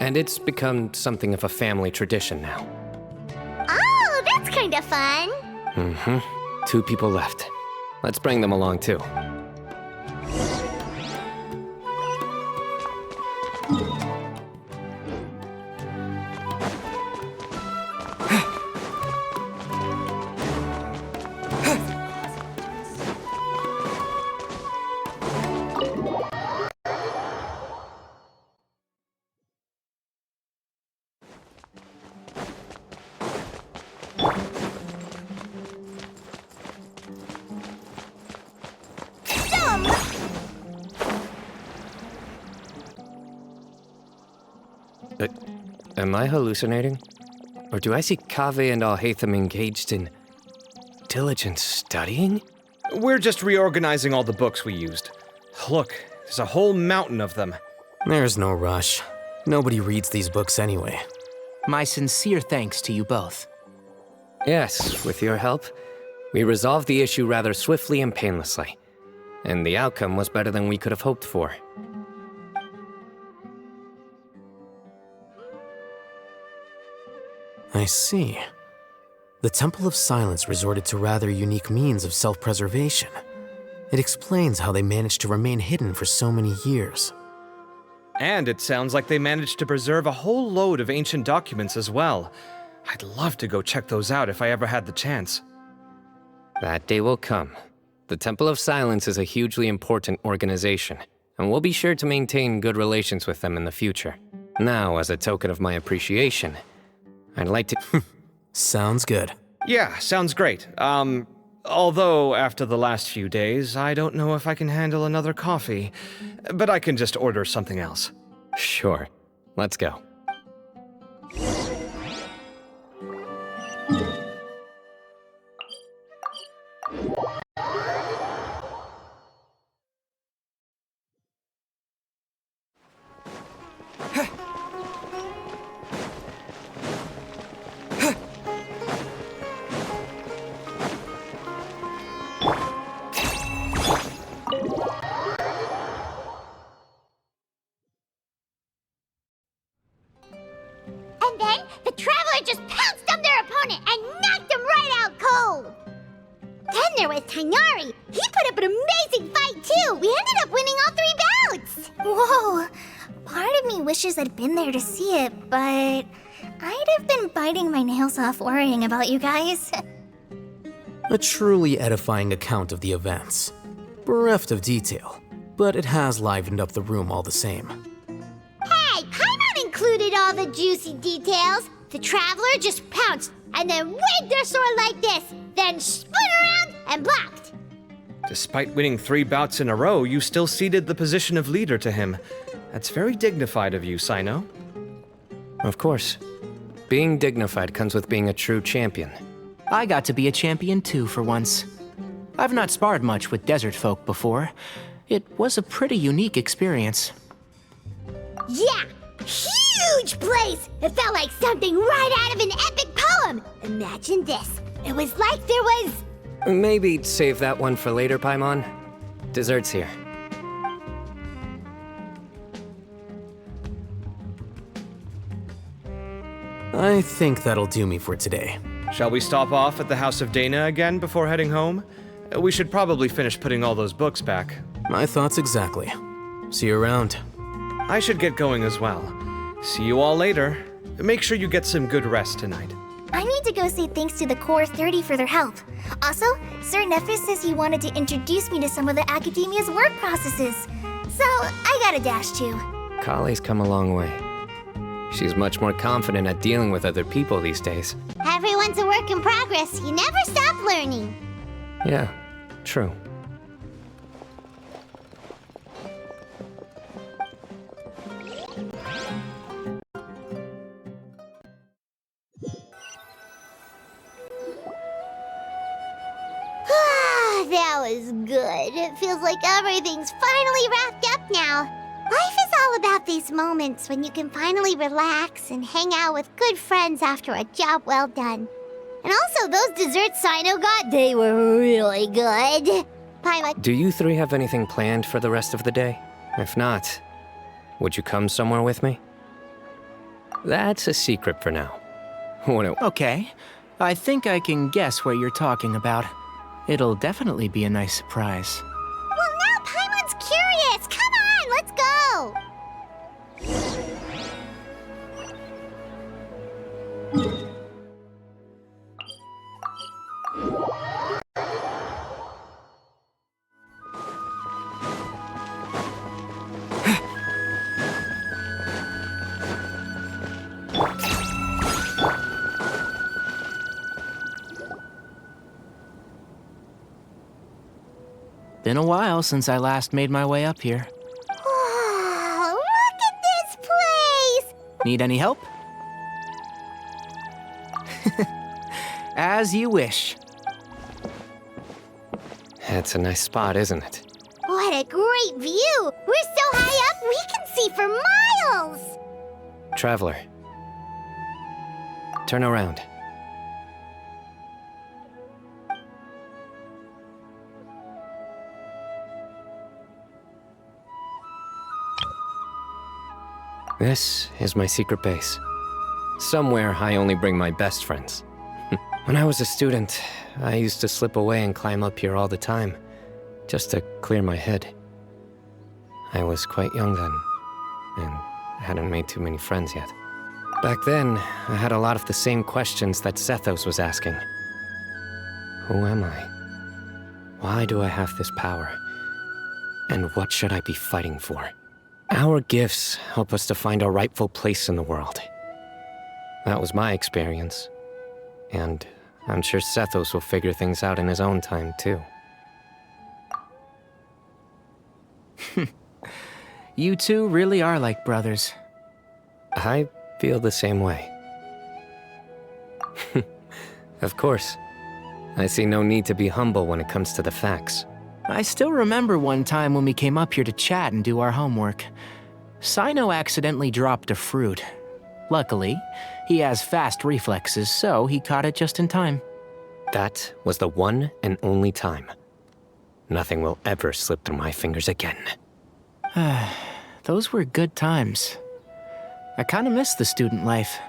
and it's become something of a family tradition now. Oh, that's kind of fun. Mm-hmm. 2 people left. Let's bring them along too. Am I hallucinating? Or do I see Kaveh and Alhaitham engaged in diligent studying? We're just reorganizing all the books we used. Look, there's a whole mountain of them. There's no rush. Nobody reads these books anyway. My sincere thanks to you both. Yes, with your help, we resolved the issue rather swiftly and painlessly. And the outcome was better than we could have hoped for. I see. The Temple of Silence resorted to rather unique means of self-preservation. It explains how they managed to remain hidden for so many years. And it sounds like they managed to preserve a whole load of ancient documents as well. I'd love to go check those out if I ever had the chance. That day will come. The Temple of Silence is a hugely important organization, and we'll be sure to maintain good relations with them in the future. Now, as a token of my appreciation, I'd like to... Sounds good. Yeah, sounds great. Although after the last few days, I don't know if I can handle another coffee. But I can just order something else. Sure. Let's go. And then the Traveler just pounced on their opponent and knocked him right out cold. Then there was Tainari. He put up an amazing fight too. We ended up winning all 3 bouts. Whoa! Part of me wishes I'd been there to see it, but I'd have been biting my nails off worrying about you guys. A truly edifying account of the events. Bereft of detail, but it has livened up the room all the same. Hey, Paimon included all the juicy details. The Traveler just pounced and then waved their sword like this, then spun around and blocked. Despite winning 3 bouts in a row, you still ceded the position of leader to him. That's very dignified of you, Cyno. Of course. Being dignified comes with being a true champion. I got to be a champion too for once. I've not sparred much with desert folk before. It was a pretty unique experience. Yeah, huge place! It felt like something right out of an epic poem. Imagine this. It was like there was... Maybe save that one for later, Paimon. Dessert's here. I think that'll do me for today. Shall we stop off at the House of Dana again before heading home? We should probably finish putting all those books back. My thoughts exactly. See you around. I should get going as well. See you all later. Make sure you get some good rest tonight. I need to go say thanks to the Core 30 for their help. Also, Sir Nephis says he wanted to introduce me to some of the Academia's work processes. So, I gotta dash too. Kale's come a long way. She's much more confident at dealing with other people these days. Everyone's a work in progress. You never stop learning. Yeah, true. It feels like everything's finally wrapped up now. Life is all about these moments when you can finally relax and hang out with good friends after a job well done. And also, those desserts Cyno got, they were really good. Paimon. Do you three have anything planned for the rest of the day? If not, would you come somewhere with me? That's a secret for now. Okay. I think I can guess what you're talking about. It'll definitely be a nice surprise. Well, now Paimon's curious. Come on, let's go. Been a while since I last made my way up here. Oh, look at this place! Need any help? As you wish. It's a nice spot, isn't it? What a great view! We're so high up, we can see for miles! Traveler. Turn around. This is my secret base. Somewhere I only bring my best friends. When I was a student, I used to slip away and climb up here all the time, just to clear my head. I was quite young then, and hadn't made too many friends yet. Back then, I had a lot of the same questions that Zethos was asking. Who am I? Why do I have this power? And what should I be fighting for? Our gifts help us to find our rightful place in the world. That was my experience. And I'm sure Zethos will figure things out in his own time, too. You two really are like brothers. I feel the same way. Of course. I see no need to be humble when it comes to the facts. I still remember one time when we came up here to chat and do our homework. Cyno accidentally dropped a fruit. Luckily, he has fast reflexes, so he caught it just in time. That was the one and only time. Nothing will ever slip through my fingers again. Those were good times. I kinda miss the student life.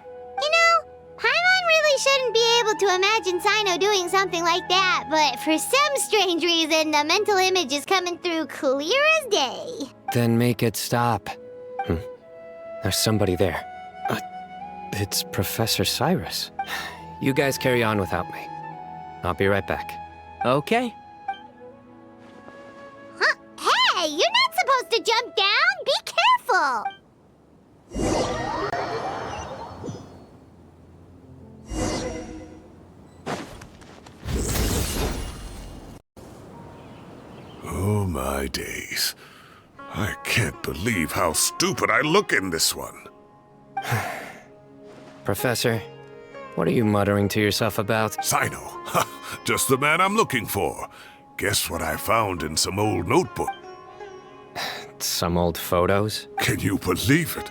You know, Paimon really shouldn't be able to imagine Cyno doing something like that, but for some strange reason, the mental image is coming through clear as day. Then make it stop. There's somebody there. It's Professor Cyrus. You guys carry on without me. I'll be right back. Okay. Huh? Hey, you're not supposed to jump down! Be careful! Oh my days. I can't believe how stupid I look in this one. Professor, what are you muttering to yourself about? Cyno. Just the man I'm looking for. Guess what I found in some old notebook? Some old photos? Can you believe it?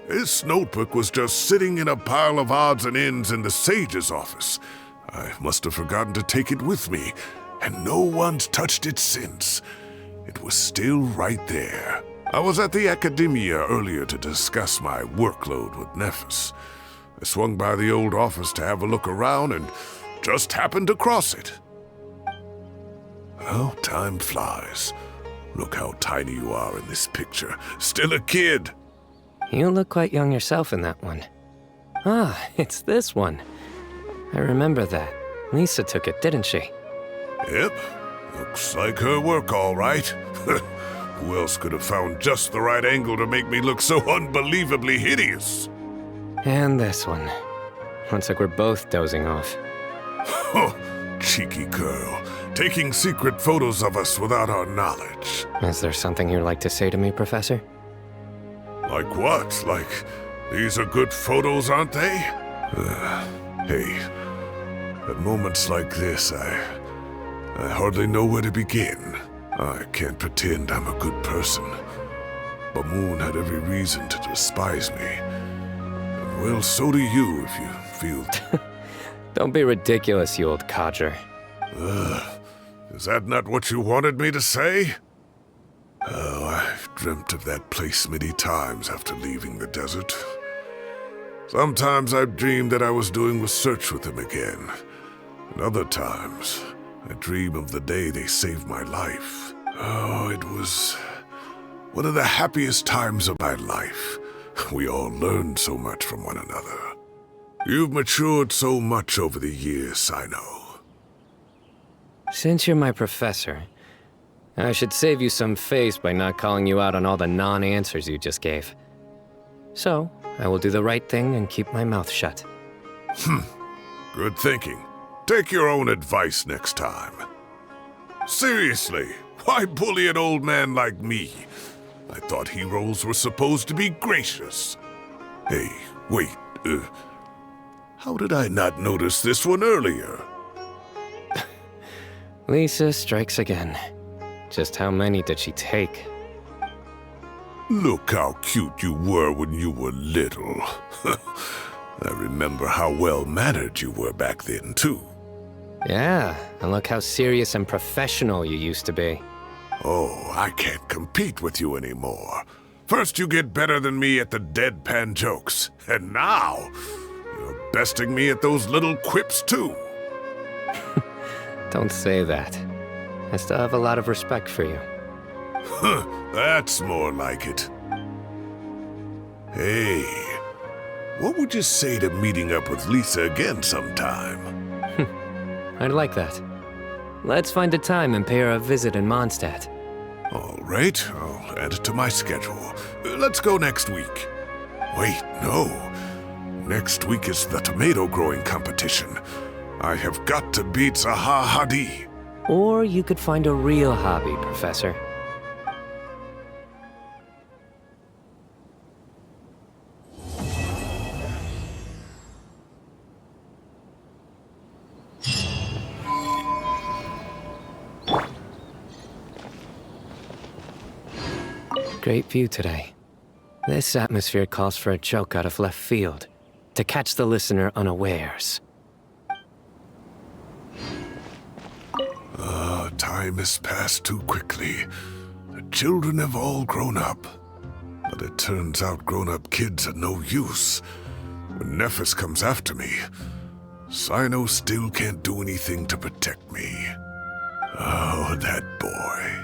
This notebook was just sitting in a pile of odds and ends in the sage's office. I must have forgotten to take it with me, and no one's touched it since. It was still right there. I was at the Academia earlier to discuss my workload with Nephis. I swung by the old office to have a look around and just happened to cross it. Well, time flies. Look how tiny you are in this picture. Still a kid. You look quite young yourself in that one. Ah, it's this one. I remember that. Lisa took it, didn't she? Yep. Looks like her work, all right. Who else could have found just the right angle to make me look so unbelievably hideous? And this one. Looks like we're both dozing off. Oh, cheeky girl. Taking secret photos of us without our knowledge. Is there something you'd like to say to me, Professor? Like what? Like, these are good photos, aren't they? Hey, at moments like this, I hardly know where to begin. I can't pretend I'm a good person. Bamoon had every reason to despise me. And well, so do you if you feel... Don't be ridiculous, you old codger. Is that not what you wanted me to say? Oh, I've dreamt of that place many times after leaving the desert. Sometimes I've dreamed that I was doing research with them again. And other times, I dream of the day they saved my life. Oh, it was one of the happiest times of my life. We all learned so much from one another. You've matured so much over the years, Cyno. Since you're my professor, I should save you some face by not calling you out on all the non-answers you just gave. So, I will do the right thing and keep my mouth shut. Good thinking. Take your own advice next time. Seriously, why bully an old man like me? I thought heroes were supposed to be gracious. Hey, wait, how did I not notice this one earlier? Lisa strikes again. Just how many did she take? Look how cute you were when you were little. I remember how well-mannered you were back then, too. Yeah, and look how serious and professional you used to be. Oh, I can't compete with you anymore. First you get better than me at the deadpan jokes, and now you're besting me at those little quips, too. Don't say that. I still have a lot of respect for you. That's more like it. Hey, what would you say to meeting up with Lisa again sometime? I'd like that. Let's find a time and pay her a visit in Mondstadt. All right, I'll add it to my schedule. Let's go next week. Wait, no. Next week is the tomato growing competition. I have got to beat Zaha Hadi. Or you could find a real hobby, Professor. Great view today. This atmosphere calls for a joke out of left field, to catch the listener unawares. Time has passed too quickly. The children have all grown up. But it turns out grown-up kids are no use. When Nephis comes after me, Cyno still can't do anything to protect me. Oh, that boy.